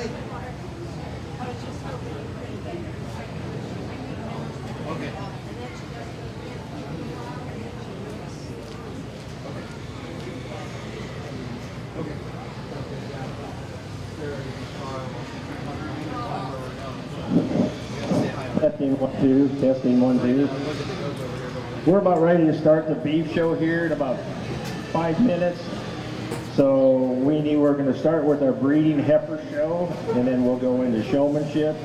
Testing 1 2, testing 1 2. We're about ready to start the beef show here in about 5 minutes. So we're going to start with our breeding heifer show, and then we'll go into showmanship.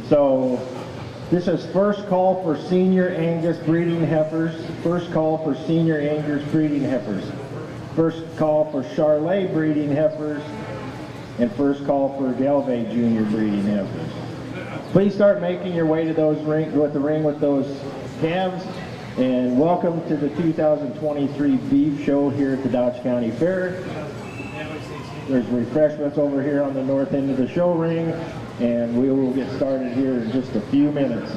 So this is first call for senior Angus breeding heifers. First call for senior Angus breeding heifers. First call for Charolais breeding heifers, and first call for Galve Junior breeding heifers. Please start making your way to those ring with those calves, and welcome to the 2023 Beef Show here at the Dodge County Fair. There's refreshments over here on the north end of the show ring, and we will get started here in just a few minutes.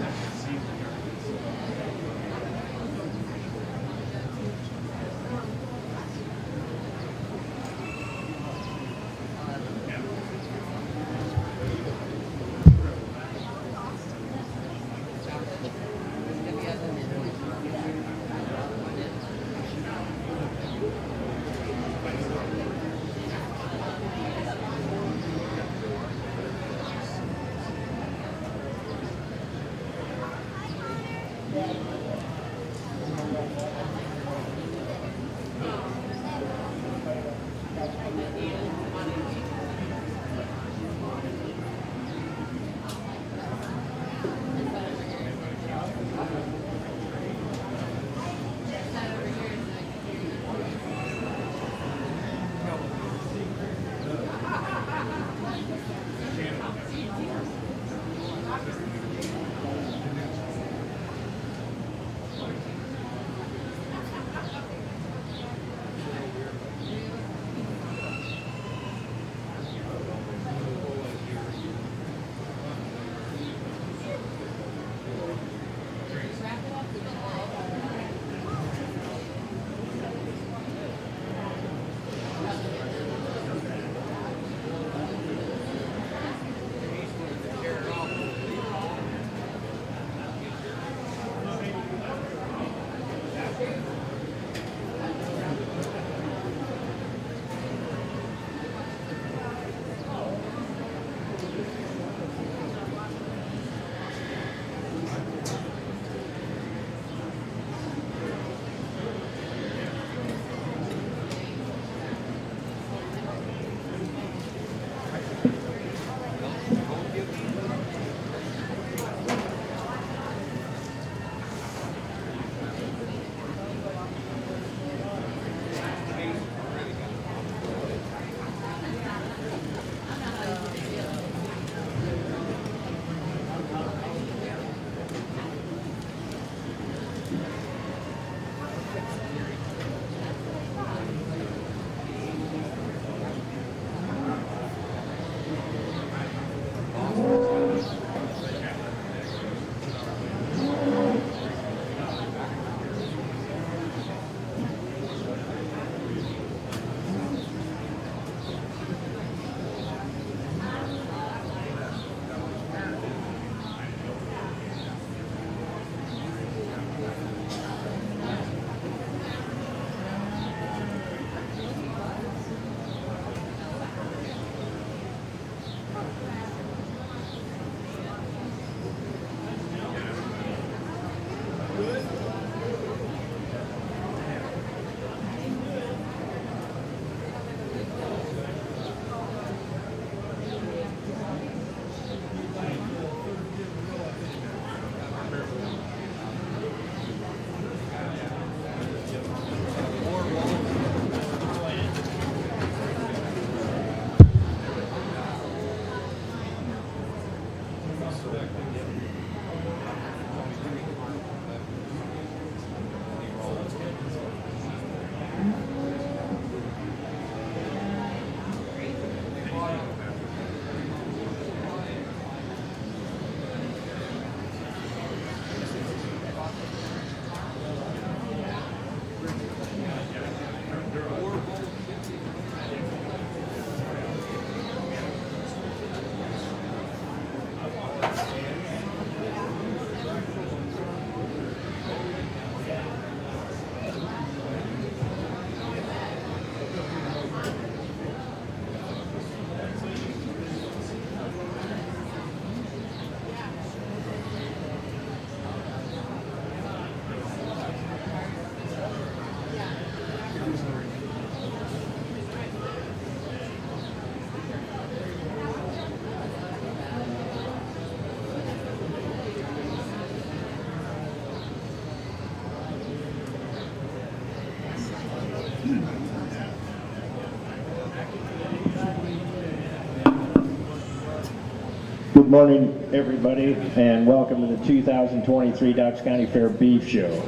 Good morning, everybody, and welcome to the 2023 Dodge County Fair Beef Show.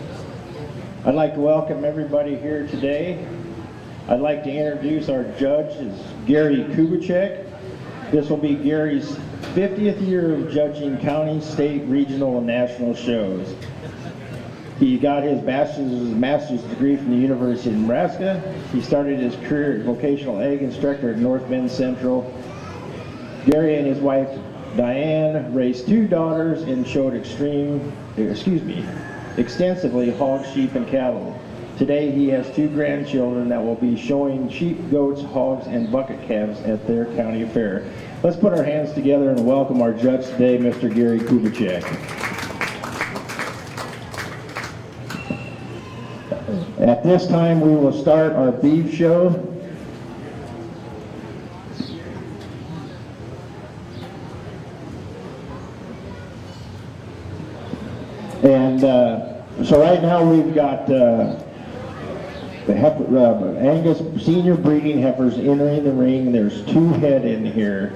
I'd like to welcome everybody here today. I'd like to introduce our judge, is Gary Kubicek. This will be Gary's 50th year of judging county, state, regional, and national shows. He got his master's degree from the University of Nebraska. He started his career as vocational ag instructor at North Bend Central. Gary and his wife Diane raised 2 daughters and showed extensively hogs, sheep, and cattle. Today he has 2 grandchildren that will be showing sheep, goats, hogs, and bucket calves at their county fair. Let's put our hands together and welcome our judge today, Mr. Gary Kubicek. At this time, we will start our beef show. And so right now we've got the Angus senior breeding heifers entering the ring. There's 2 head in here.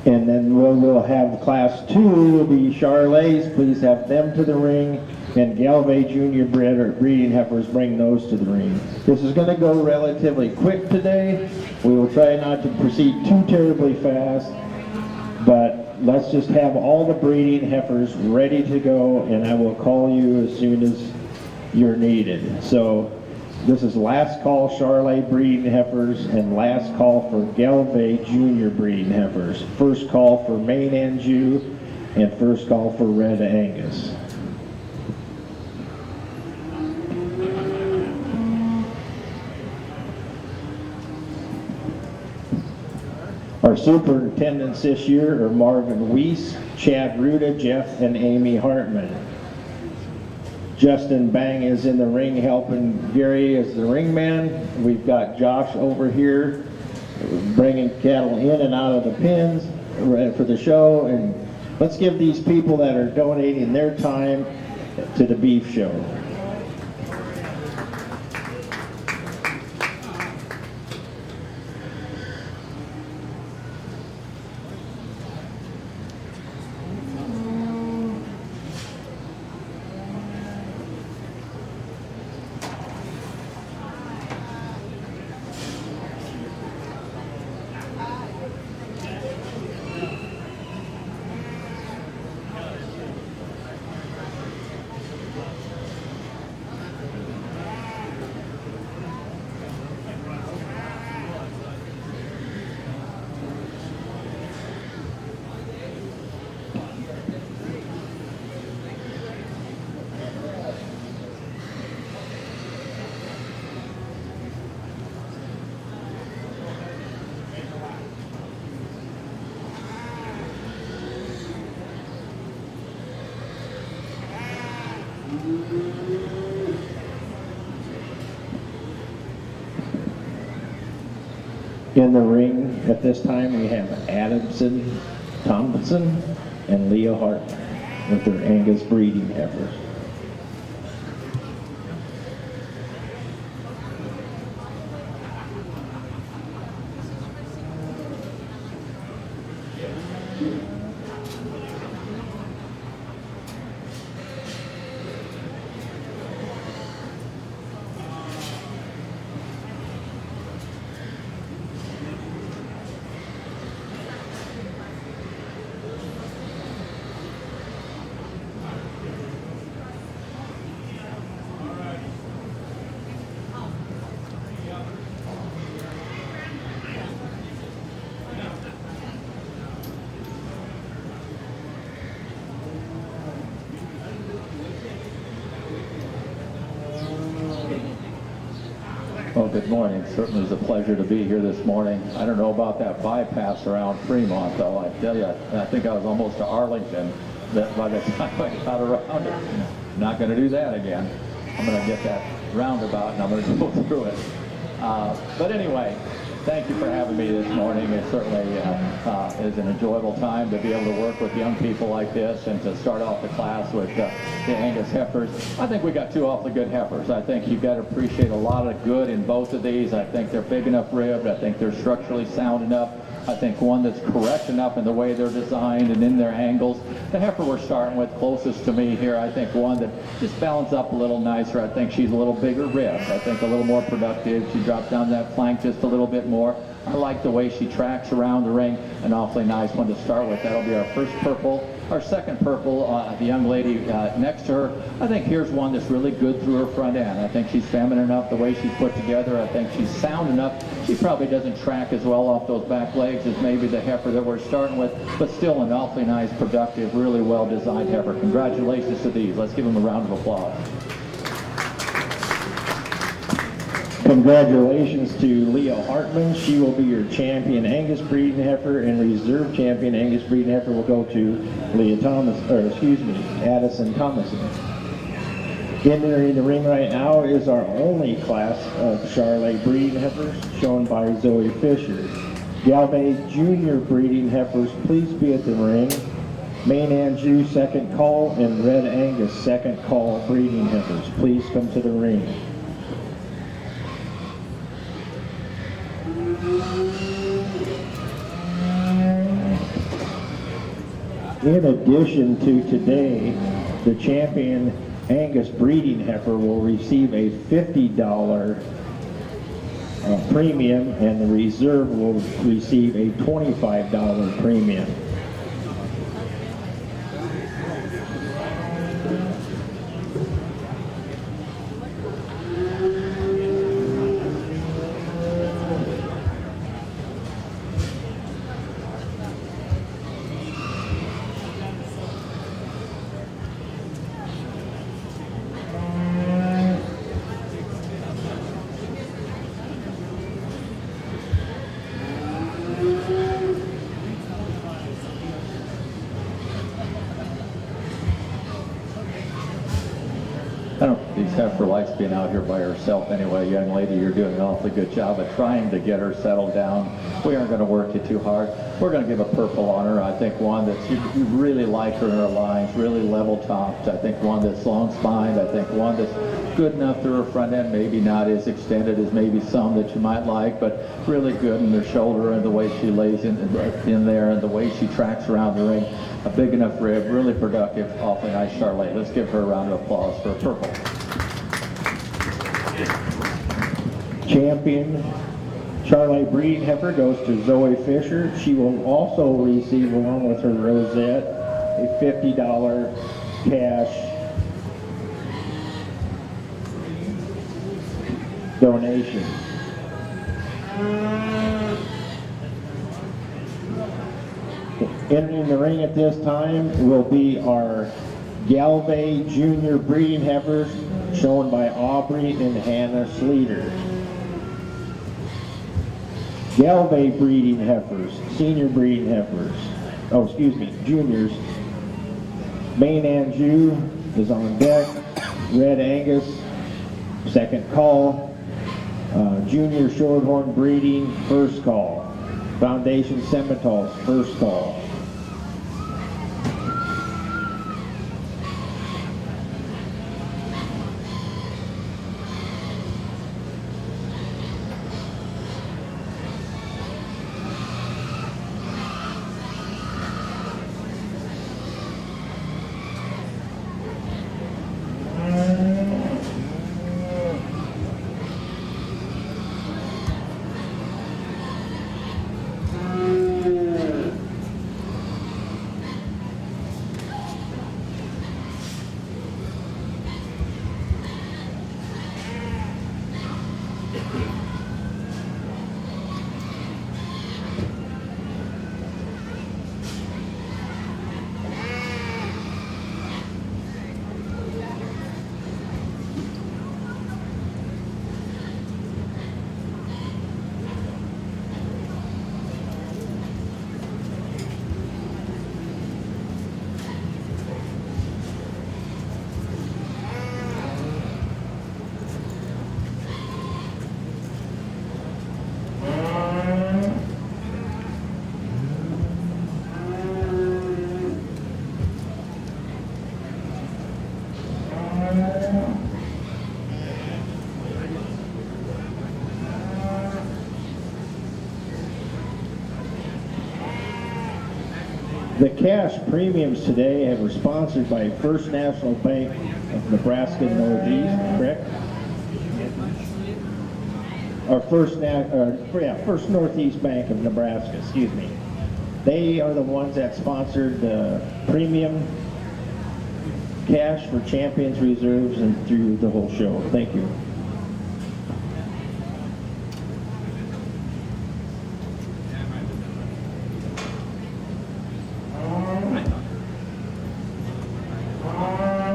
And then we'll have class 2 will be Charolais. Please have them to the ring. And Galvay Junior breeding heifers, bring those to the ring. This is going to go relatively quick today. We will try not to proceed too terribly fast, but let's just have all the breeding heifers ready to go, and I will call you as soon as you're needed. So this is last call Charolais breeding heifers and last call for Galvay Junior breeding heifers. First call for Maine Anjou and first call for Red Angus. Our superintendents this year are Marvin Weiss, Chad Ruda, Jeff, and Amy Hartman. Justin Bang is in the ring helping Gary as the ring man. We've got Josh over here bringing cattle in and out of the pens for the show. And let's give these people that are donating their time to the beef show. In the ring at this time we have Adamson, Thompson, and Leah Hart with their Angus breeding heifers. Well, good morning. Certainly it's a pleasure to be here this morning. I don't know about that bypass around Fremont, though. I tell you, I think I was almost to Arlington by the time I got around it. Not going to do that again. I'm going to get that roundabout and I'm going to go through it. But anyway, Thank you for having me this morning. It certainly is an enjoyable time to be able to work with young people like this and to start off the class with the Angus heifers. I think we got two awfully good heifers. I think you've got to appreciate a lot of good in both of these. I think they're big enough ribbed. I think they're structurally sound enough. I think one that's correct enough in the way they're designed and in their angles. The heifer we're starting with closest to me here, I think one that just balanced up a little nicer. I think she's a little bigger ribbed. I think a little more productive. She dropped down that flank just a little bit more. I like the way she tracks around the ring. An awfully nice one to start with. That'll be our first purple. Our second purple, the young lady next to her, I think here's one that's really good through her front end. I think she's feminine enough the way she's put together. I think she's sound enough. She probably doesn't track as well off those back legs as maybe the heifer that we're starting with, but still an awfully nice, productive, really well-designed heifer. Congratulations to these. Let's give them a round of applause. Congratulations to Leah Hartman. She will be your champion Angus breeding heifer, and reserve champion Angus breeding heifer will go to Addison Thomason. Entering the ring right now is our only class of Charolais breeding heifers, shown by Zoe Fisher. Galvay Junior breeding heifers, please be at the ring. Maine Anjou second call and Red Angus second call breeding heifers, please come to the ring. In addition to today, the champion Angus breeding heifer will receive a $50 premium, and the reserve will receive a $25 premium. These heifer likes being out here by herself anyway. Young lady, you're doing an awfully good job of trying to get her settled down. We aren't going to work you too hard. We're going to give a purple on her. I think one that you really like her in her lines, really level topped. I think one that's long spined. I think one that's good enough through her front end, maybe not as extended as maybe some that you might like, but really good in her shoulder and the way she lays in there and the way she tracks around the ring. A big enough rib, really productive, awfully nice Charolais. Let's give her a round of applause for a purple. Champion Charolais breeding heifer goes to Zoe Fisher. She will also receive, along with her rosette, a $50 cash donation. Entering the ring at this time will be our Galvay Junior breeding heifers, shown by Aubrey and Hannah Sleater. Galvay breeding heifers, senior breeding heifers, juniors. Maine Anjou is on deck. Red Angus, second call. Junior Shorthorn breeding, first call. Foundation Simmentals, first call. The cash premiums today were sponsored by First National Bank of Nebraska Northeast, correct? Or First Northeast Bank of Nebraska, excuse me. They are the ones that sponsored the premium cash for Champions Reserves and through the whole show. Thank you.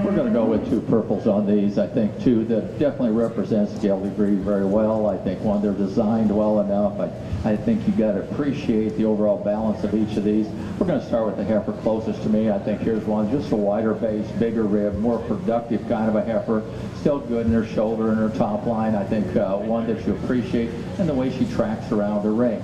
We're going to go with two purples on these. I think two that definitely represents Gelbvieh breed very well. I think one, they're designed well enough. I think you got to appreciate the overall balance of each of these. We're going to start with the heifer closest to me. I think here's one, just a wider base, bigger rib, more productive kind of a heifer. Still good in her shoulder and her top line. I think one that you appreciate, and the way she tracks around the ring.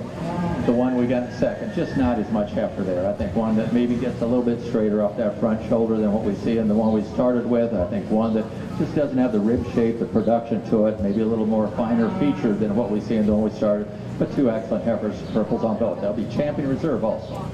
The one we got in second, just not as much heifer there. I think one that maybe gets a little bit straighter off that front shoulder than what we see in the one we started with. I think one that just doesn't have the rib shape, the production to it, maybe a little more finer featured than what we see in the one we started. But two excellent heifers, purples on both. They'll be Champion Reserve also.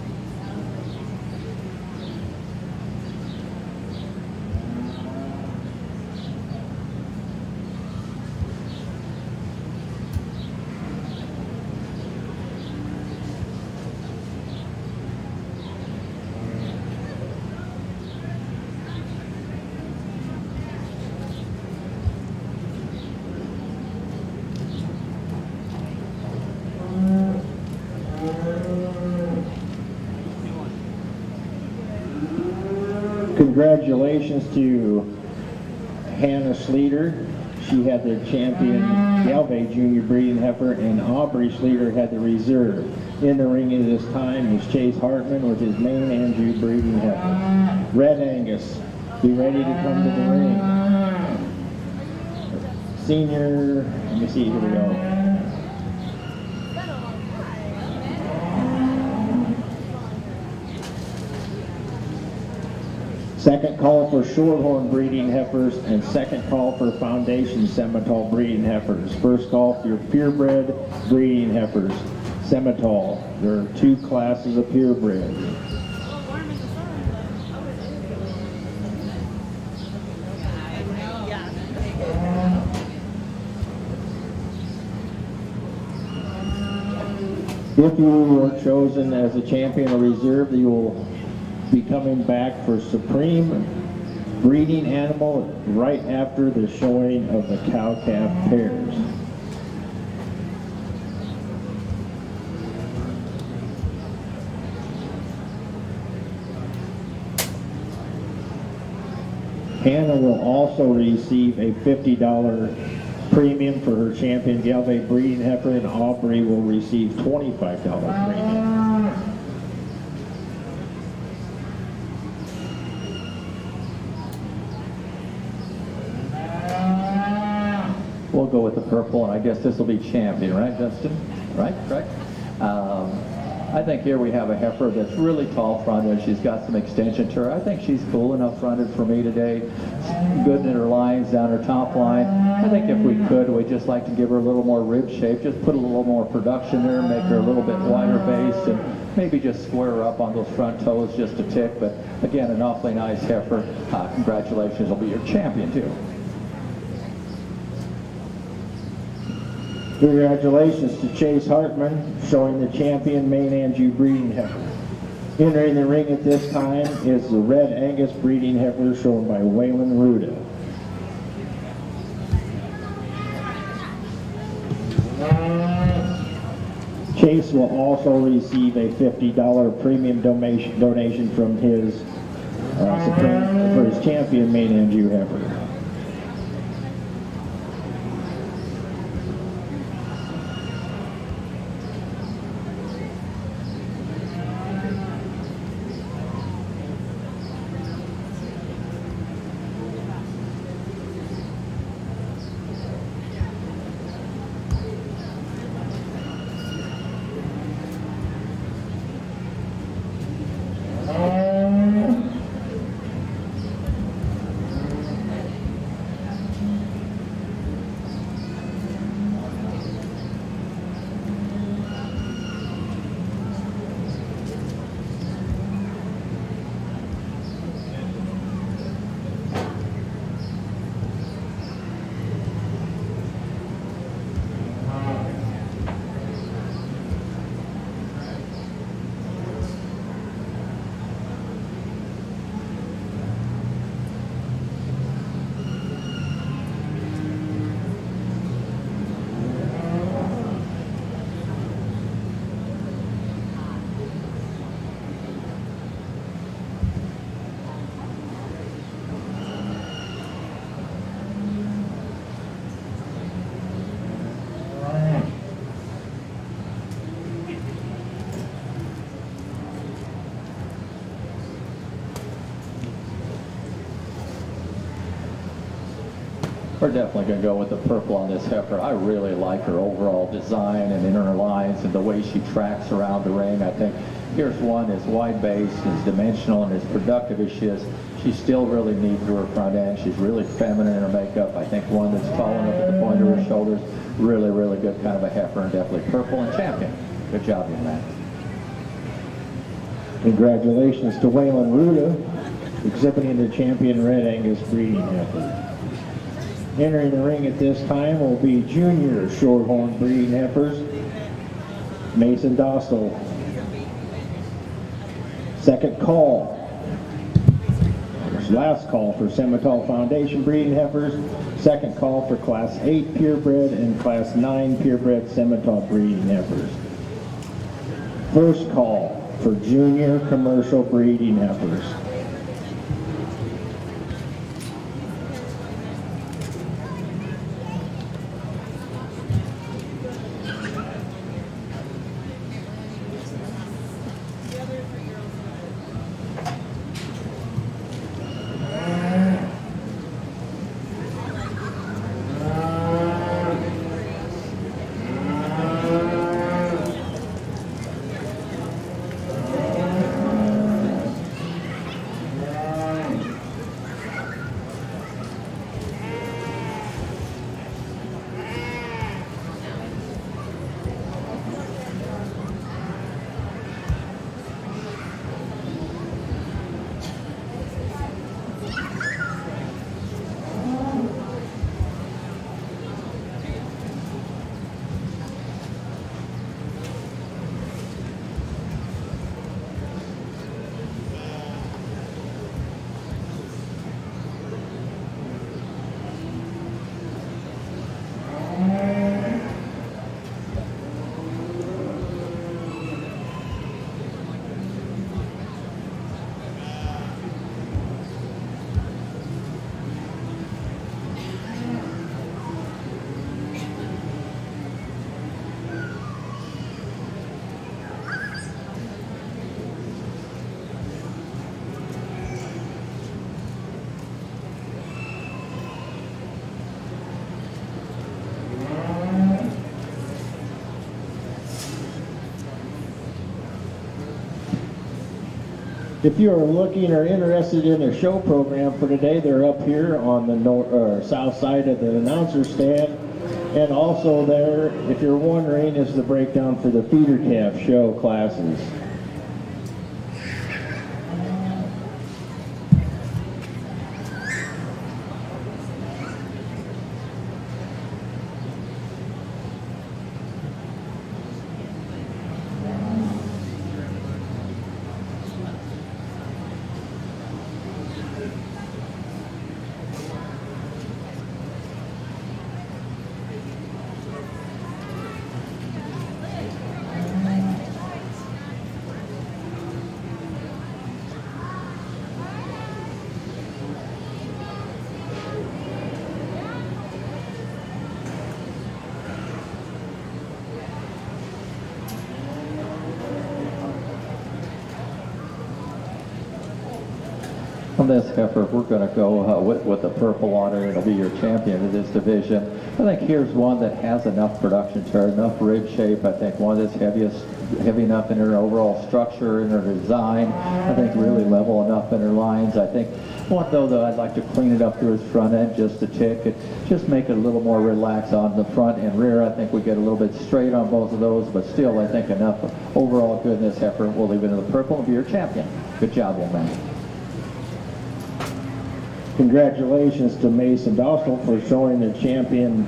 Congratulations to Hannah Schleter. She had the champion Gelbvieh Junior breeding heifer, and Aubrey Schleter had the reserve. In the ring at this time is Chase Hartman with his main Andrew breeding heifer. Red Angus, be ready to come to the ring. Senior, let me see, here we go. Second call for Shorthorn breeding heifers, and second call for Foundation Simmental breeding heifers. First call for your purebred breeding heifers. Simmental, there are two classes of purebred. If you were chosen as a champion or reserve, you will be coming back for Supreme breeding animal right after the showing of the cow-calf pairs. Hannah will also receive a $50 premium for her champion Gelbvieh breeding heifer, and Aubrey will receive $25 premium. We'll go with the purple, and I guess this will be Champion, right, Justin? Right, correct? I think here we have a heifer that's really tall fronted. She's got some extension to her. I think she's cool enough fronted for me today. Good in her lines, down her top line. I think if we could, we'd just like to give her a little more rib shape, just put a little more production there, make her a little bit wider base, and maybe just square her up on those front toes just a tick. But again, an awfully nice heifer. Congratulations, will be your champion too. Congratulations to Chase Hartman, showing the champion main Anjou breeding heifer. Entering the ring at this time is the Red Angus breeding heifer, shown by Waylon Ruda. Chase will also receive a $50 premium donation from his Supreme for his champion main Anjou heifer. we're definitely going to go with the purple on this heifer. I really like her overall design and inner lines and the way she tracks around the ring. I think here's one as wide base, as dimensional, and as productive as she is. She still really neat to her front end. She's really feminine in her makeup. I think one that's tall enough at the point of her shoulders. Really, really good kind of a heifer, and definitely purple and champion. Good job, young man. Congratulations to Waylon Ruda, exhibiting the champion Red Angus breeding heifer. Entering the ring at this time will be junior shorthorn breeding heifers. Mason Dostal. Second call. Last call for Simmental Foundation breeding heifers. Second call for Class 8 purebred and Class 9 purebred Simmental breeding heifers. First call for junior commercial breeding heifers. If you are looking or interested in a show program for today, they're up here on the south side of the announcer stand. And also there, if you're wondering, is the breakdown for the feeder calf show classes. On this heifer, we're going to go with the purple on her. It'll be your champion of this division. I think here's one that has enough production to her, enough rib shape. I think one that's heavy enough in her overall structure, in her design. I think really level enough in her lines. I think one though I'd like to clean it up to his front end just a tick. Just make it a little more relaxed on the front and rear. I think we get a little bit straight on both of those, but still I think enough overall goodness heifer. We'll leave it in the purple and be your champion. Good job, young man. Congratulations to Mason Dostal for showing the champion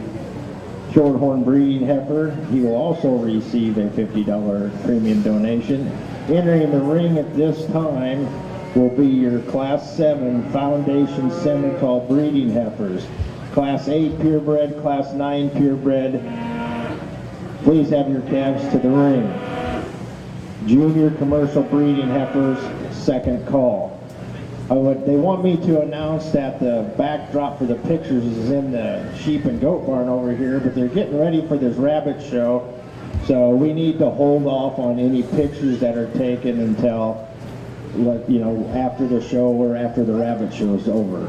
shorthorn breeding heifer. He will also receive a $50 premium donation. Entering the ring at this time will be your Class 7 Foundation Simmental breeding heifers. Class 8 purebred, Class 9 purebred. Please have your calves to the ring. Junior commercial breeding heifers, second call. They want me to announce that the backdrop for the pictures is in the sheep and goat barn over here, but they're getting ready for this rabbit show, so we need to hold off on any pictures that are taken until, after the show or after the rabbit show is over.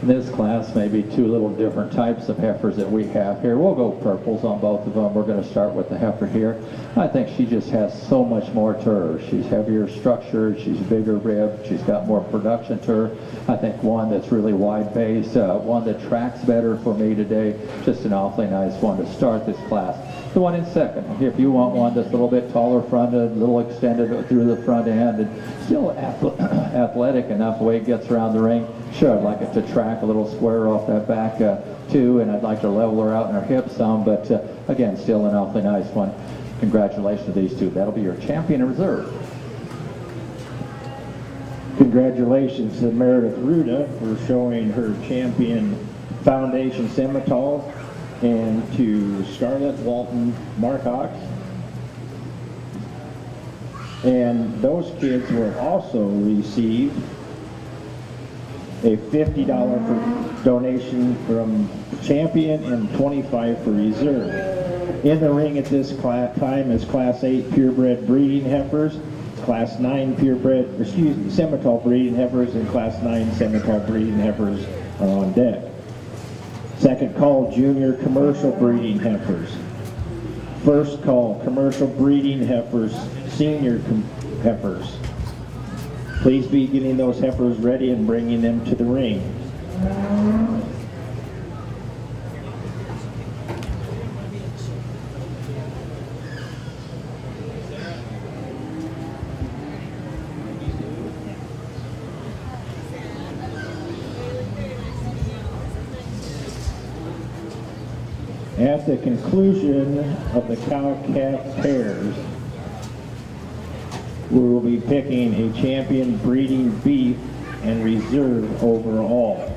In this class, maybe two little different types of heifers that we have here. We'll go purples on both of them. We're going to start with the heifer here. I think she just has so much more to her. She's heavier structured, she's bigger ribbed, she's got more production to her. I think one that's really wide based, one that tracks better for me today. Just an awfully nice one to start this class. The one in second, if you want one that's a little bit taller fronted, a little extended through the front end, and still athletic enough the way it gets around the ring, sure, I'd like it to track a little square off that back too, and I'd like to level her out in her hips some, but again, still an awfully nice one. Congratulations to these two. That'll be your champion in reserve. Congratulations to Meredith Ruda for showing her champion Foundation Simmental, and to Scarlett Walton Marcox. And those kids will also receive a $50 donation from champion and $25 for reserve. In the ring at this time is Class 8 purebred breeding heifers, Class 9 Simmental breeding heifers, and Class 9 Simmental breeding heifers are on deck. Second call, junior commercial breeding heifers. First call, commercial breeding heifers, senior heifers. Please be getting those heifers ready and bringing them to the ring. At the conclusion of the cow-calf pairs, we will be picking a champion breeding beef and reserve overall.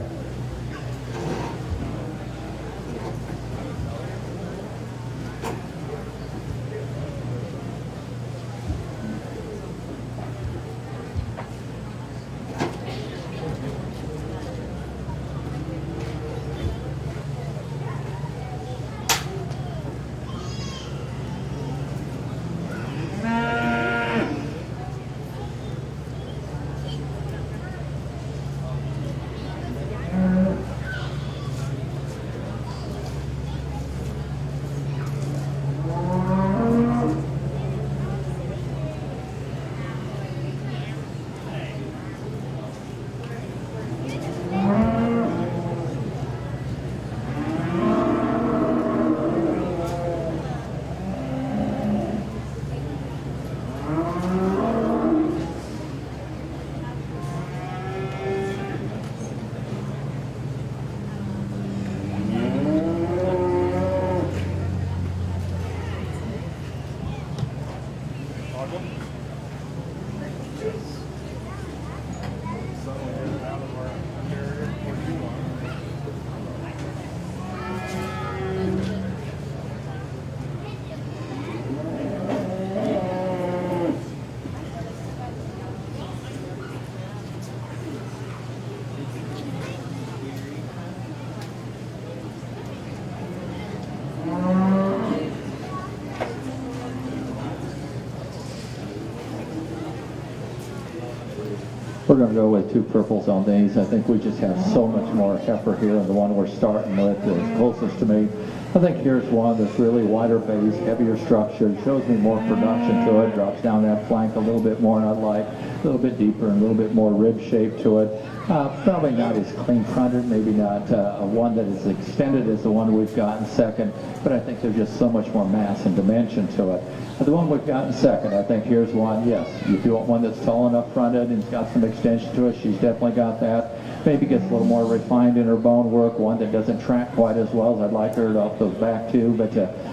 We're going to go with two purples on these. I think we just have so much more heifer here, and the one we're starting with is closest to me. I think here's one that's really wider base, heavier structured, shows me more production to it, drops down that flank a little bit more, and I'd like a little bit deeper and a little bit more rib shape to it. Probably not as clean fronted, maybe not a one that is extended as the one we've got in second, but I think there's just so much more mass and dimension to it. The one we've got in second, I think here's one, yes, if you want one that's tall enough fronted and it's got some extension to it, she's definitely got that. Maybe gets a little more refined in her bone work, one that doesn't track quite as well as I'd like her off those back two, but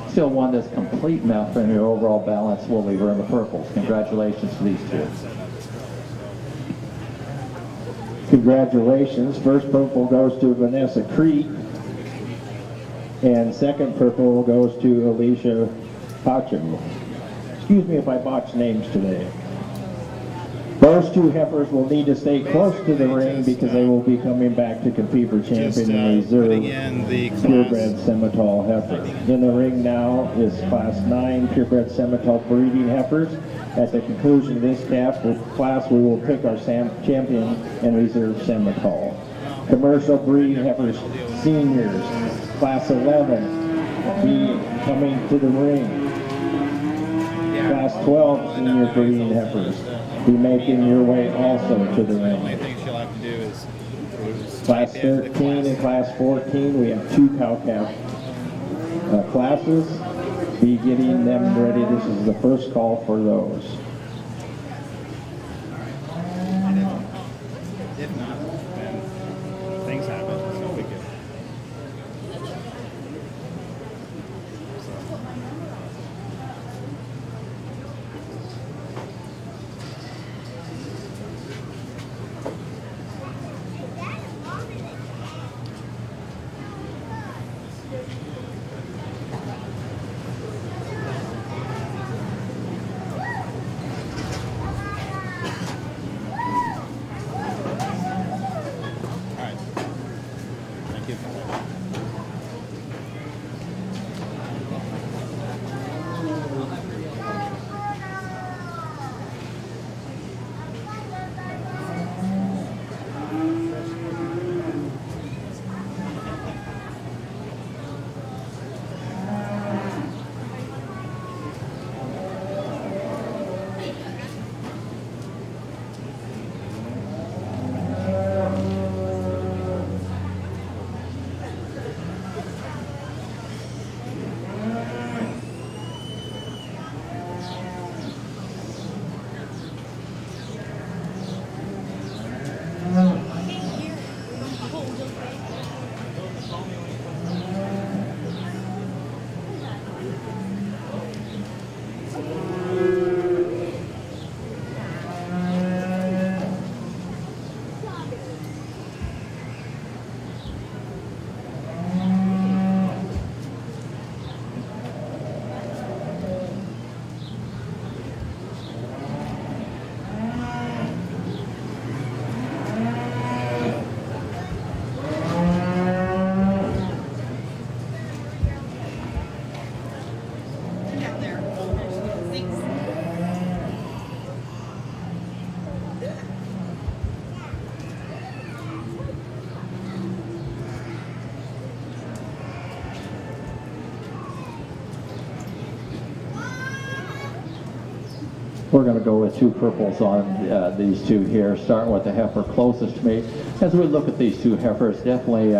still one that's complete enough in her overall balance. We'll leave her in the purples. Congratulations to these two. Congratulations. First purple goes to Vanessa Creek, and second purple goes to Alicia Pacho. Excuse me if I botch names today. Those two heifers will need to stay close to the ring because they will be coming back to compete for champion and reserve purebred Simmental heifer. In the ring now is Class 9 purebred Simmental breeding heifers. At the conclusion of this class, we will pick our champion and reserve Simmental. commercial breeding heifers, seniors, class 11, be coming to the ring. Class 12 senior breeding heifers, be making your way also to the The only ring. thing she'll have to do is Class 13 and class 14, we have 2 cow-calf classes. Be getting them ready. This is the first call for those. If not, then things happen, so we could. All right. Thank you. We're going to go with 2 purples on these 2 here, starting with the heifer closest to me. As we look at these 2 heifers, definitely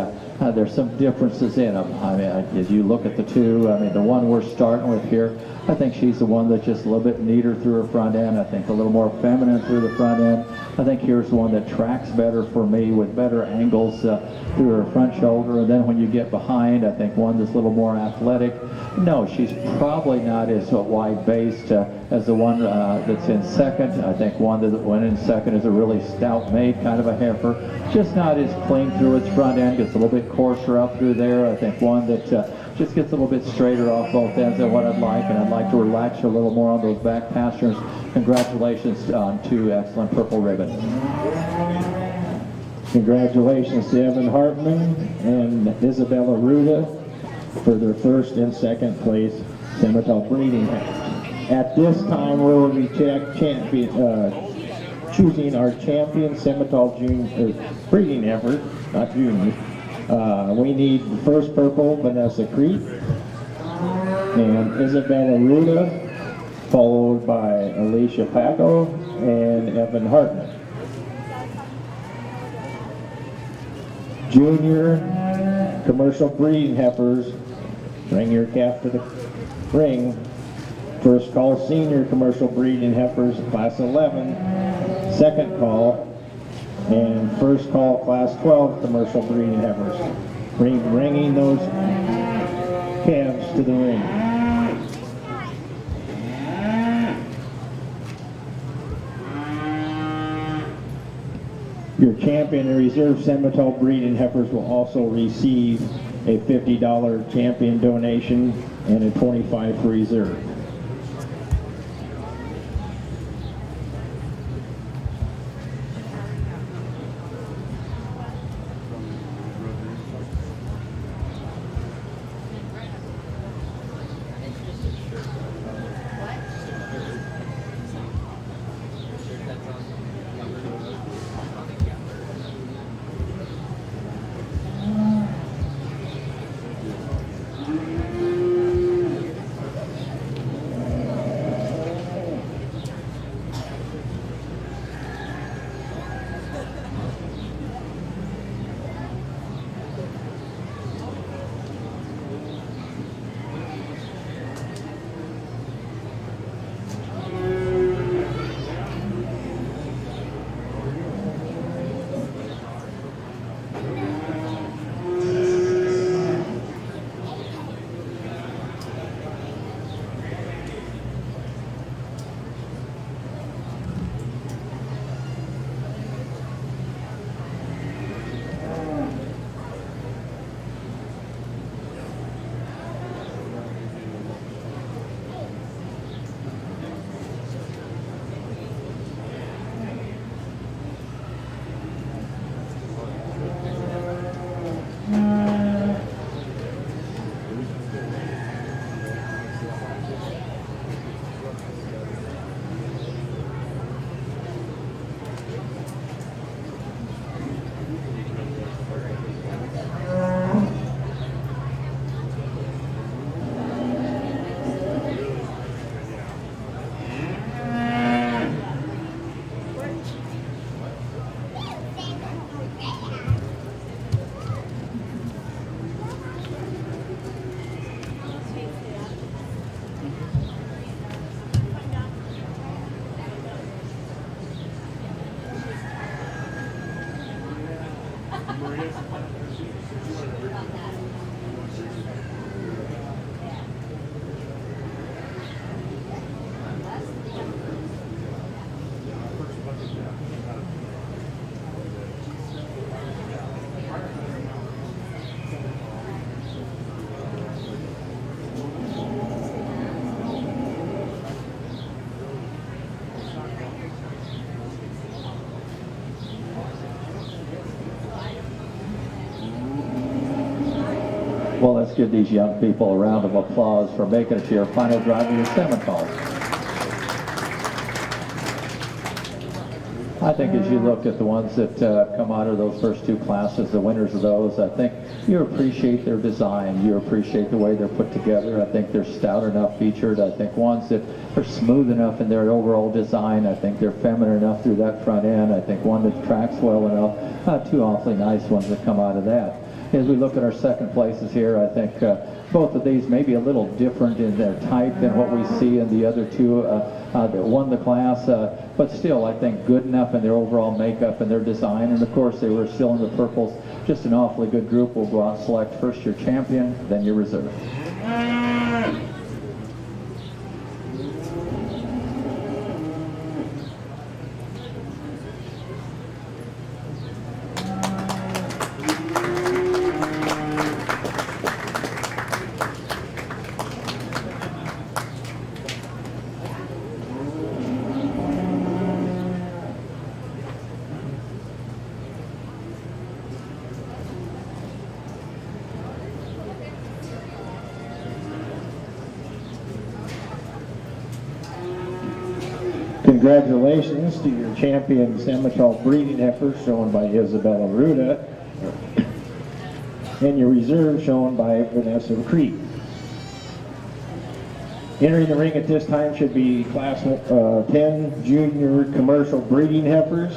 there's some differences in them. I mean, as you look at the 2, I mean, the one we're starting with here, I think she's the one that's just a little bit neater through her front end. I think a little more feminine through the front end. I think here's the one that tracks better for me with better angles through her front shoulder. And then when you get behind, I think one that's a little more athletic. No, she's probably not as wide-based as the one that's in second. I think one that went in second is a really stout-made kind of a heifer. Just not as clean through its front end, gets a little bit coarser up through there. I think one that just gets a little bit straighter off both ends than what I'd like, and I'd like to relax her a little more on those back pastures. Congratulations on 2 excellent purple ribbons. Congratulations to Evan Hartman and Isabella Ruda for their first and second place Simmental breeding heifers. At this time, we will be choosing our champion Simmental breeding heifer, not juniors. We need the first purple, Vanessa Creek, and Isabella Ruda, followed by Alicia Paco and Evan Hartman. Junior commercial breeding heifers, bring your calf to the ring. First call, senior commercial breeding heifers, class 11. Second call, and first call, class 12 commercial breeding heifers. Bringing those calves to the ring. Your champion and reserve Simmental breeding heifers will also receive a $50 champion donation and a $25 for reserve. Well, let's give these young people a round of applause for making it to your final drive of your Seminoles. I think as you look at the ones that come out of those first two classes, the winners of those, I think you appreciate their design. You appreciate the way they're put together. I think they're stout enough featured. I think ones that are smooth enough in their overall design. I think they're feminine enough through that front end. I think one that tracks well enough. Two awfully nice ones that come out of that. As we look at our second places here, I think both of these may be a little different in their type than what we see in the other two that won the class, but still I think good enough in their overall makeup and their design. And of course they were still in the purples. Just an awfully good group. We'll go out and select first your champion, then your reserve. Congratulations to your champion Simmental breeding heifer shown by Isabella Ruda and your reserve shown by Vanessa Creek. Entering the ring at this time should be class 10 junior commercial breeding heifers.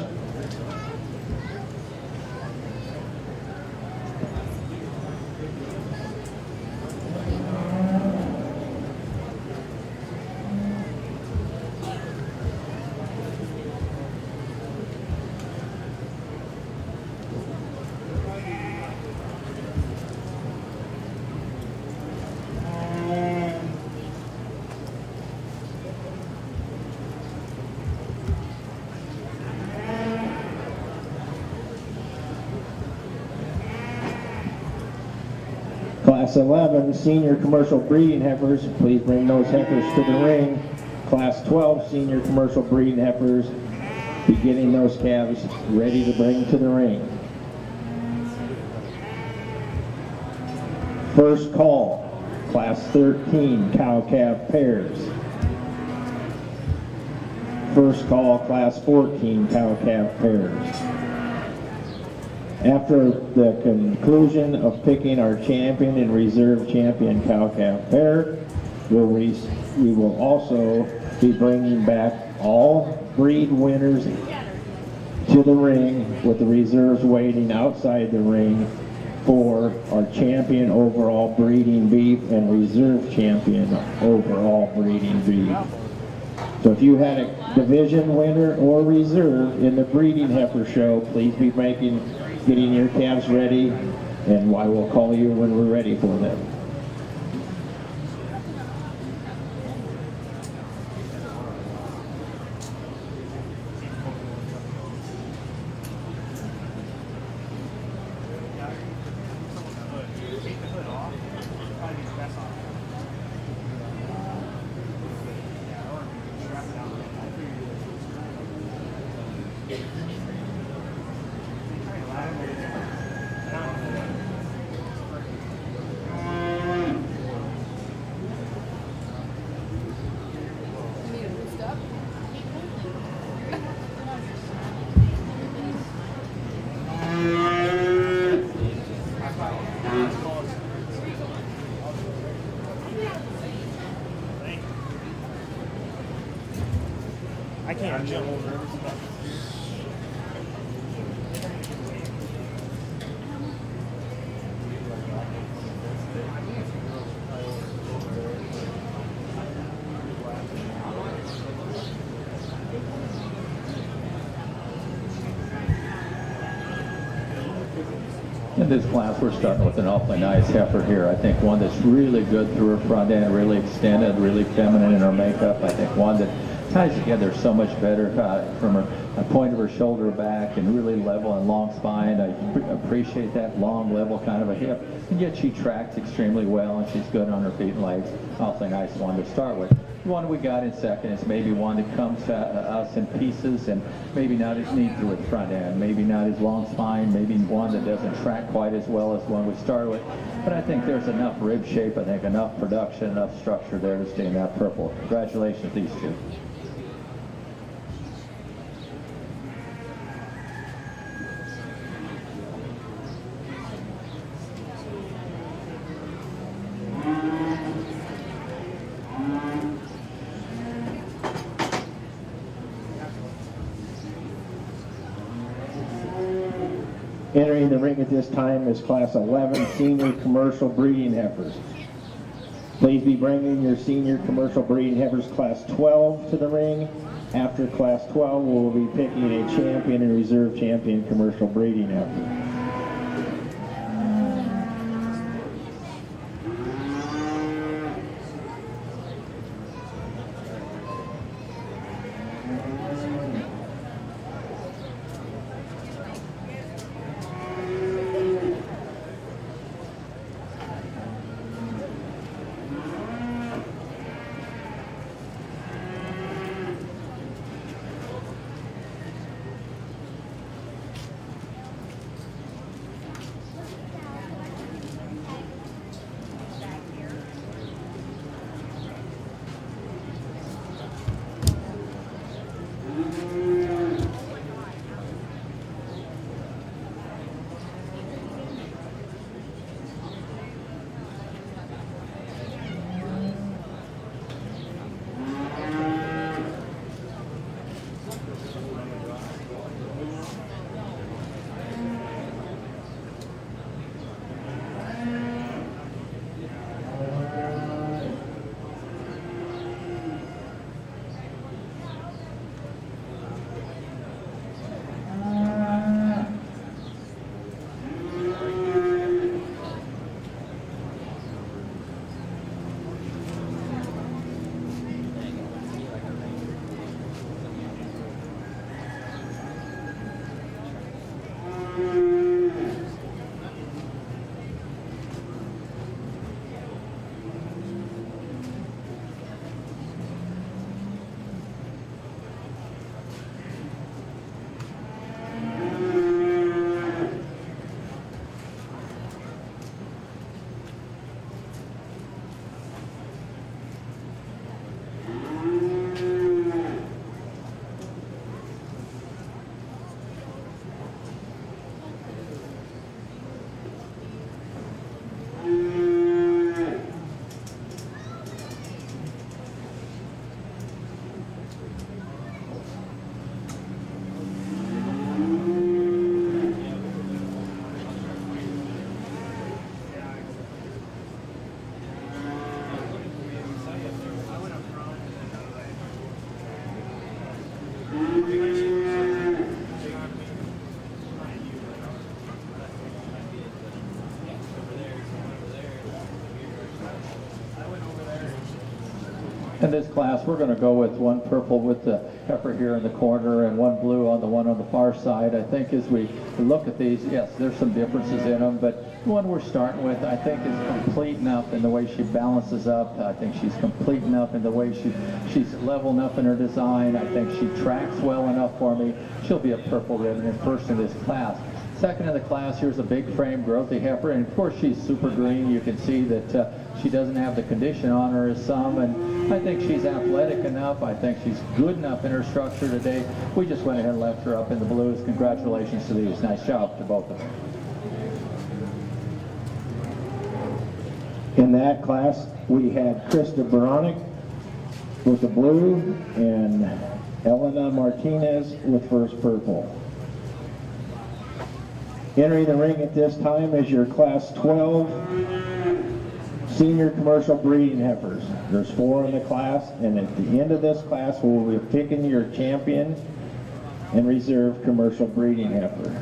Class 11 senior commercial breeding heifers, please bring those heifers to the ring. Class 12 senior commercial breeding heifers, be getting those calves ready to bring to the ring. First call, class 13 cow-calf pairs. First call, class 14 cow-calf pairs. After the conclusion of picking our champion and reserve champion cow-calf pair, we will also be bringing back all breed winners to the ring, with the reserves waiting outside the ring for our champion overall breeding beef and reserve champion overall breeding beef. So if you had a division winner or reserve in the breeding heifer show, please be getting your calves ready, and I will call you when we're ready for them. I can't jump over. In this class, we're starting with an awfully nice heifer here. I think one that's really good through her front end, really extended, really feminine in her makeup. I think one that ties together so much better from a point of her shoulder back and really level and long spine. I appreciate that long, level kind of a hip. And yet she tracks extremely well, and she's good on her feet and legs. Awfully nice one to start with. The one we got in second is maybe one that comes to us in pieces and maybe not as neat through its front end, maybe not as long spine, maybe one that doesn't track quite as well as one we started with. But I think there's enough rib shape, I think enough production, enough structure there to stay in that purple. Congratulations, these two. Entering the ring at this time is Class 11 Senior Commercial Breeding Heifers. Please be bringing your Senior Commercial Breeding Heifers Class 12 to the ring. After Class 12, we'll be picking a champion and reserve champion commercial breeding heifer. In this class, we're going to go with one purple with the heifer here in the corner and one blue on the one on the far side. I think as we look at these, yes, there's some differences in them, but the one we're starting with, I think, is complete enough in the way she balances up. I think she's complete enough in the way she's level enough in her design. I think she tracks well enough for me. She'll be a purple ribbon in first in this class. Second in the class, here's a big frame growthy heifer, and of course she's super green. You can see that she doesn't have the condition on her as some, and I think she's athletic enough. I think she's good enough in her structure today. We just went ahead and left her up in the blues. Congratulations to these. Nice job to both of them. In that class, we had Krista Baronic with the blue and Elena Martinez with first purple. Entering the ring at this time is your Class 12 Senior Commercial Breeding Heifers. There's 4 in the class, and at the end of this class, we'll be picking your champion and reserve commercial breeding heifer.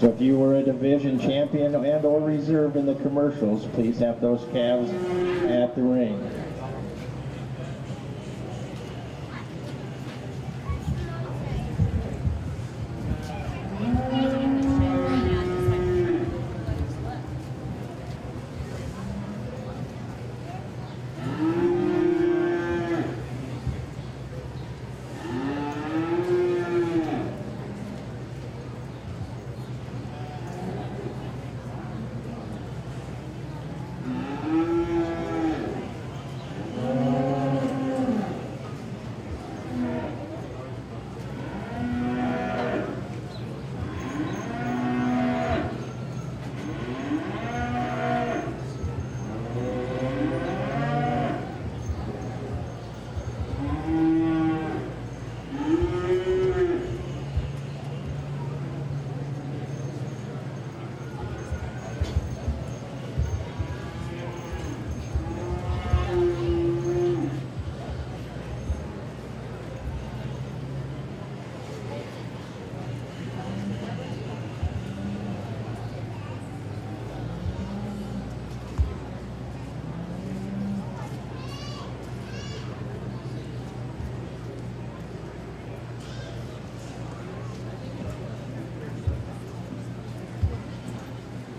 So if you were a division champion and or reserve in the commercials, please have those calves at the ring.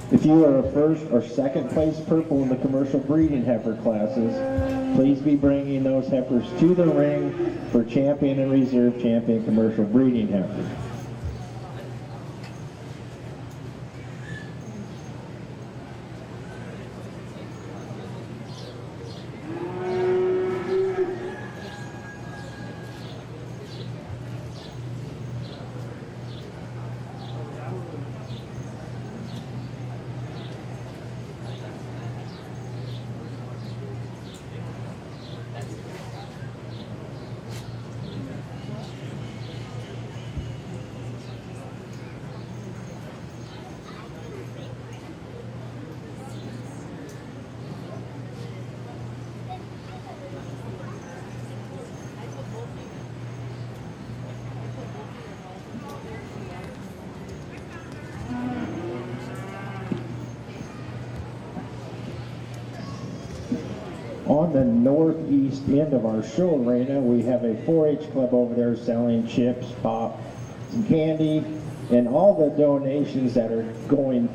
If you are a first or second place purple in the commercial breeding heifer classes, please be bringing those heifers to the ring for champion and reserve champion commercial breeding heifers. On the northeast end of our show arena, we have a 4-H club over there selling chips, pop, some candy, and all the donations that are going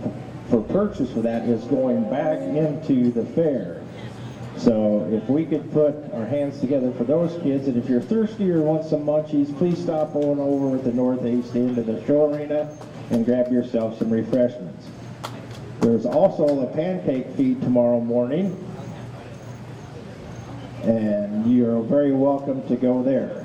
for purchase for that is going back into the fair. So if we could put our hands together for those kids, and if you're thirsty or want some munchies, please stop on over at the northeast end of the show arena and grab yourself some refreshments. There's also a pancake feed tomorrow morning, and you're very welcome to go there.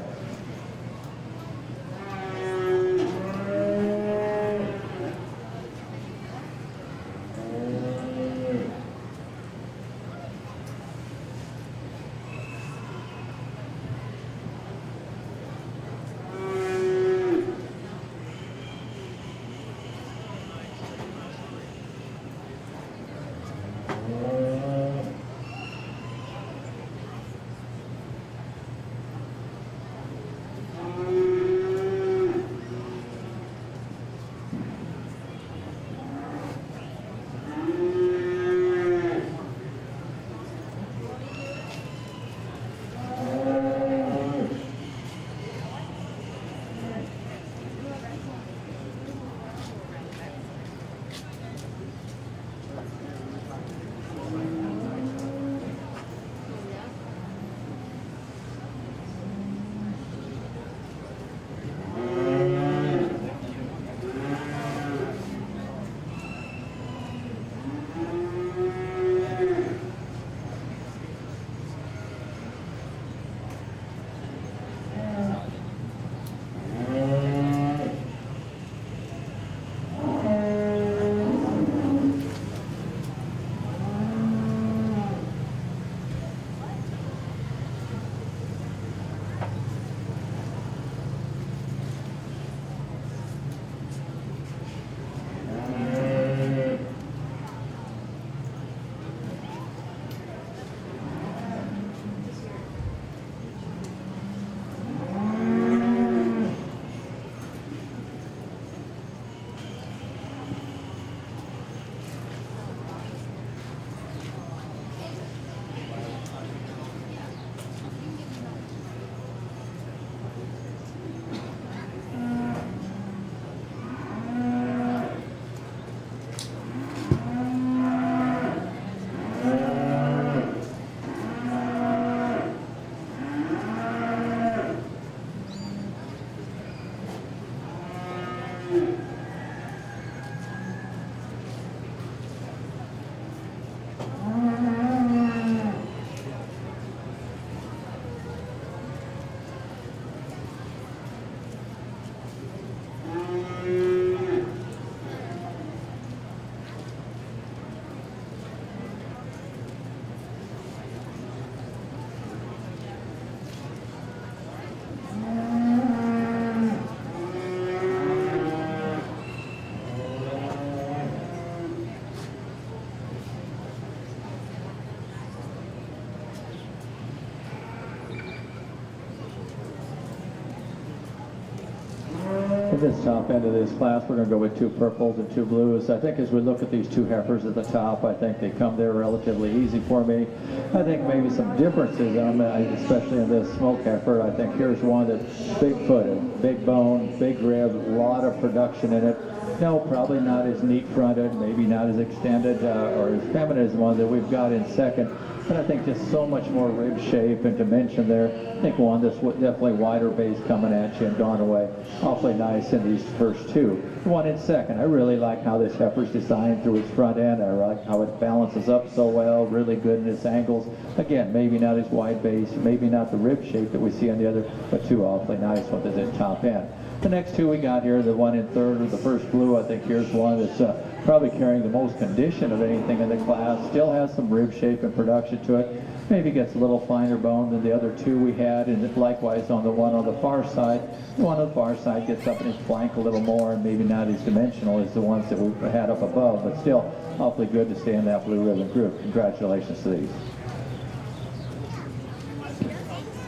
At this top end of this class, we're going to go with 2 purples and 2 blues. I think as we look at these 2 heifers at the top, I think they come there relatively easy for me. I think maybe some differences, especially in this smoke heifer. I think here's one that's big-footed, big bone, big rib, a lot of production in it. No, probably not as neat-fronted, maybe not as extended or as feminine as the one that we've got in second. But I think just so much more rib shape and dimension there. I think one that's definitely wider base coming at you and gone away awfully nice in these first 2. The one in second, I really like how this heifer's designed through its front end. I like how it balances up so well, really good in its angles. Again, maybe not as wide base, maybe not the rib shape that we see on the other, but 2 awfully nice ones at the top end. The next 2 we got here, the one in third or the first blue, I think here's one that's probably carrying the most condition of anything in the class. Still has some rib shape and production to it. Maybe gets a little finer bone than the other 2 we had, and likewise on the one on the far side. The one on the far side gets up in its flank a little more and maybe not as dimensional as the ones that we had up above, but still awfully good to stay in that blue ribbon group. Congratulations to these.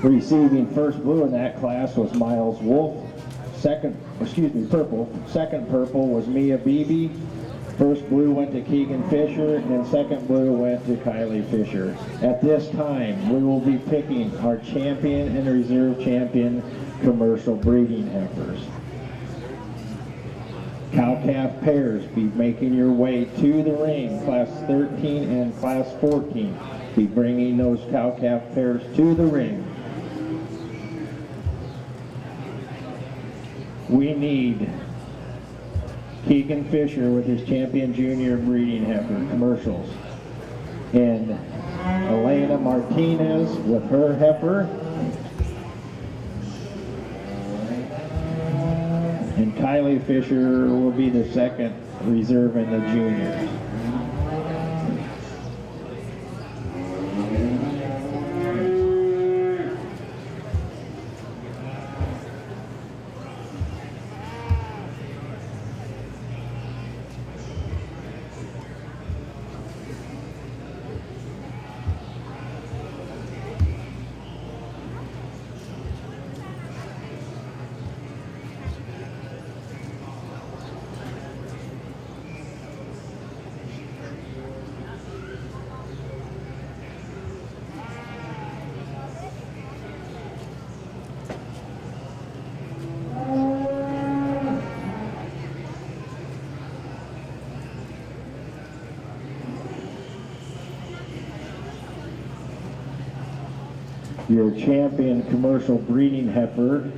Receiving first blue in that class was Miles Wolf. Purple. Second purple was Mia Beebe. First blue went to Keegan Fisher, and second blue went to Kylie Fisher. At this time, we will be picking our champion and reserve champion commercial breeding heifers. Cow-calf pairs, be making your way to the ring, class 13 and class 14. Be bringing those cow-calf pairs to the ring. We need Keegan Fisher with his champion junior breeding heifer commercials, and Elena Martinez with her heifer, and Kylie Fisher will be the second reserve in the juniors. Your champion commercial breeding heifer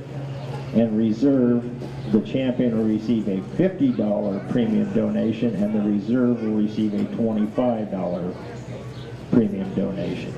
and reserve, the champion will receive a $50 premium donation, and the reserve will receive a $25 premium donation.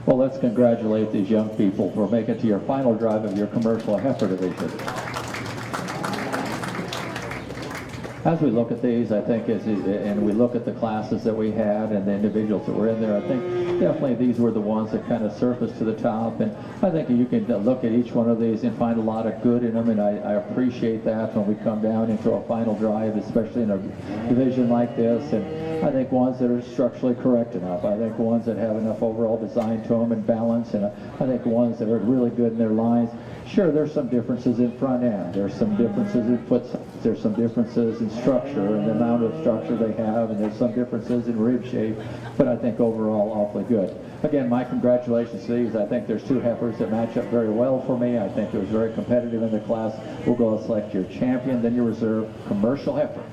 Well, let's congratulate these young people for making it to your final drive of your commercial heifer division. As we look at these, I think, and we look at the classes that we had and the individuals that were in there, I think definitely these were the ones that kind of surfaced to the top. And I think you can look at each one of these and find a lot of good in them, and I appreciate that when we come down into a final drive, especially in a division like this. And I think ones that are structurally correct enough. I think ones that have enough overall design to them and balance. And I think ones that are really good in their lines. Sure, there's some differences in front end. There's some differences in foot size. There's some differences in structure and the amount of structure they have, and there's some differences in rib shape, but I think overall awfully good. Again, my congratulations to these. I think there's two heifers that match up very well for me. I think it was very competitive in the class. We'll go and select your champion, then your reserve commercial heifer.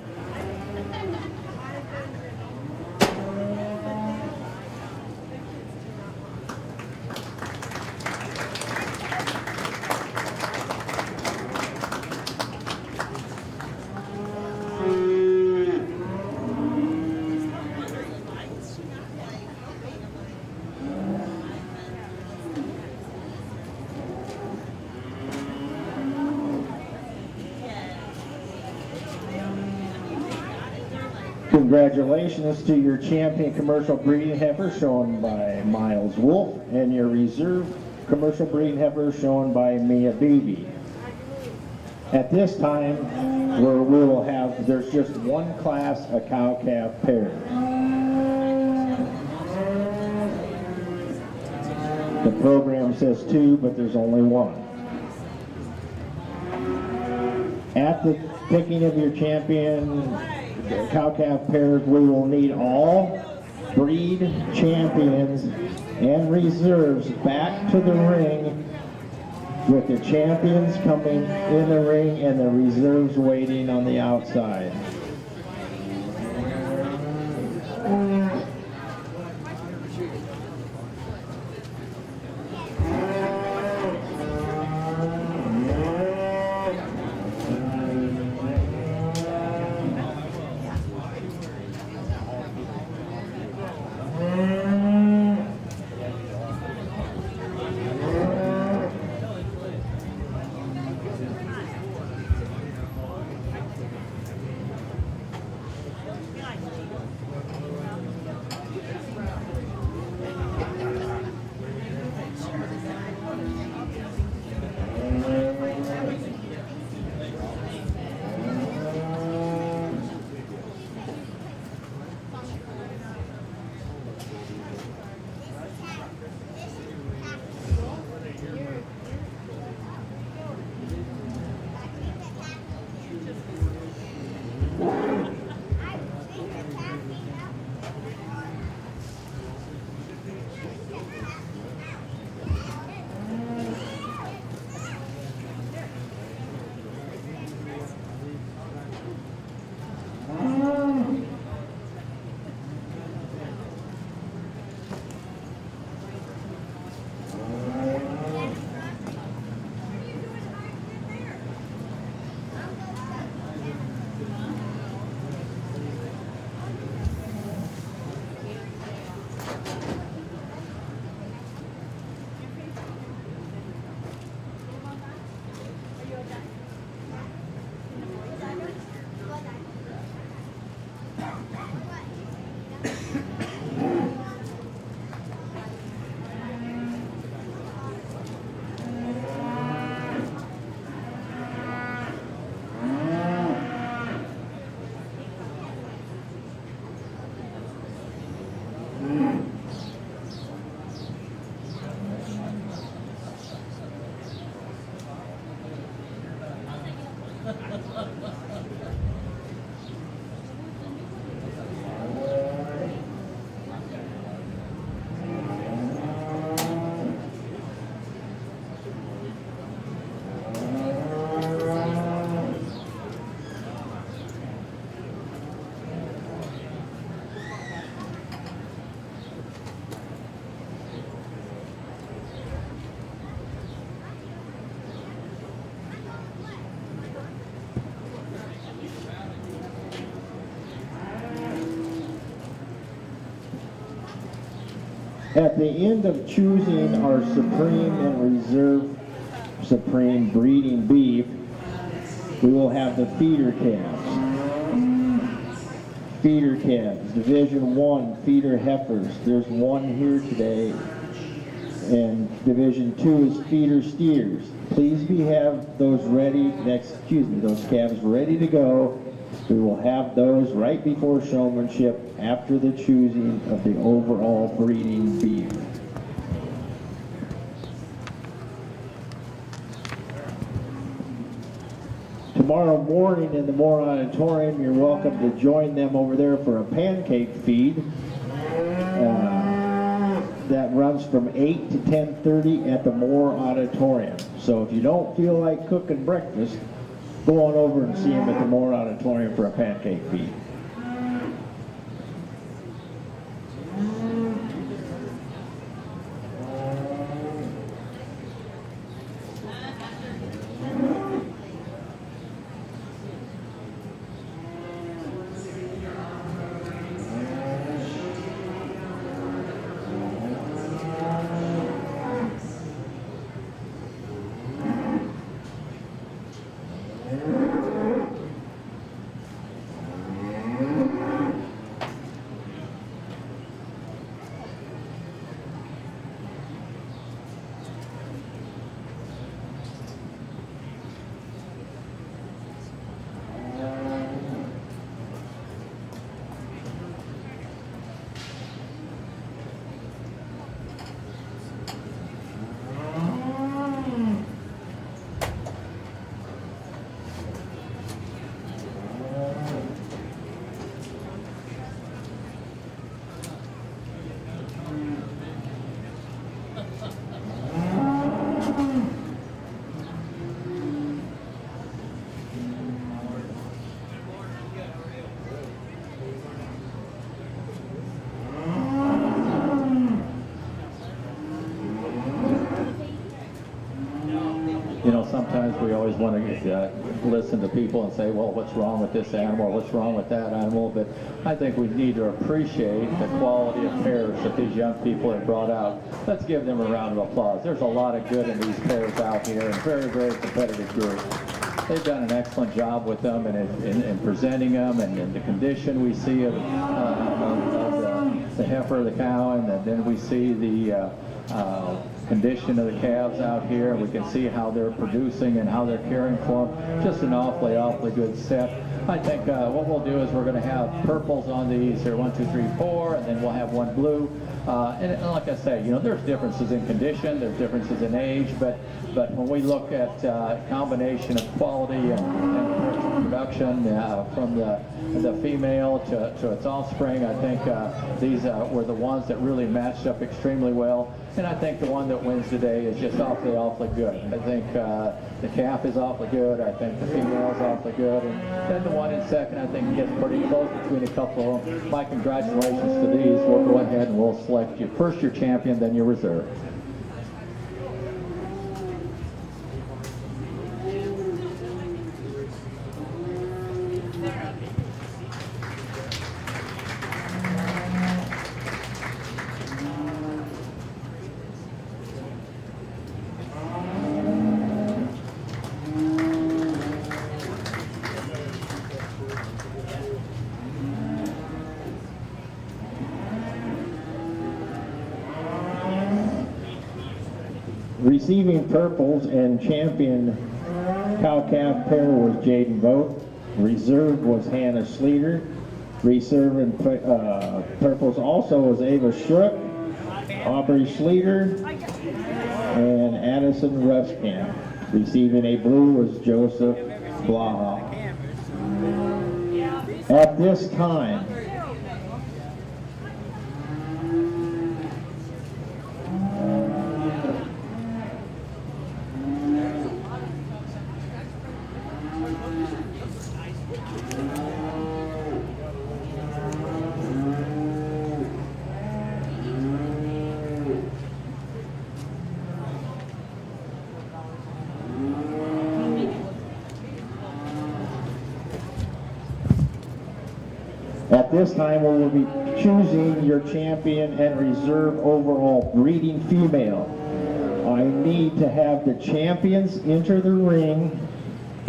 Congratulations to your champion commercial breeding heifer shown by Miles Wolf and your reserve commercial breeding heifer shown by Mia Beebe. At this time, we will have, there's just one class, a cow-calf pair. The program says two, but there's only one. At the picking of your champion cow-calf pairs, we will need all breed champions and reserves back to the ring, with the champions coming in the ring and the reserves waiting on the outside. At the end of choosing our Supreme and Reserve Supreme breeding beef, we will have the feeder calves. Feeder calves, Division 1 feeder heifers. There's one here today. And Division 2 is feeder steers. Please have those ready, those calves ready to go. We will have those right before showmanship after the choosing of the overall breeding beef. Tomorrow morning in the Moore Auditorium, you're welcome to join them over there for a pancake feed that runs from 8 to 10:30 at the Moore Auditorium. So if you don't feel like cooking breakfast, go on over and see them at the Moore Auditorium for a pancake feed. You know, sometimes we always want to listen to people and say, well, what's wrong with this animal, what's wrong with that animal, but I think we need to appreciate the quality of pairs that these young people have brought out. Let's give them a round of applause. There's a lot of good in these pairs out here, and very, very competitive group. They've done an excellent job with them and in presenting them, and in the condition we see of the heifer, the cow, and then we see the condition of the calves out here. We can see how they're producing and how they're caring for them. Just an awfully good set. I think what we'll do is we're going to have purples on these here, 1, 2, 3, 4, and then we'll have one blue. And like I say, you know, there's differences in condition, there's differences in age, but when we look at combination of quality and production from the female to its offspring, I think these were the ones that really matched up extremely well. And I think the one that wins today is just awfully good. I think the calf is awfully good. I think the female is awfully good. And then the one in second, I think, gets pretty close between a couple of them. My congratulations to these. We'll go ahead and we'll select you first your champion, then your reserve. Receiving purples and champion cow-calf pair was Jaden Vogt. Reserve was Hannah Sleater. Reserve and purples also was Ava Schrook, Aubrey Sleater, and Addison Ruskamp. Receiving a blue was Joseph Blaha. At this time, this time we will be choosing your champion and reserve overall breeding female. I need to have the champions enter the ring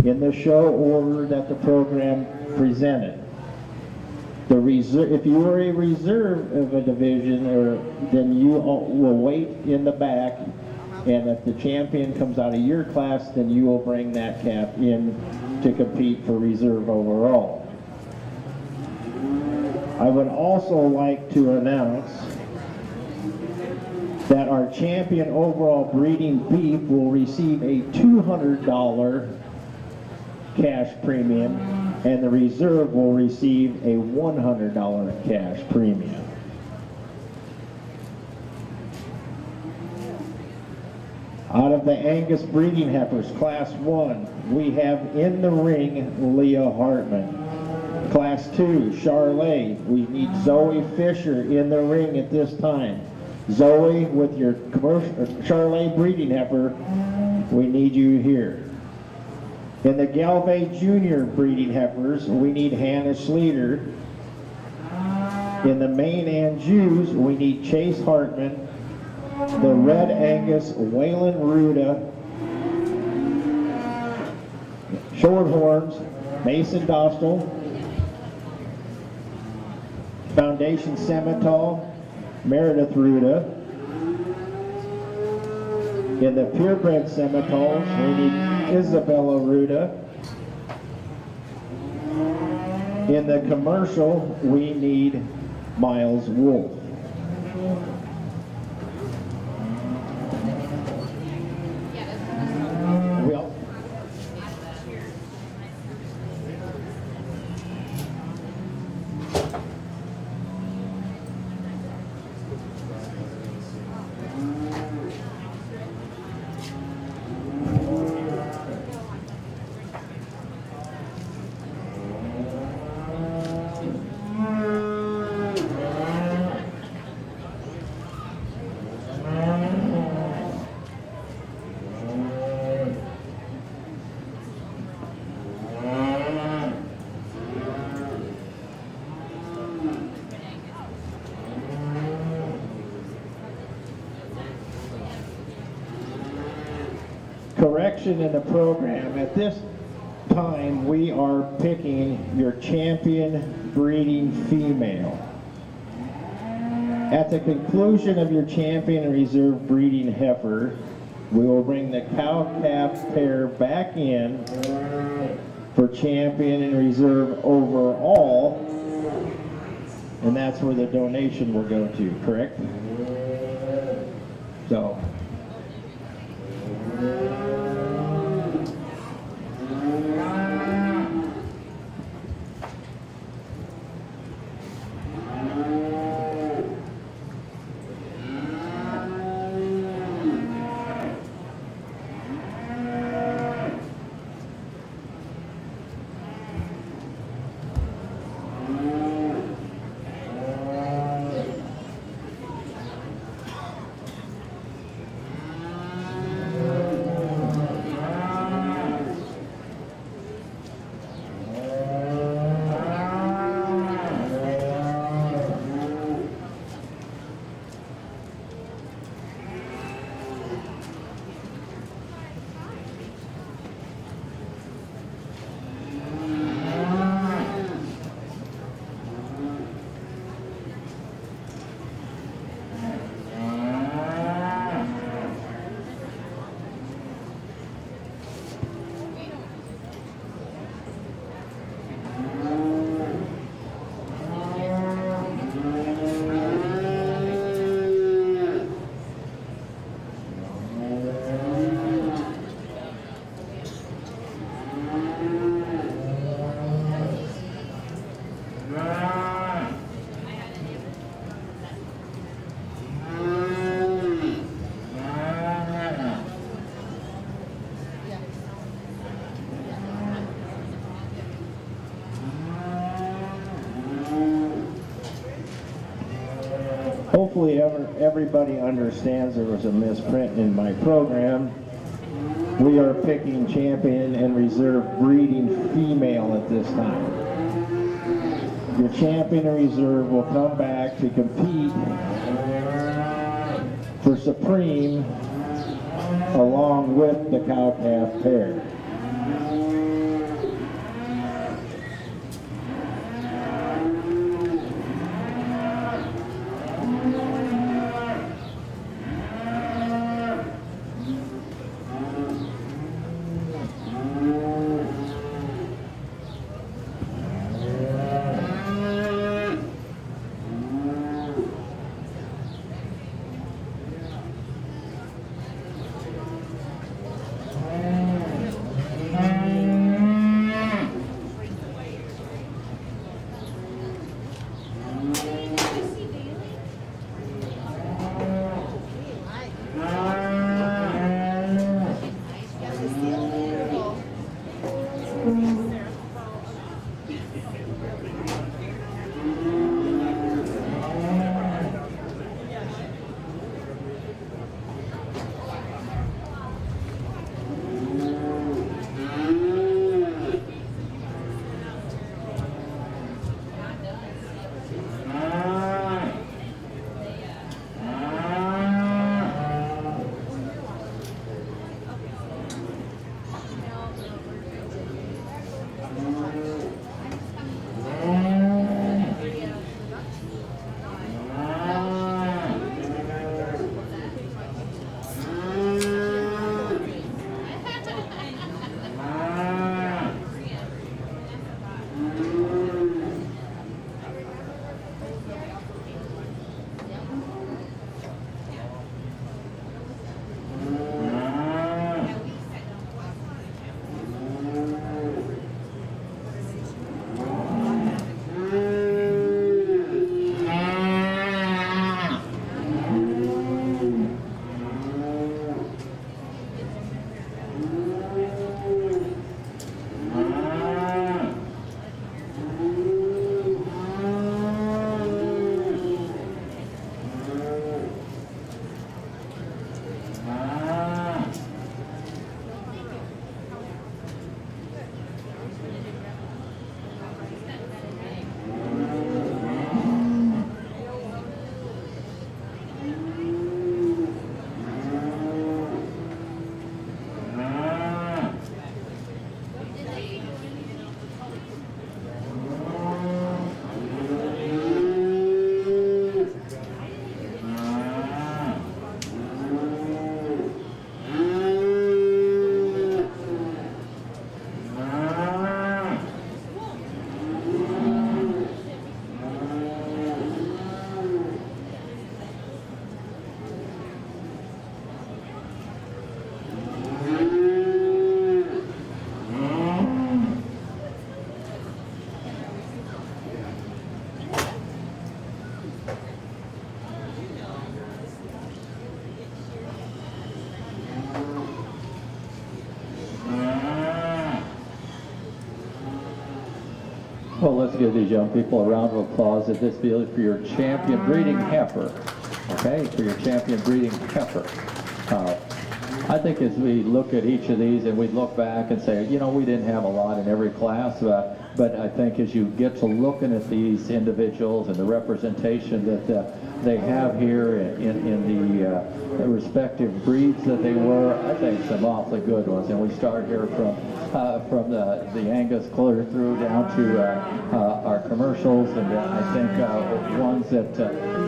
in the show order that the program presented. The reserve, if you are a reserve of a division, then you will wait in the back, and if the champion comes out of your class, then you will bring that calf in to compete for reserve overall. I would also like to announce that our champion overall breeding beef will receive a $200 cash premium, and the reserve will receive a $100 cash premium. Out of the Angus breeding heifers, Class 1, we have in the ring Leah Hartman. Class 2, Charlet, we need Zoe Fisher in the ring at this time. Zoe, with your Charlet breeding heifer, we need you here. In the Galvay Junior breeding heifers, we need Hannah Schleter. In the Maine Anjous, we need Chase Hartman. The Red Angus, Waylon Ruda. Shorthorns, Mason Dostal. Foundation Semitol, Meredith Ruda. In the purebred Semitols, we need Isabella Ruda. In the commercial, we need Miles Wolf. Well, correction in the program. At this time, we are picking your champion breeding female. At the conclusion of your champion and reserve breeding heifer, we will bring the cow-calf pair back in for champion and reserve overall, and that's where the donation will go to, correct? So. Hopefully everybody understands there was a misprint in my program. We are picking champion and reserve breeding female at this time. Your champion reserve will come back to compete for Supreme along with the cow-calf pair. Well, let's give these young people a round of applause at this field for your champion breeding heifer. Okay, for your champion breeding heifer. I think as we look at each of these and we look back and say, you know, we didn't have a lot in every class, but I think as you get to looking at these individuals and the representation that they have here in the respective breeds that they were, I think some awfully good ones. And we start here from the Angus clear through down to our commercials, and I think ones that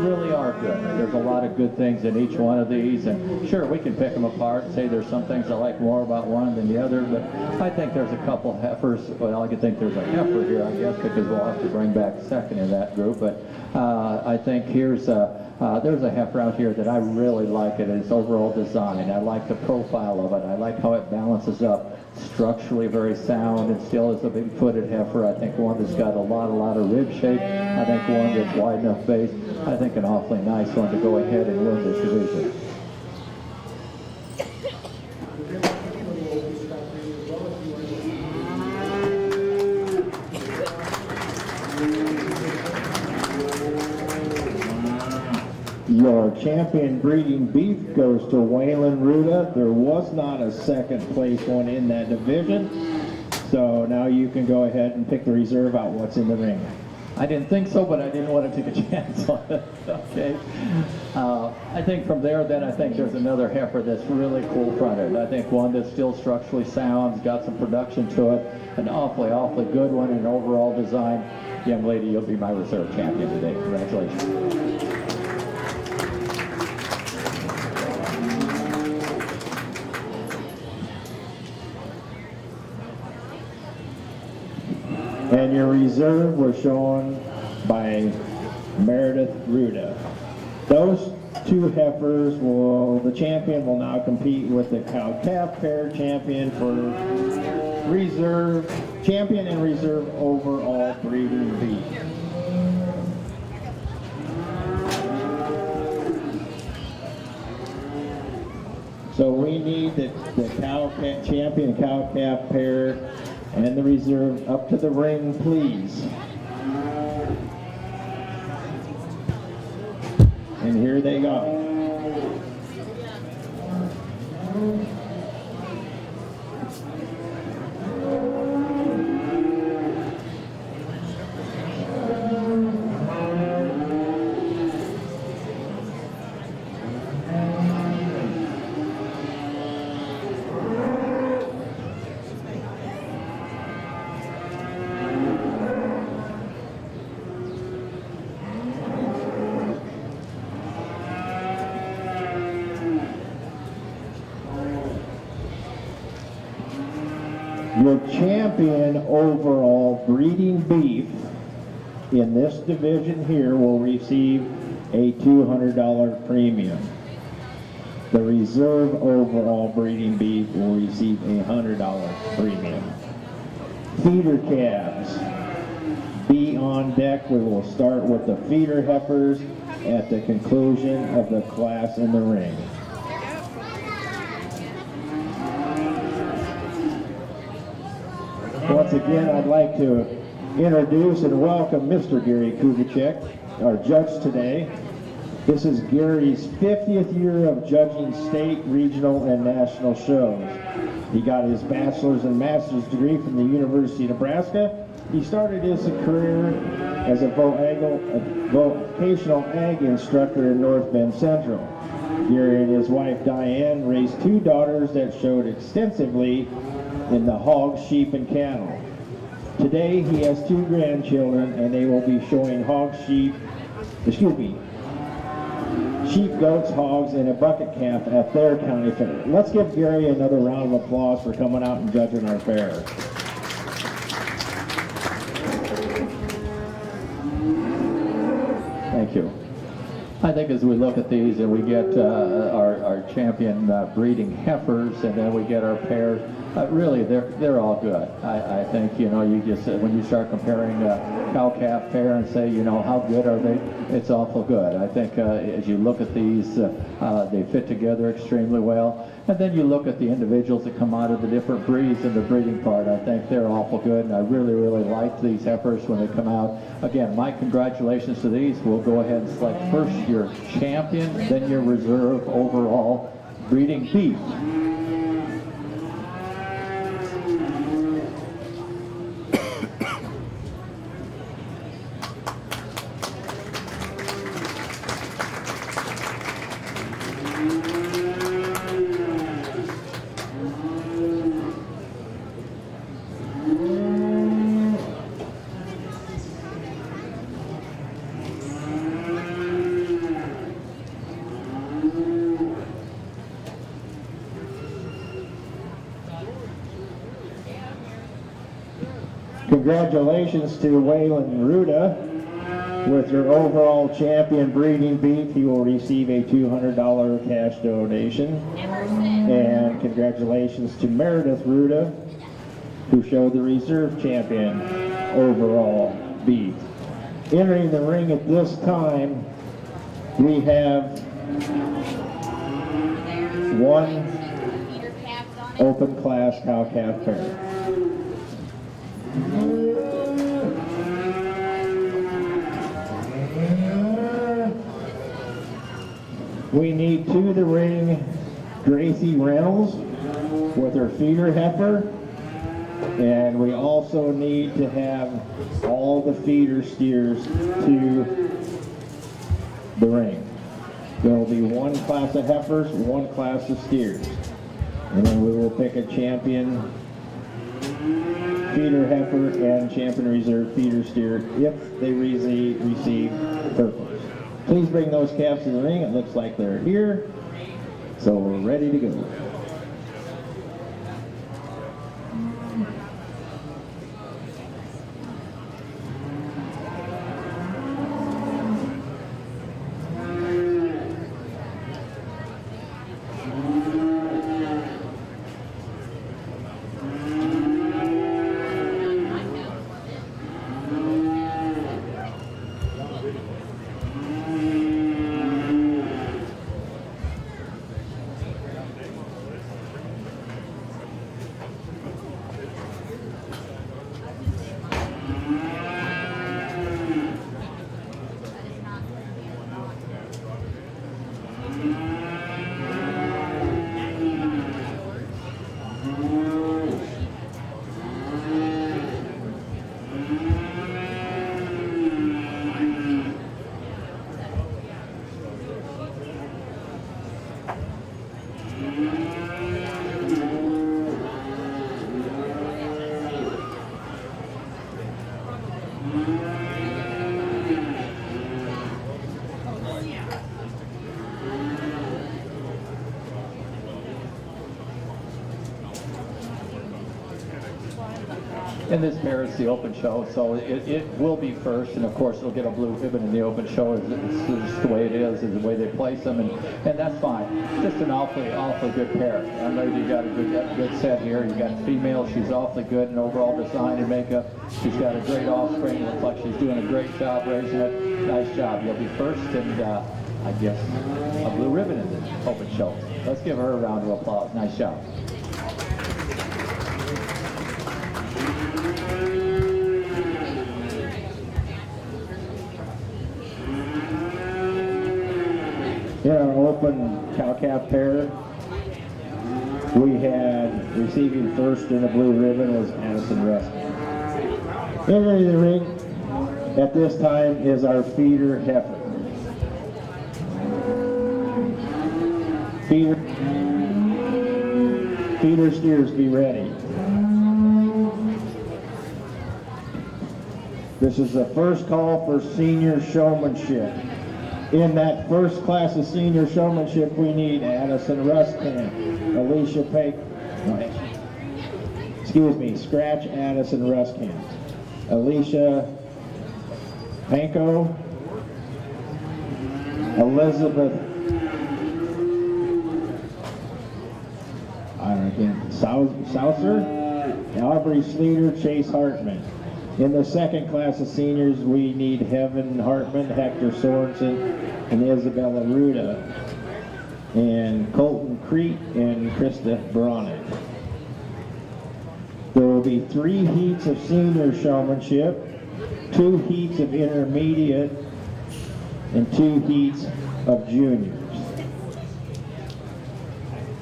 really are good. There's a lot of good things in each one of these, and sure, we can pick them apart and say there's some things I like more about one than the other, but I think there's a couple heifers. Well, I can think there's a heifer here, I guess, because we'll have to bring back second in that group, but I think there's a heifer out here that I really like it, its overall design. I like the profile of it. I like how it balances up. Structurally very sound and still is a big-footed heifer. I think one that's got a lot of rib shape. I think one that's wide enough base. I think an awfully nice one to go ahead and win this division. Your champion breeding beef goes to Waylon Ruda. There was not a second place one in that division. So now you can go ahead and pick the reserve out what's in the ring. I didn't think so, but I didn't want to take a chance on it. Okay. I think from there, then I think there's another heifer that's really cool fronted. I think one that's still structurally sound, has got some production to it, an awfully good one in overall design. Young lady, you'll be my reserve champion today. Congratulations. And your reserve was shown by Meredith Ruda. Those two heifers the champion will now compete with the cow-calf pair champion for reserve, champion and reserve overall breeding beef. So we need the champion cow-calf pair and the reserve up to the ring, please. And here they go. Your champion overall breeding beef in this division here will receive a $200 premium. The reserve overall breeding beef will receive a $100 premium. Feeder calves, be on deck. We will start with the feeder heifers at the conclusion of the class in the ring. Once again, I'd like to introduce and welcome Mr. Gary Kubicek, our judge today. This is Gary's 50th year of judging state, regional, and national shows. He got his bachelor's and master's degree from the University of Nebraska. He started his career as a vocational ag instructor in North Bend Central. Gary and his wife Diane raised two daughters that showed extensively in the hogs, sheep, and cattle. Today he has two grandchildren and they will be showing sheep, goats, hogs, and a bucket calf at their county fair. Let's give Gary another round of applause for coming out and judging our fair. Thank you. I think as we look at these and we get our champion breeding heifers and then we get our pairs, really they're all good. I think, you just when you start comparing cow-calf pair and say, how good are they, it's awful good. I think as you look at these, they fit together extremely well. And then you look at the individuals that come out of the different breeds in the breeding part. I think they're awful good, and I really like these heifers when they come out. Again, my congratulations to these. We'll go ahead and select first your champion, then your reserve overall breeding beef. Congratulations to Waylon Ruda with your overall champion breeding beef. He will receive a $200 cash donation. And congratulations to Meredith Ruda, who showed the reserve champion overall beef. Entering the ring at this time, we have one open class cow-calf pair. We need to the ring Gracie Reynolds with her feeder heifer And we also need to have all the feeder steers to the ring. There will be one class of heifers, one class of steers. And then we will pick a champion feeder heifer and champion reserve feeder steer if they receive purples. Please bring those calves to the ring. It looks like they're here. So we're ready to go. And this pair is the open show, so it will be first, and of course it'll get a blue ribbon in the open show. It's just the way it is the way they place them, and that's fine. Just an awfully good pair. Young lady got a good set here. You got female, she's awfully good in overall design and makeup. She's got a great offspring. Looks like she's doing a great job raising it. Nice job. You'll be first, and I guess a blue ribbon in the open show. Let's give her a round of applause. Nice job. In our open cow-calf pair, we had receiving first in the blue ribbon was Addison Ruskin. Entering the ring at this time is our feeder heifer. Feeder steers, be ready. This is the first call for senior showmanship. In that first class of senior showmanship, we need Addison Ruskamp, Alicia Scratch Addison Ruskamp, Alicia Panko, Elizabeth Souser, Aubrey Sleater, Chase Hartman. In the second class of seniors, we need Heaven Hartman, Hector Sorensen, and Isabella Ruda, and Colton Crete and Krista Bronick. There will be 3 heats of senior showmanship, 2 heats of intermediate, and 2 heats of juniors.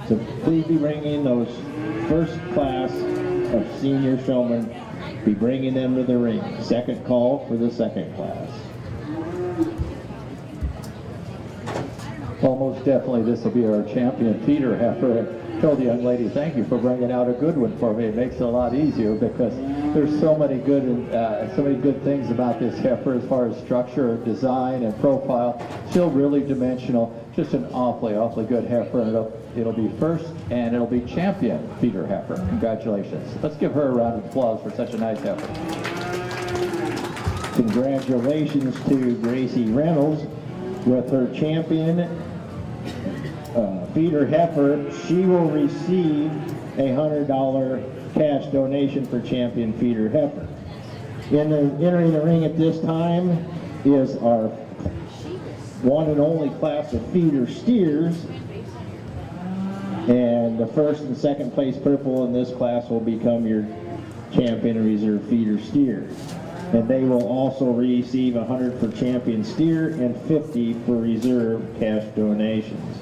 So please be bringing those first class of senior showmen. Be bringing them to the ring. Second call for the second class. Well, most definitely this will be our champion feeder heifer. I told the young lady, thank you for bringing out a good one for me. It makes it a lot easier because there's so many good things about this heifer as far as structure, design, and profile. Still really dimensional. Just an awfully good heifer, and it'll be first, and it'll be champion feeder heifer. Congratulations. Let's give her a round of applause for such a nice heifer. Congratulations to Gracie Reynolds with her champion feeder heifer. She will receive a $100 cash donation for champion feeder heifer. Entering the ring at this time is our one and only class of feeder steers, and the first and second place purple in this class will become your champion reserve feeder steer, and they will also receive $100 for champion steer and $50 for reserve cash donations.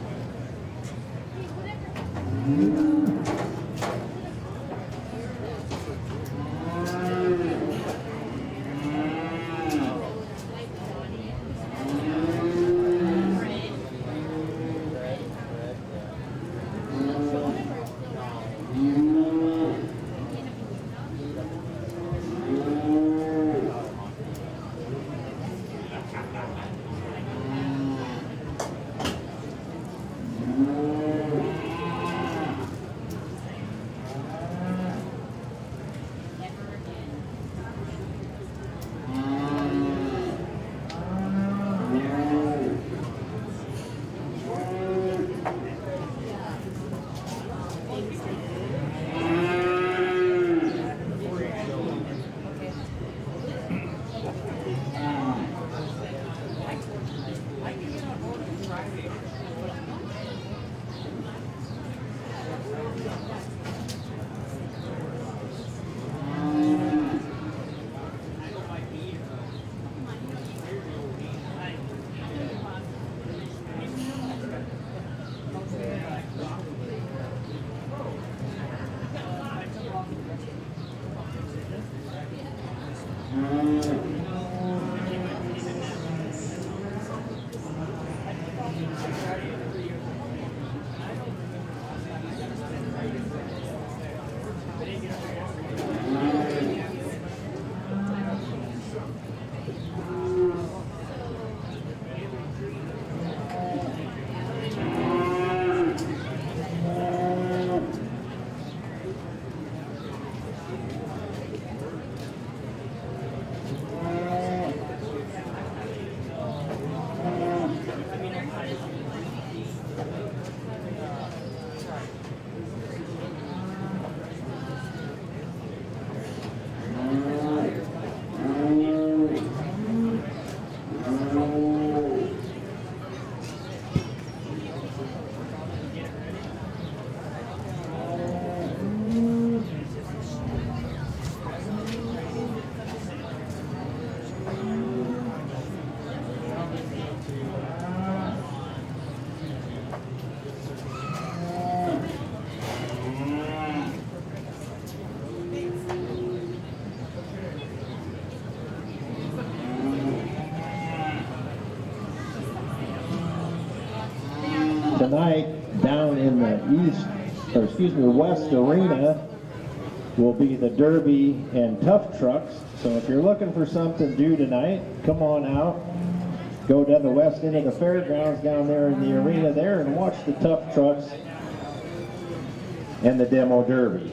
tonight down in the West Arena will be the Derby and Tough Trucks. So if you're looking for something to do tonight, come on out. Go down the west end of the fairgrounds down there in the arena there and watch the Tough Trucks and the Demo Derby.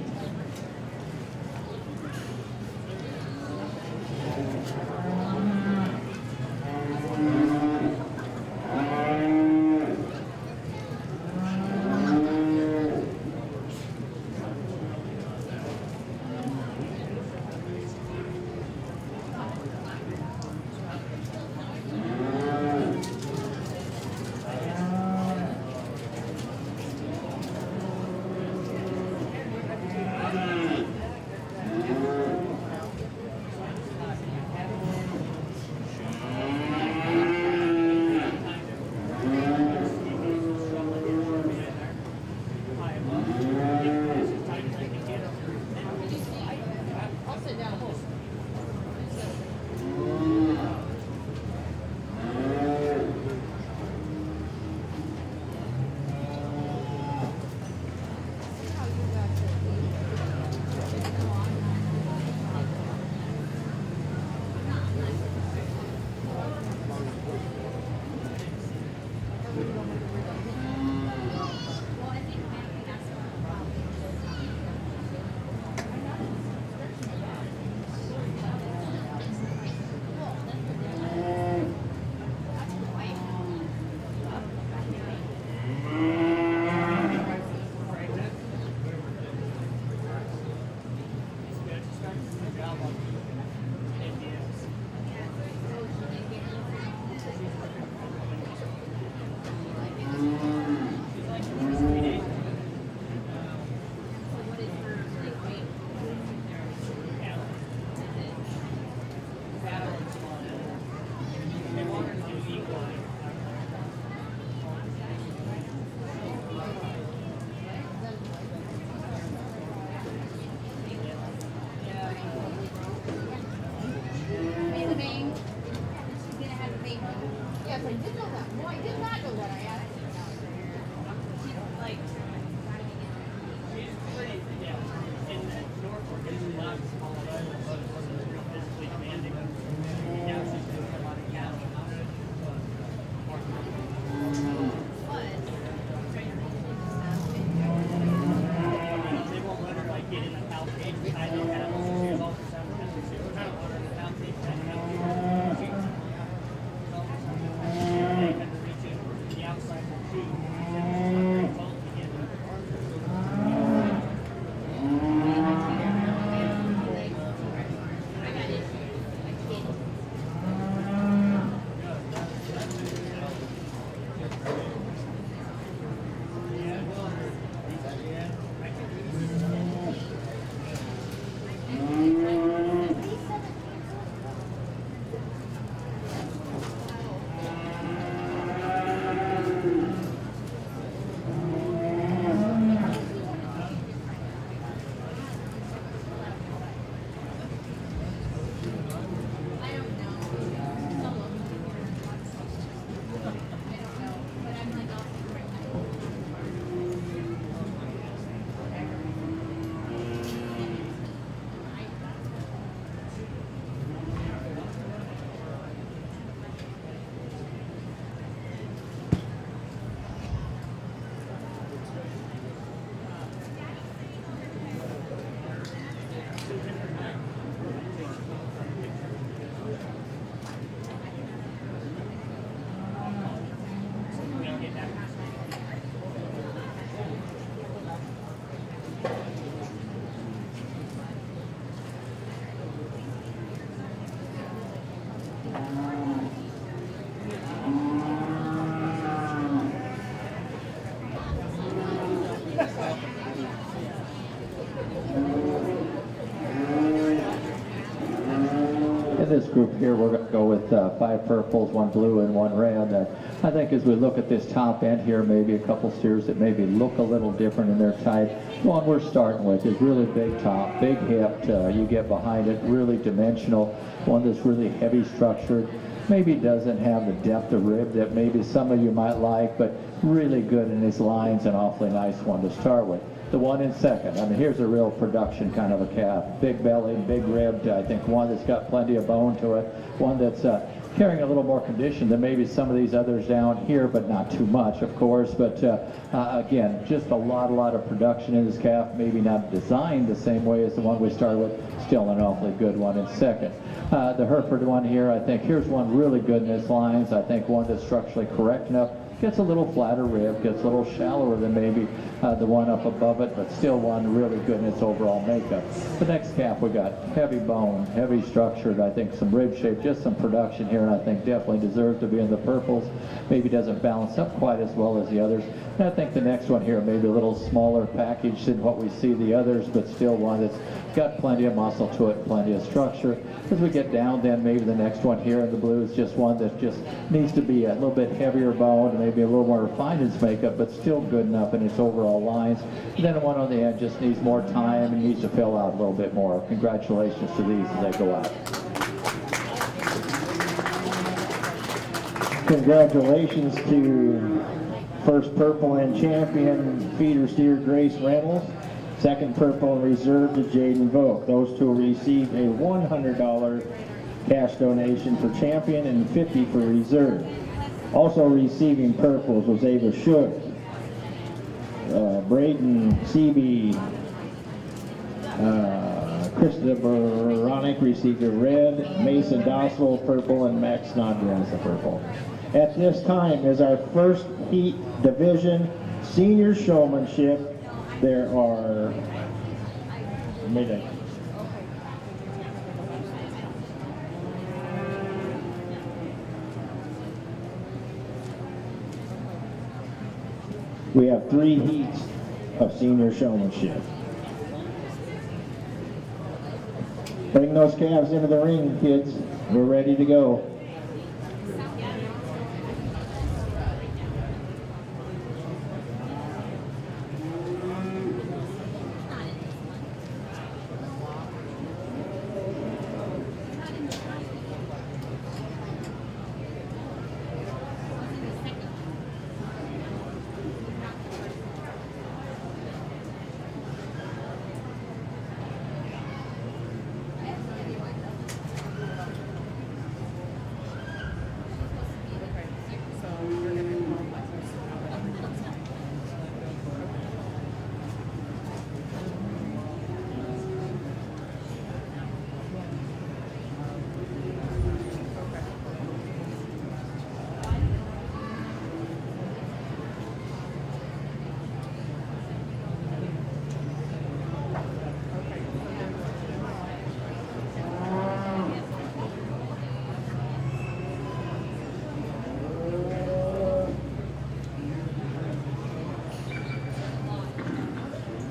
This group here, we're going to go with 5 purples, 1 blue, and 1 red. I think as we look at this top end here, maybe a couple steers that maybe look a little different in their type. The one we're starting with is really big top, big hipped. You get behind it, really dimensional. One that's really heavy structured. maybe doesn't have the depth of rib that maybe some of you might like, but really good in his lines, an awfully nice one to start with. The one in second, I mean, here's a real production kind of a calf. Big belly, big ribbed, I think one that's got plenty of bone to it, one that's carrying a little more condition than maybe some of these others down here, but not too much, of course. But again, just a lot of production in this calf, maybe not designed the same way as the one we started with, still an awfully good one in second. The Hereford one here, I think here's one really good in his lines. I think one that's structurally correct enough. Gets a little flatter rib, gets a little shallower than maybe the one up above it, but still one really good in its overall makeup. The next calf we got heavy bone, heavy structured, I think some rib shape, just some production here, and I think definitely deserves to be in the purples. Maybe doesn't balance up quite as well as the others. And I think the next one here, maybe a little smaller package than what we see the others, but still one that's got plenty of muscle to it, plenty of structure. As we get down, then maybe the next one here in the blue is just one that just needs to be a little bit heavier bone, maybe a little more refined in its makeup, but still good enough in its overall lines. And then the one on the end just needs more time and needs to fill out a little bit more. Congratulations to these as they go out. Congratulations to first purple and champion feeder steer Grace Reynolds. Second purple and reserve to Jaden Vogt. Those two received a $100 cash donation for champion and $50 for reserve. Also receiving purples was Ava Shook, Braden Seeby, Krista Baronic received a red, Mason Dossel purple, and Max Snodgrass a purple. At this time is our first heat division senior showmanship. There are, we have 3 heats of senior showmanship. Bring those calves into the ring, kids. We're ready to go.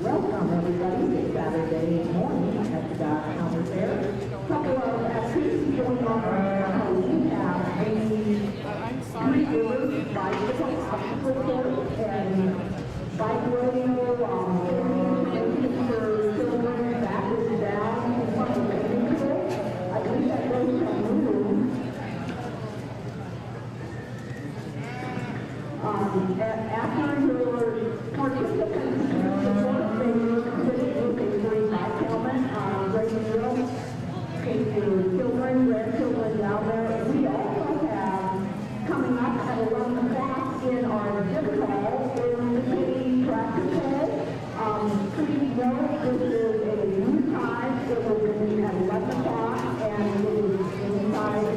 Welcome everybody this Saturday morning at the Counter Fair. Couple of activities going on right now. We have Three Rivers bicycle and bike rodeo, training for children, backwards down, in front of the people. I believe that goes from Lulu. After your participants, children, grandchildren down there. We also have coming up at 11 o'clock in our gym hall in the city practice hall. Please note this is a new time. It will be at 11 o'clock and it is inside the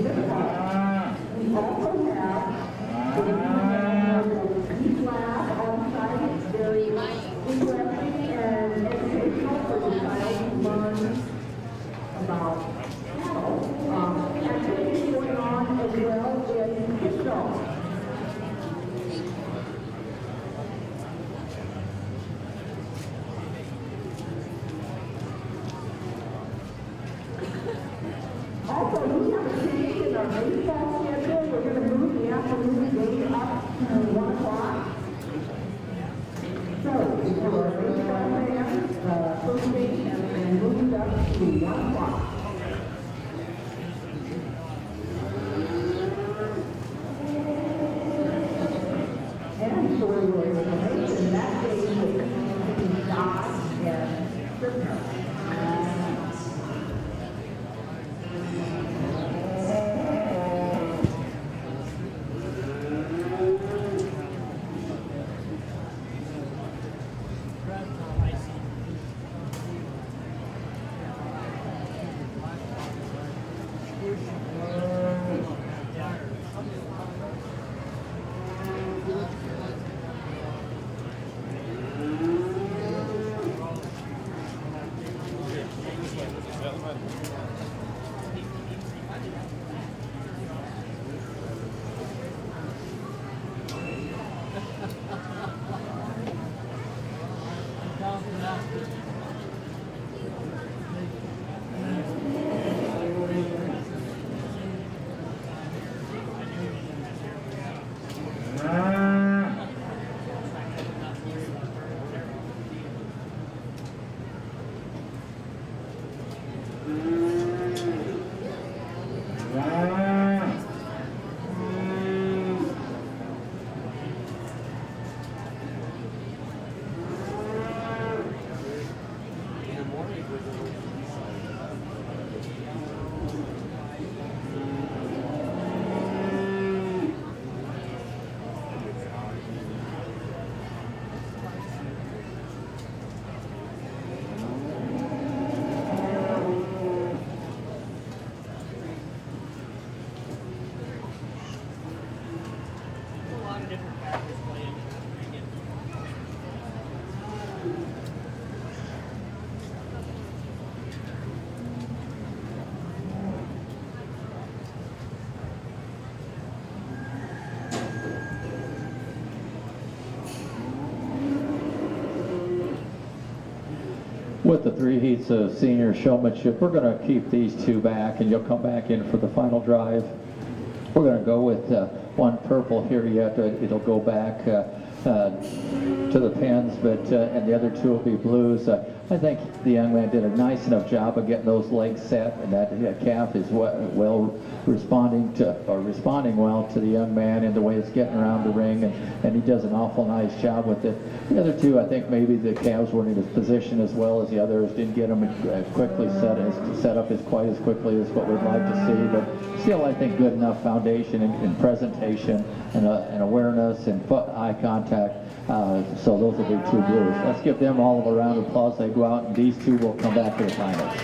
gym hall. We also have the Peace Lab on site, very interesting and educational for the child to learn about activities going on as well in Kitchener. Also, we have a change in our baseball schedule. We're going to move the afternoon game up to 1 o'clock. So, for our baseball fans, first game has been moved up to 1 o'clock. With the 3 heats of senior showmanship, we're going to keep these 2 back, and you'll come back in for the final drive. We're going to go with one purple here yet. It'll go back to the pins, but and the other 2 will be blues. I think the young man did a nice enough job of getting those legs set, and that calf is responding well to the young man and the way it's getting around the ring, and he does an awful nice job with it. The other 2, I think maybe the calves weren't in his position as well as the others, didn't get them quickly set up as quite as quickly as what we'd like to see, but still I think good enough foundation in presentation and awareness and eye contact. So those will be 2 blues. Let's give them all a round of applause. They go out, and these 2 will come back to the finals.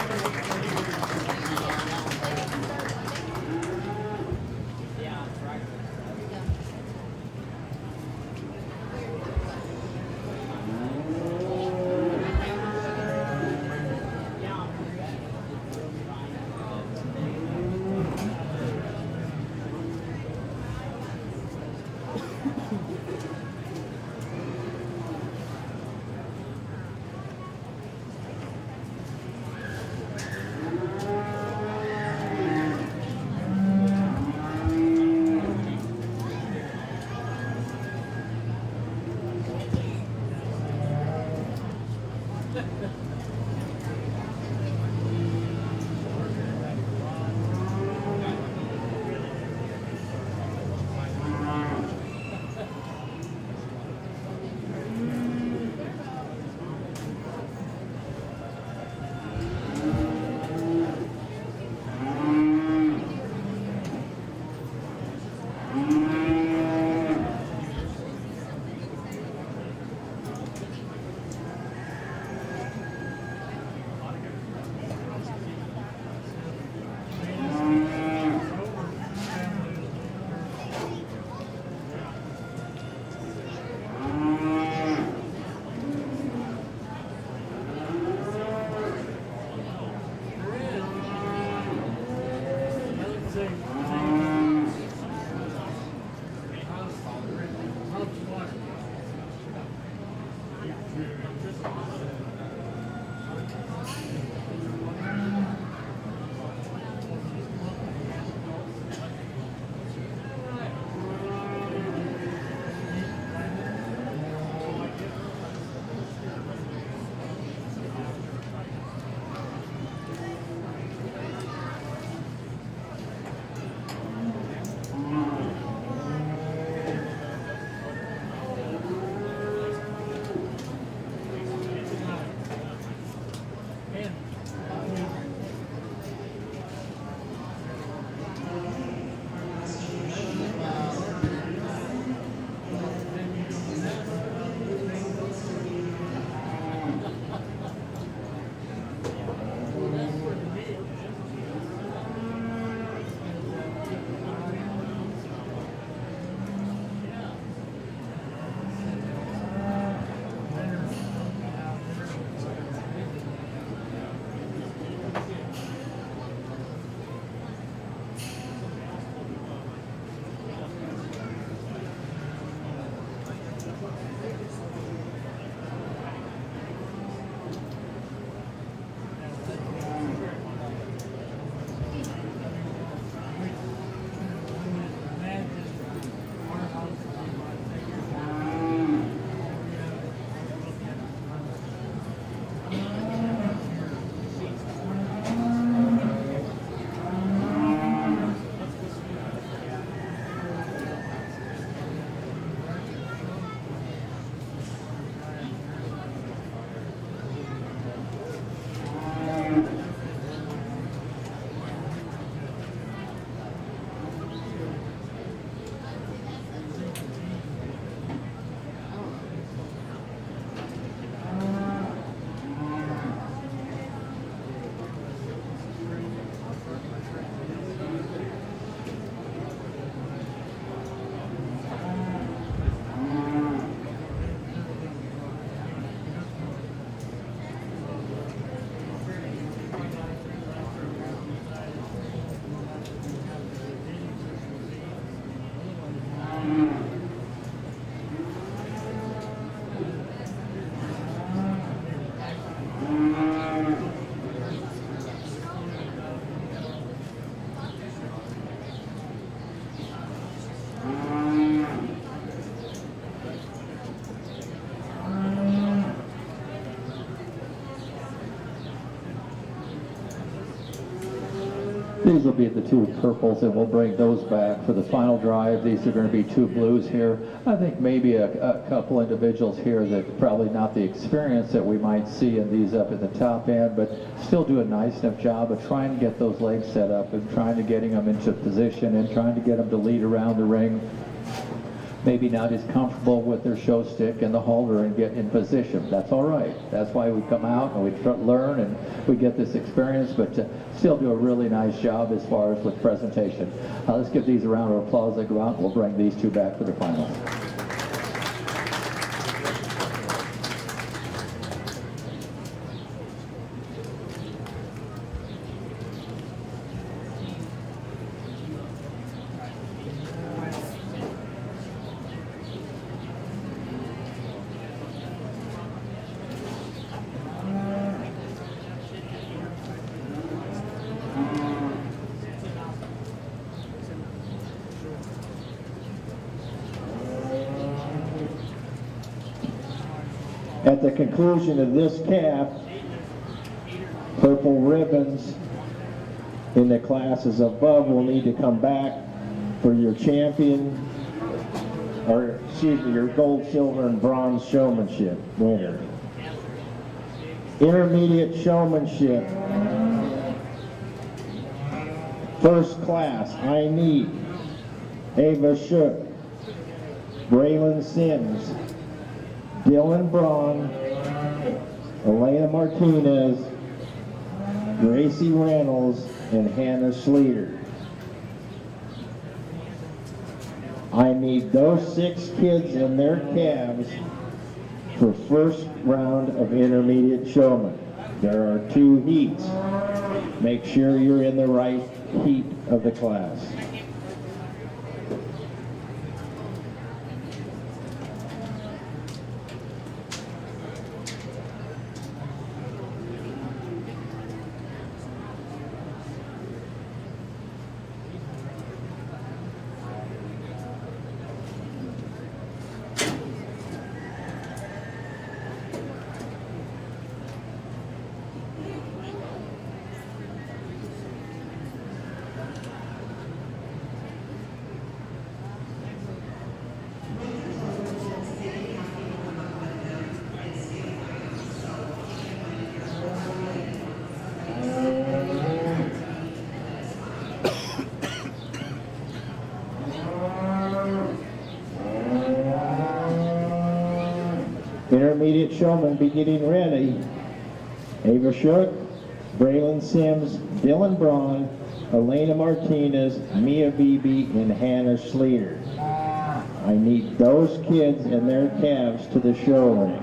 These will be the two purples, and we'll bring those back for the final drive. These are going to be two blues here. I think maybe a couple individuals here that probably not the experience that we might see in these up at the top end, but still do a nice enough job of trying to get those legs set up and trying to getting them into position and trying to get them to lead around the ring. Maybe not as comfortable with their show stick and the halter and get in position. That's all right. That's why we come out and we learn and we get this experience, but still do a really nice job as far as with presentation. Let's give these a round of applause. They go out and we'll bring these two back for the finals. At the conclusion of this calf, purple ribbons in the classes above will need to come back for your champion, or excuse me, your gold, silver, and bronze showmanship winner. Intermediate showmanship. First class, I need Ava Shook, Braylon Sims, Dylan Braun, Elena Martinez, Gracie Reynolds, and Hannah Schleter. I need those 6 kids and their calves for first round of intermediate showman. There are 2 heats. Make sure you're in the right heat of the class. Intermediate showmen be getting ready. Ava Shook, Braylon Sims, Dylan Braun, Elena Martinez, Mia Beebe, and Hannah Schleter. I need those kids and their calves to the show ring.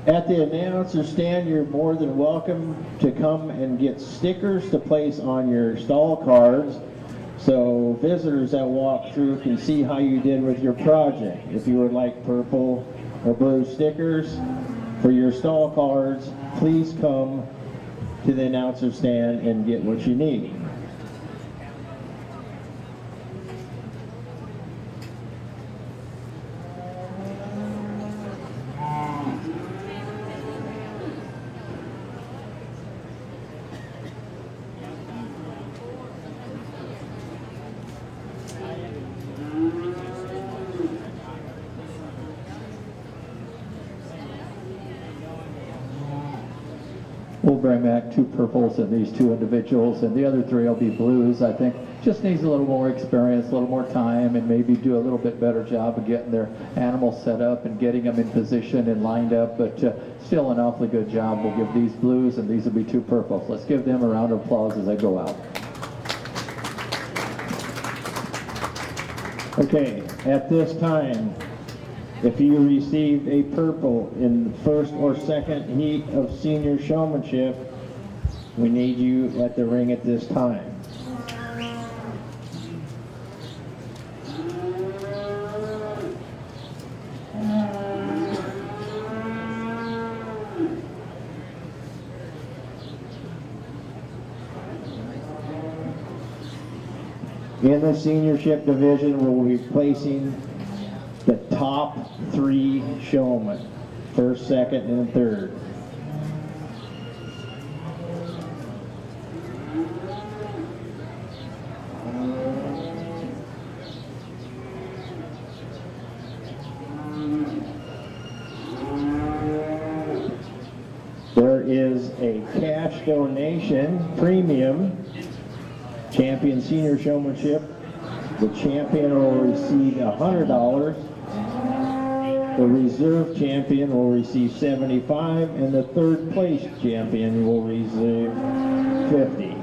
At the announcer stand, you're more than welcome to come and get stickers to place on your stall cards so visitors that walk through can see how you did with your project. If you would like purple or blue stickers for your stall cards, please come to the announcer stand and get what you need. We'll bring back 2 purples and these 2 individuals, and the other 3 will be blues. I think just needs a little more experience, a little more time, and maybe do a little bit better job of getting their animals set up and getting them in position and lined up, but still an awfully good job. We'll give these blues, and these will be 2 purples. Let's give them a round of applause as they go out. Okay, at this time, if you received a purple in the first or second heat of senior showmanship, we need you at the ring at this time. In the seniorship division, we'll be placing the top 3 showmen, first, second, and third. There is a cash donation premium, champion senior showmanship. The champion will receive $100. The reserve champion will receive $75, and the third place champion will receive $50.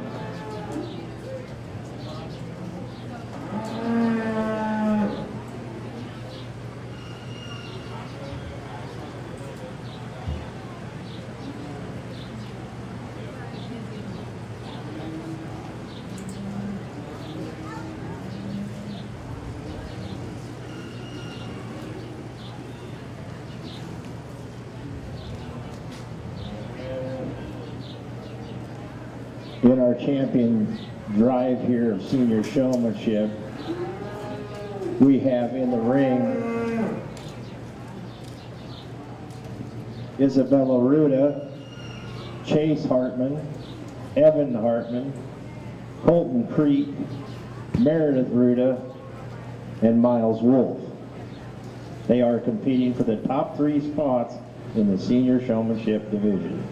In our champion drive here of senior showmanship, we have in the ring Isabella Ruda, Chase Hartman, Evan Hartman, Colton Creek, Meredith Ruda, and Miles Wolf. They are competing for the top 3 spots in the senior showmanship division.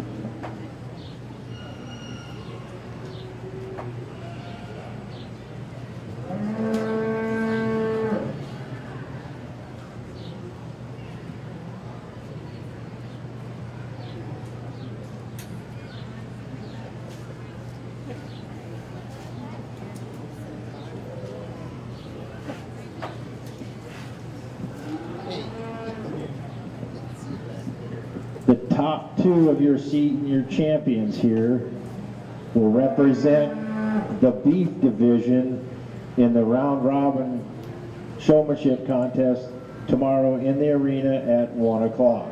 The top 2 of your senior champions here will represent the beef division in the round robin showmanship contest tomorrow in the arena at 1 o'clock.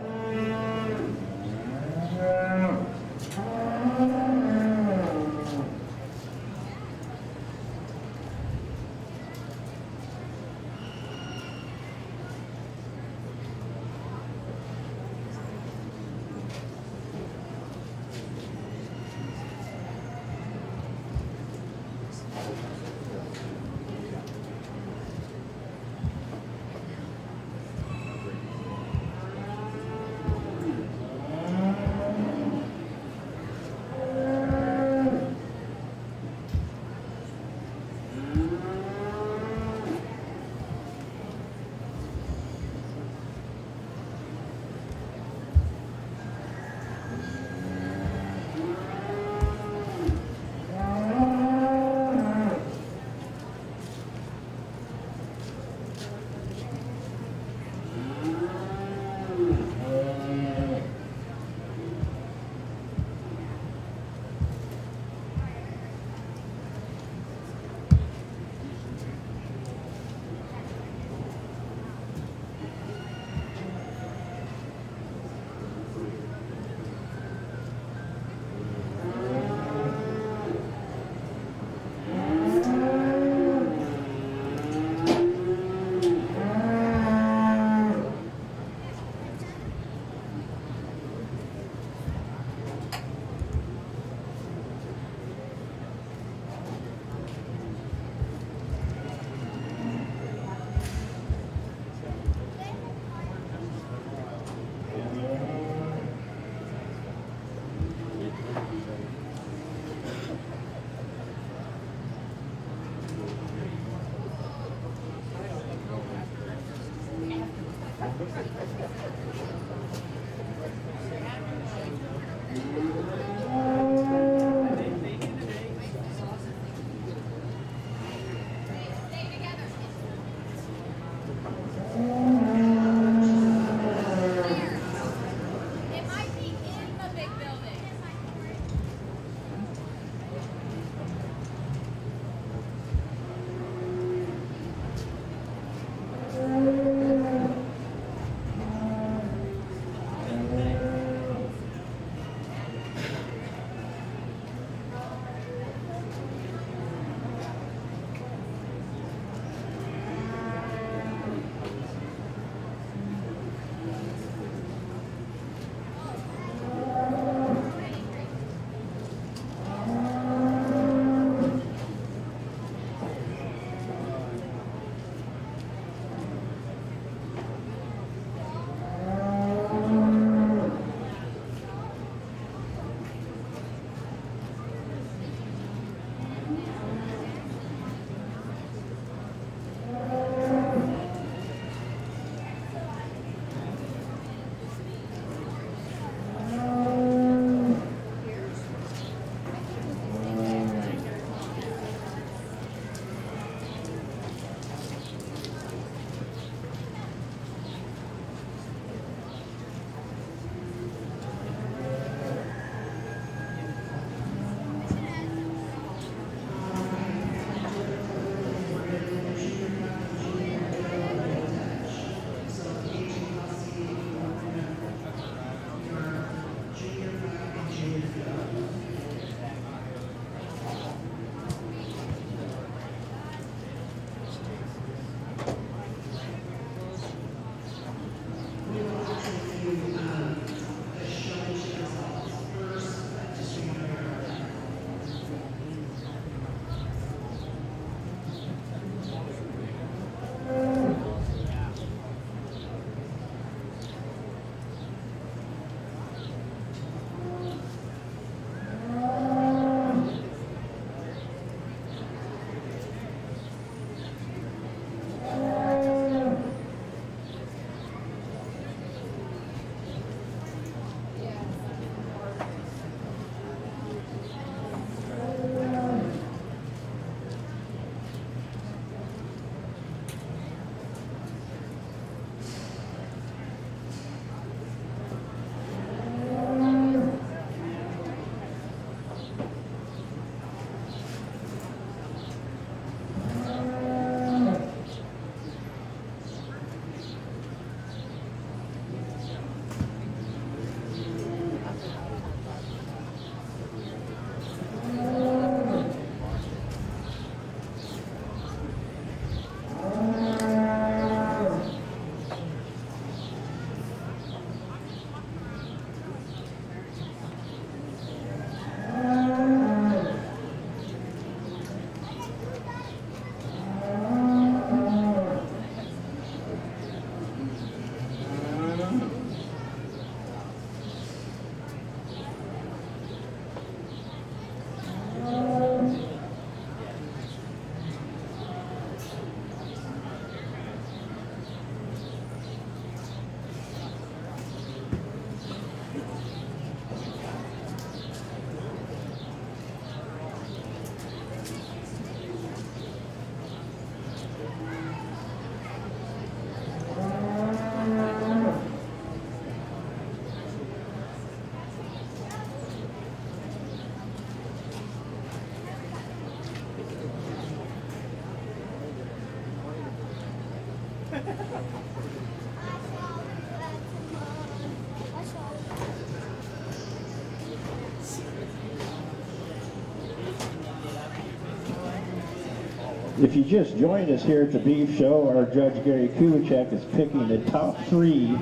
If you just joined us here at the Beef Show, our Judge Gary Kubicek is picking the top 3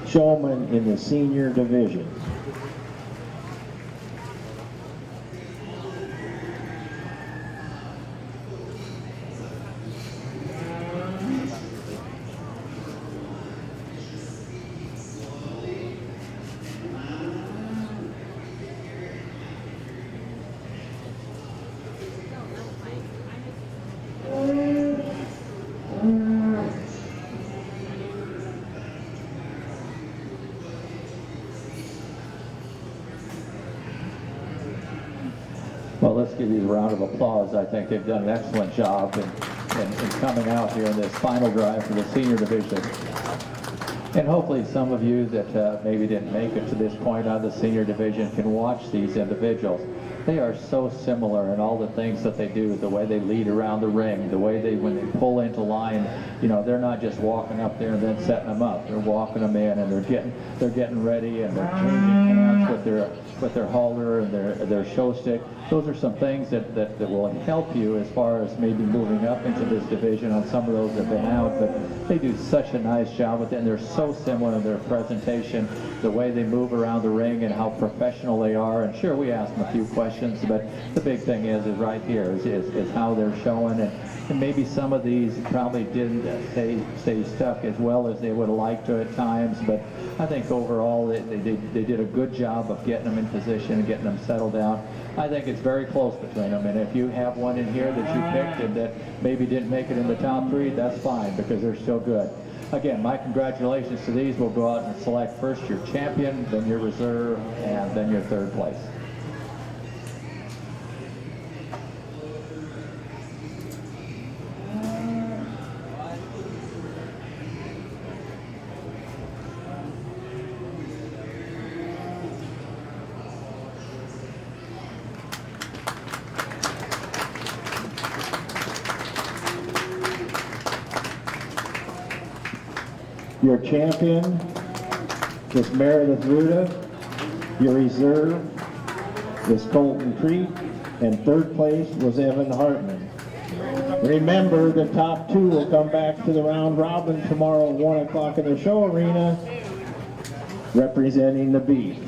showmen in the senior division. Well, let's give these a round of applause. I think they've done an excellent job in coming out here in this final drive for the senior division. And hopefully some of you that maybe didn't make it to this point on the senior division can watch these individuals. They are so similar in all the things that they do, the way they lead around the ring, the way when they pull into line, you know, they're not just walking up there and then setting them up. They're walking them in, and they're getting ready, and they're changing hands with their halter and their show stick. Those are some things that will help you as far as maybe moving up into this division on some of those that have been out, but they do such a nice job with it, and they're so similar in their presentation, the way they move around the ring and how professional they are. And sure, we asked them a few questions, but the big thing is right here is how they're showing, and maybe some of these probably didn't stay stuck as well as they would have liked to at times, but I think overall they did a good job of getting them in position and getting them settled down. I think it's very close between them, and if you have one in here that you picked and that maybe didn't make it in the top 3, that's fine, because they're still good. Again, my congratulations to these. We'll go out and select first your champion, then your reserve, and then your 3rd place. Your champion is Meredith Ruda. Your reserve is Colton Creek. And 3rd place was Evan Hartman. Remember, the top 2 will come back to the round robin tomorrow at 1 o'clock in the show arena, representing the Beef.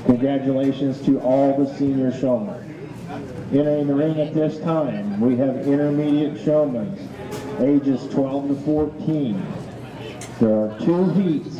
Congratulations to all the senior showmen. Entering the ring at this time, we have intermediate showmen, ages 12 to 14. There are 2 heats.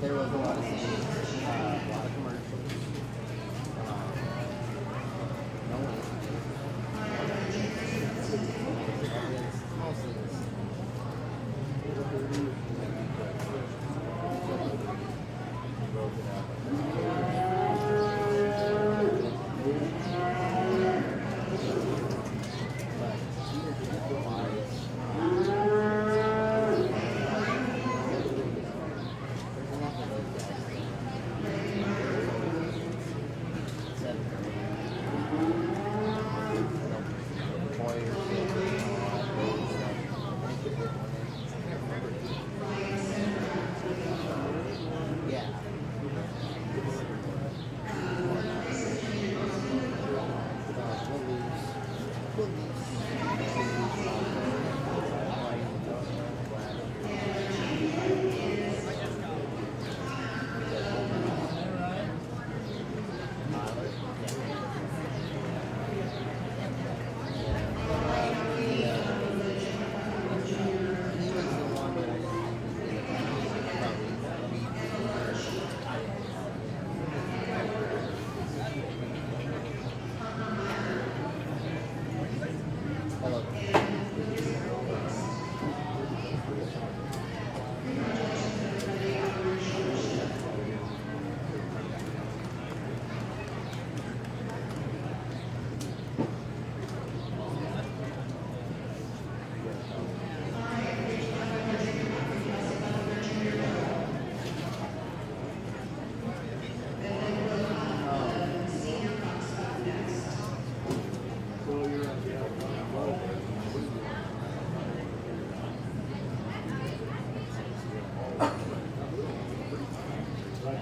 There was a lot of scenes, a lot of commercials. No one. Mostly this.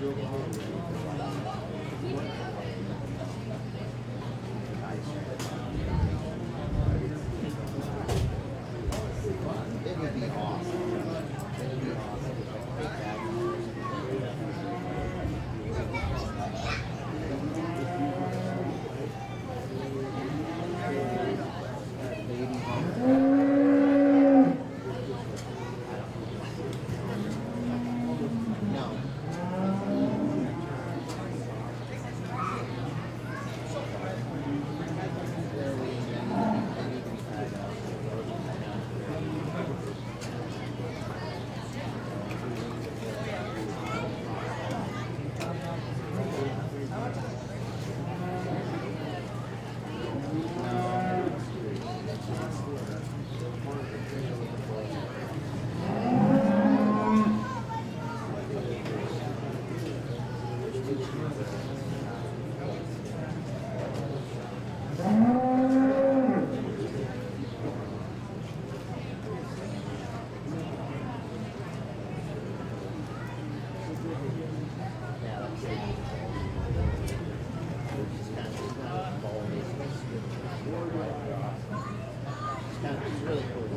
It would be awesome. It would be awesome. It's really cool.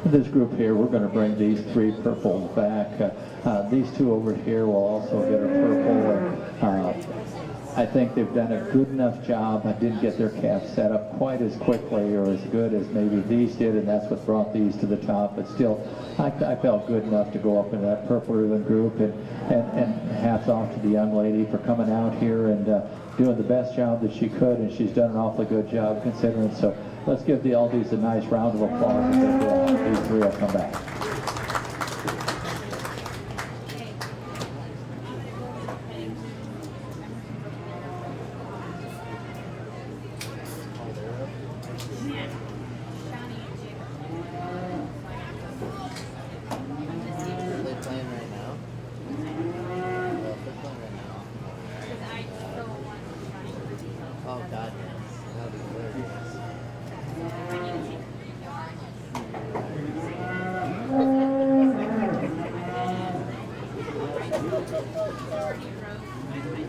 This group here, we're going to bring these three purples back. These two over here will also get a purple. I think they've done a good enough job. I didn't get their calf set up quite as quickly or as good as maybe these did, and that's what brought these to the top. But still, I felt good enough to go up in that purple ribbon group. And hats off to the young lady for coming out here and doing the best job that she could, and she's done an awfully good job considering. So let's give the Aldies a nice round of applause. And these three will come back. Oh, God, that'd be hilarious.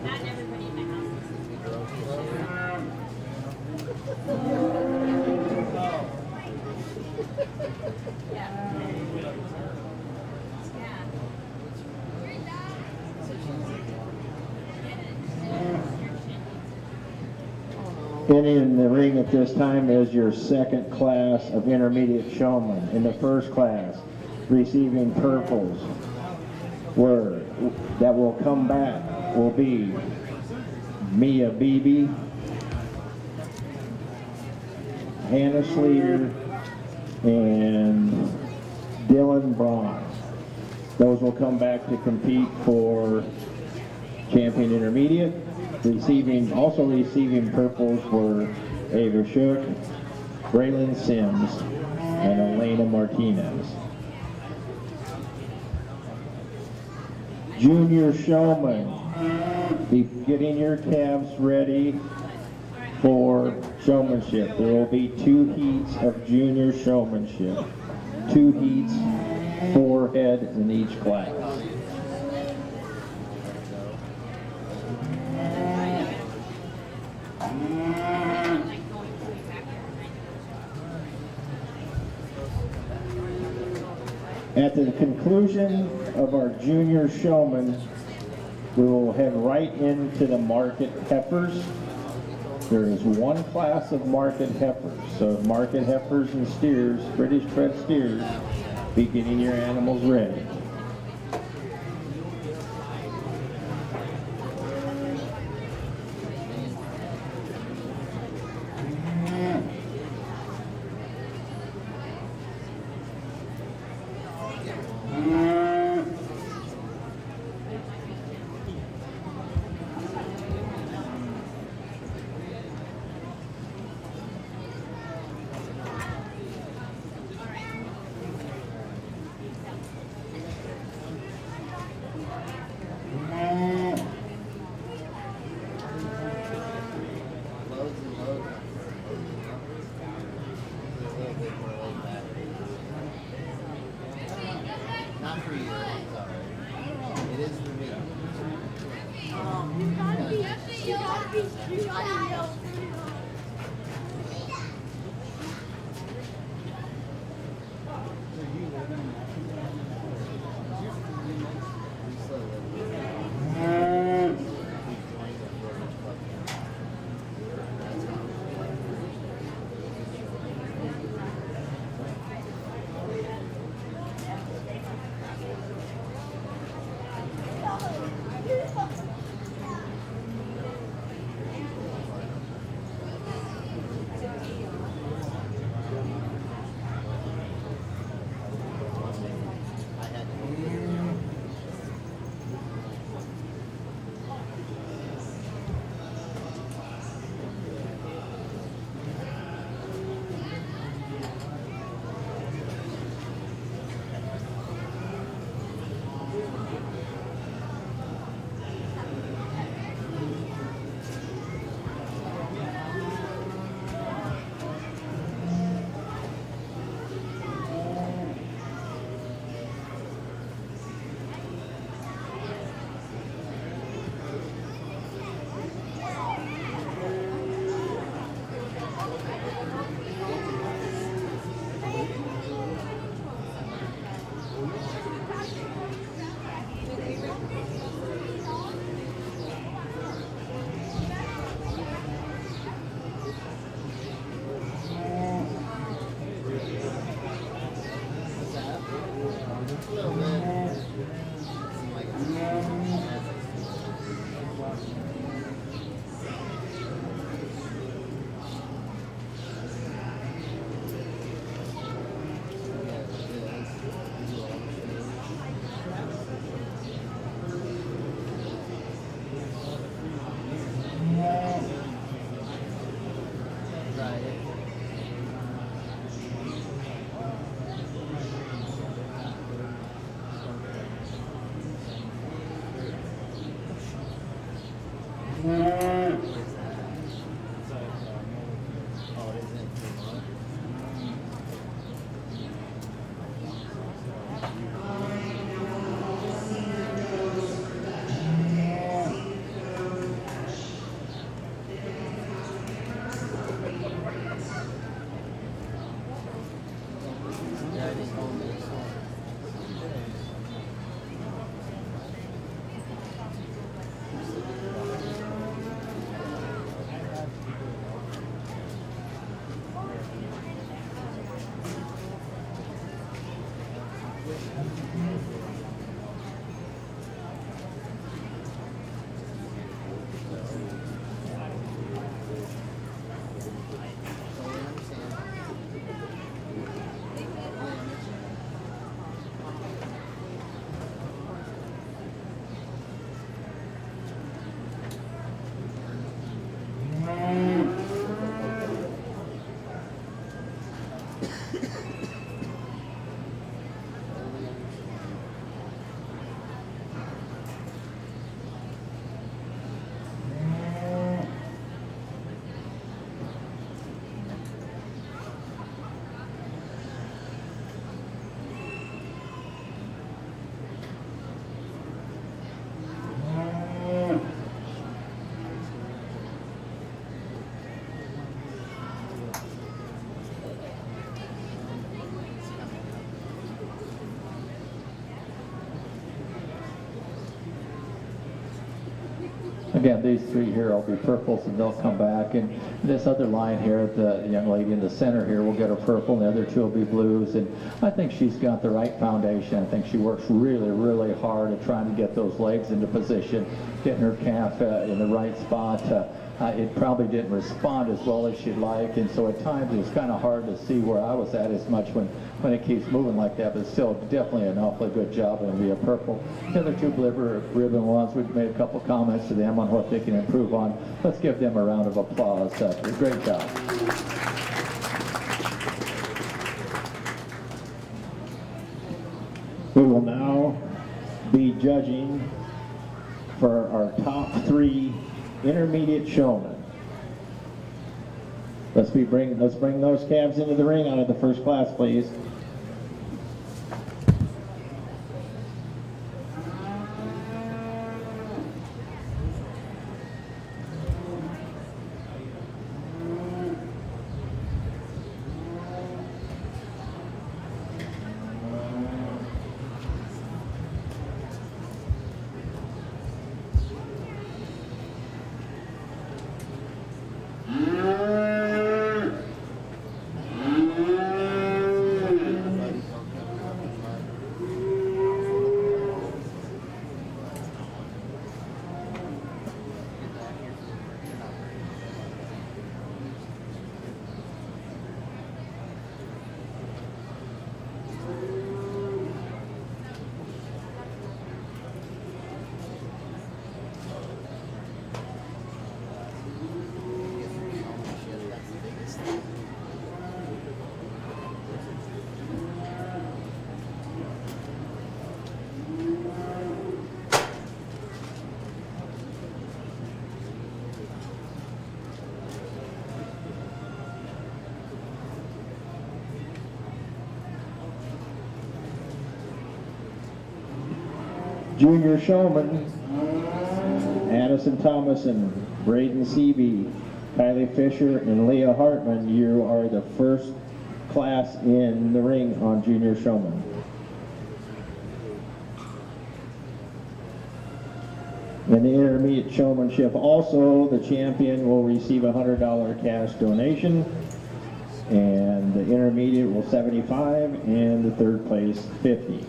Not everybody in my house. In the ring at this time is your second class of intermediate showmen. In the first class, receiving purples that will come back will be Mia Beebe, Hannah Sleer, and Dylan Braun. Those will come back to compete for champion intermediate. Also receiving purples were Ava Shook, Braylon Sims, and Elena Martinez. Junior Showman, be getting your calves ready for showmanship. There will be 2 heats of junior showmanship. 2 heats, 4 head in each class. At the conclusion of our junior showman, we will head right into the market heifers. There is 1 class of market heifers. So market heifers and steers, British bred steers, be getting your animals ready. Loads and loads. A little bit more laid back. Not for you, I'm sorry. It is for me. Again, these three here will be purples and they'll come back. And this other line here, the young lady in the center here will get a purple and the other two will be blues. And I think she's got the right foundation. I think she works really, really hard at trying to get those legs into position, getting her calf in the right spot. It probably didn't respond as well as she'd like, and so at times it's kind of hard to see where I was at as much when it keeps moving like that, but still definitely an awfully good job and be a purple. The other two ribbon ones, we've made a couple comments to them on what they can improve on. Let's give them a round of applause. Great job. We will now be judging for our top 3 intermediate showmen. Let's bring those calves into the ring out of the first class, please. Junior showman, Addison Thomason, Braden Seavey, Kylie Fisher, and Leah Hartman, you are the first class in the ring on junior showman. In the intermediate showmanship also, the champion will receive a $100 cash donation, and the intermediate will $75, and the third place $50.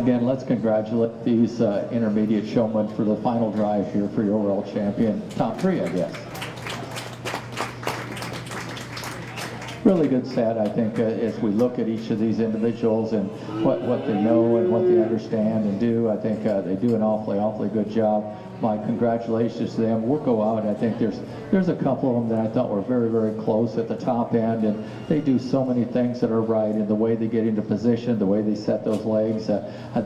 Again, let's congratulate these intermediate showmen for the final drive here for your world champion. Top three, I guess. Really good set, I think, as we look at each of these individuals and what they know and what they understand and do. I think they do an awfully good job. My congratulations to them. We'll go out. I think there's a couple of them that I thought were very close at the top end, and they do so many things that are right in the way they get into position, the way they set those legs,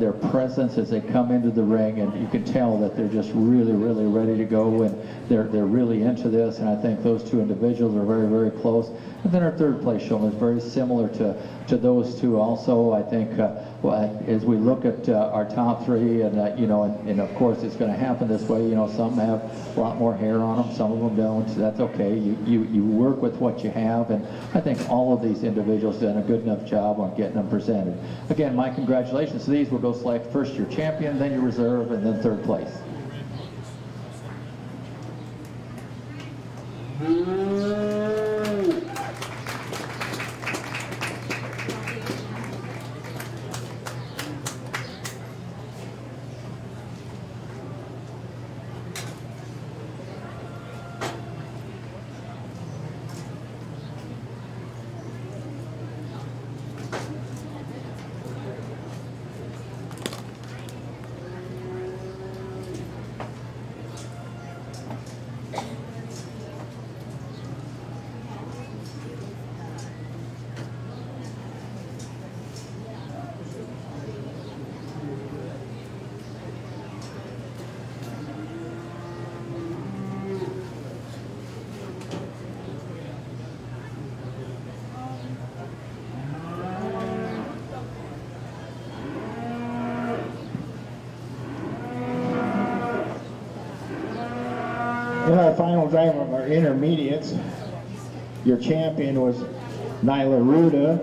their presence as they come into the ring, and you can tell that they're just really ready to go, and they're really into this. And I think those two individuals are very close. And then our third place showman is very similar to those two also. I think as we look at our top three, and you know, and of course it's going to happen this way. You know, some have a lot more hair on them, some of them don't. So that's okay. You work with what you have, and I think all of these individuals done a good enough job on getting them presented. Again, my congratulations to these. We'll go select first your champion, then your reserve, and then third place. In our final drive of our intermediates, your champion was Nyla Ruda,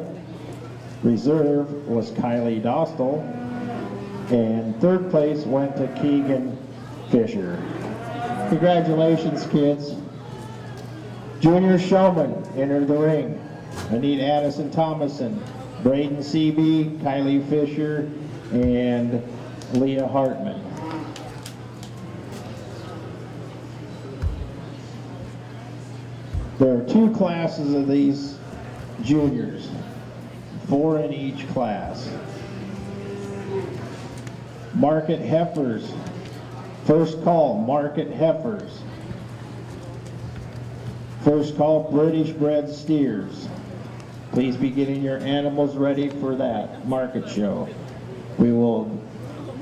reserve was Kylie Dostal, and third place went to Keegan Fisher. Congratulations, kids. Junior showman enter the ring. I need Addison Thomason, Braden Seaby, Kylie Fisher, and Leah Hartman. There are two classes of these juniors, 4 in each class. Market heifers. First call, market heifers. First call, British bred steers. Please be getting your animals ready for that market show. We will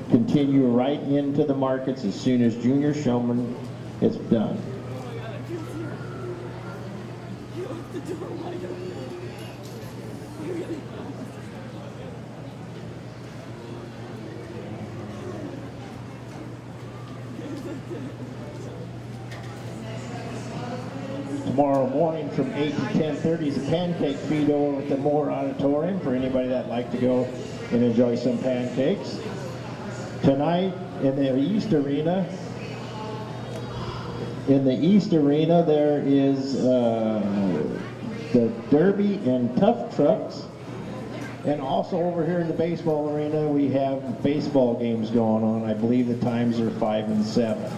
continue right into the markets as soon as junior showman is done. Tomorrow morning from 8 to 10:30 is a pancake feed over at the Moore Auditorium for anybody that'd like to go and enjoy some pancakes. Tonight in the East Arena, there is the Derby and Tough Trucks. And also over here in the baseball arena, we have baseball games going on. I believe the times are 5 and 7.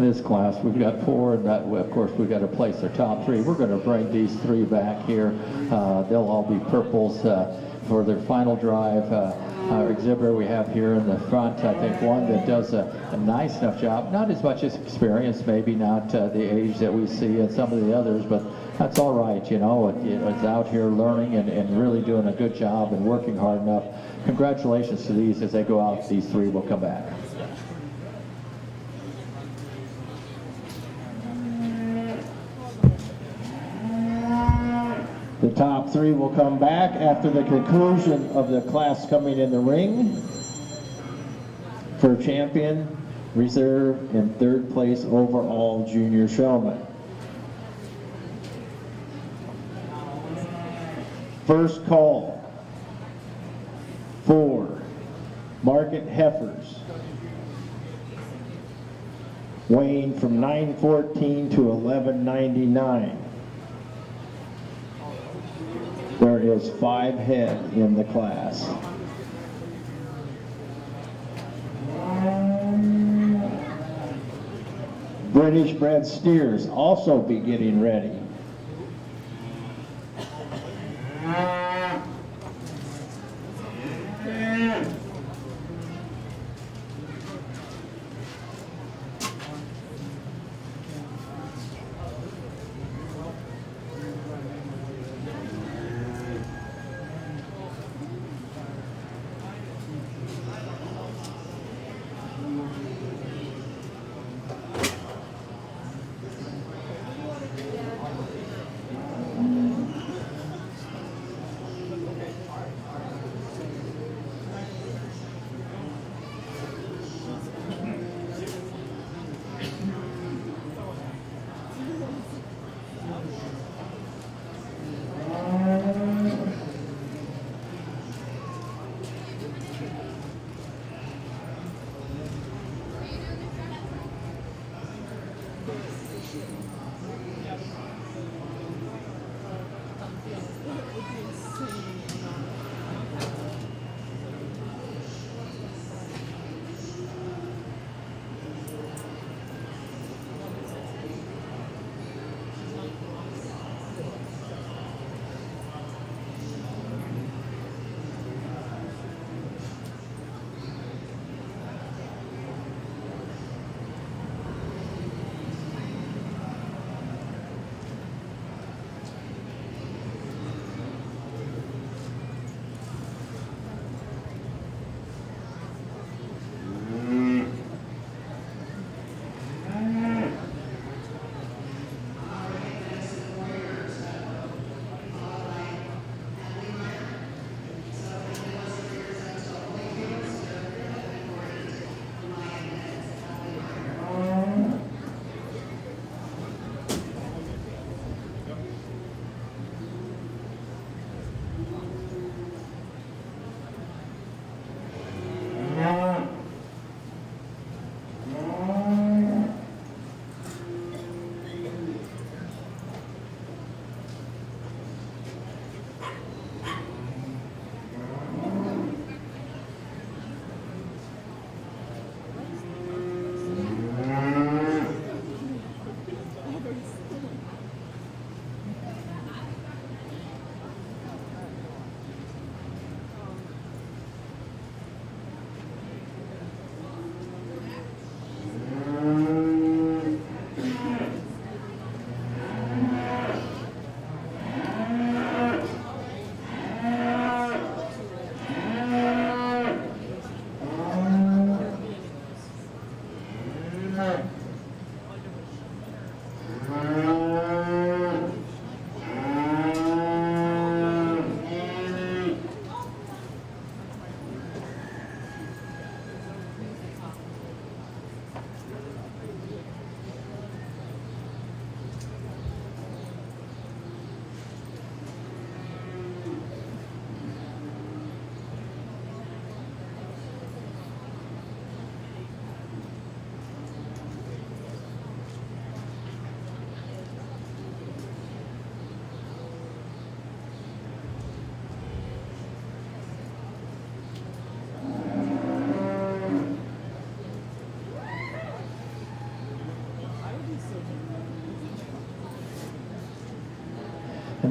in this class. We've got 4, and of course we've got to place our top 3. We're going to bring these 3 back here. They'll all be purples for their final drive. Our exhibitor we have here in the front, I think one that does a nice enough job, not as much as experience, maybe not the age that we see in some of the others, but that's all right, you know, it's out here learning and really doing a good job and working hard enough. Congratulations to these as they go out. These 3 will come back. The top 3 will come back after the conclusion of the class coming in the ring for champion, reserve, and 3rd place overall junior showman. First call for Market Heifers, weighing from 914 to 1199. There is 5 head in the class. British bred steers also be getting ready.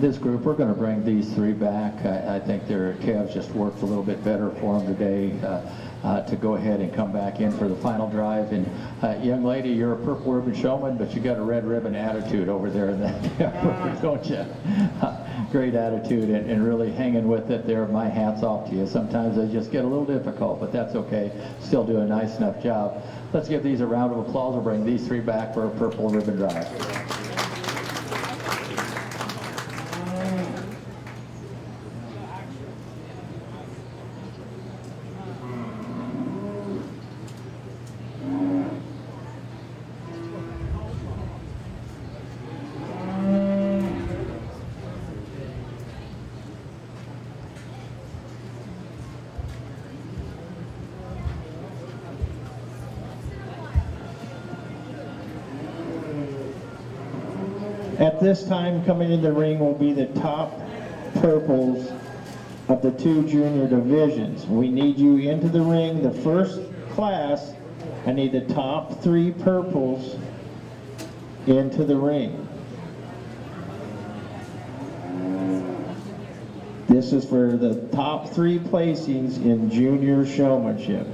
this group, we're going to bring these three back. I think their calves just worked a little bit better for them today to go ahead and come back in for the final drive. And young lady, you're a purple ribbon showman, but you got a red ribbon attitude over there in that, don't you? Great attitude and really hanging with it there. My hat's off to you. Sometimes they just get a little difficult, but that's okay. Still do a nice enough job. Let's give these a round of applause. We'll bring these three back for a purple ribbon drive. At this time, coming in the ring will be the top purples of the two junior divisions. We need you into the ring. The first class, I need the top three purples into the ring. This is for the top three placings in junior showmanship.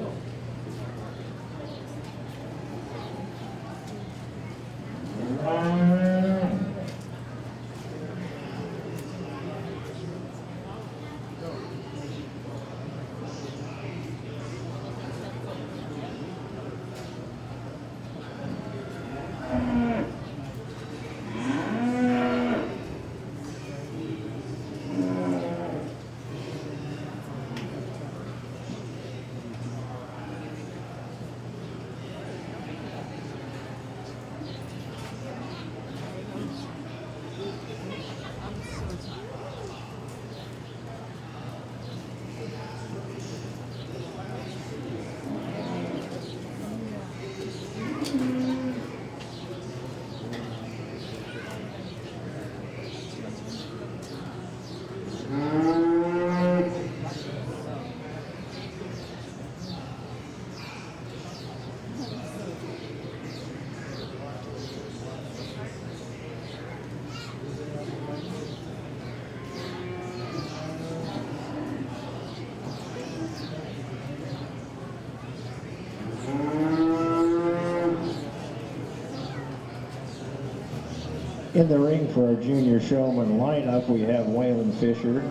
In the ring for our junior showman lineup, we have Waylon Fisher.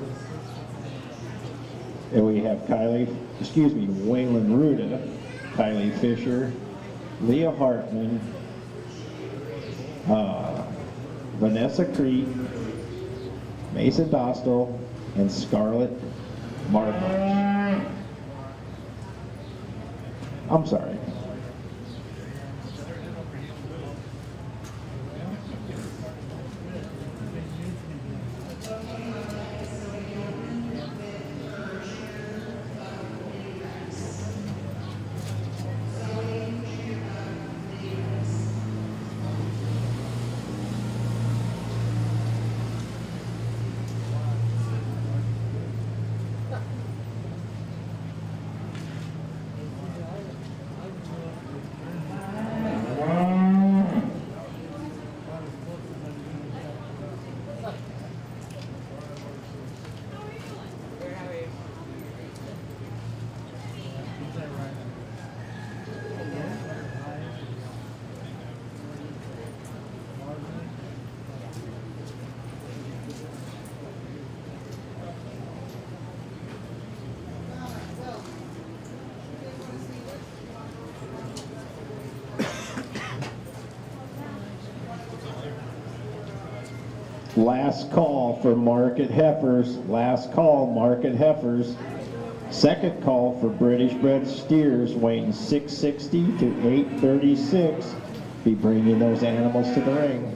And we have Waylon Ruda, Kylie Fisher, Leah Hartman, Vanessa Creek, Mason Dostal, and Scarlett Markle. I'm sorry. Last call for market heifers. Last call, market heifers. Second call for British bred steers weighing 660 to 836. Be bringing those animals to the ring.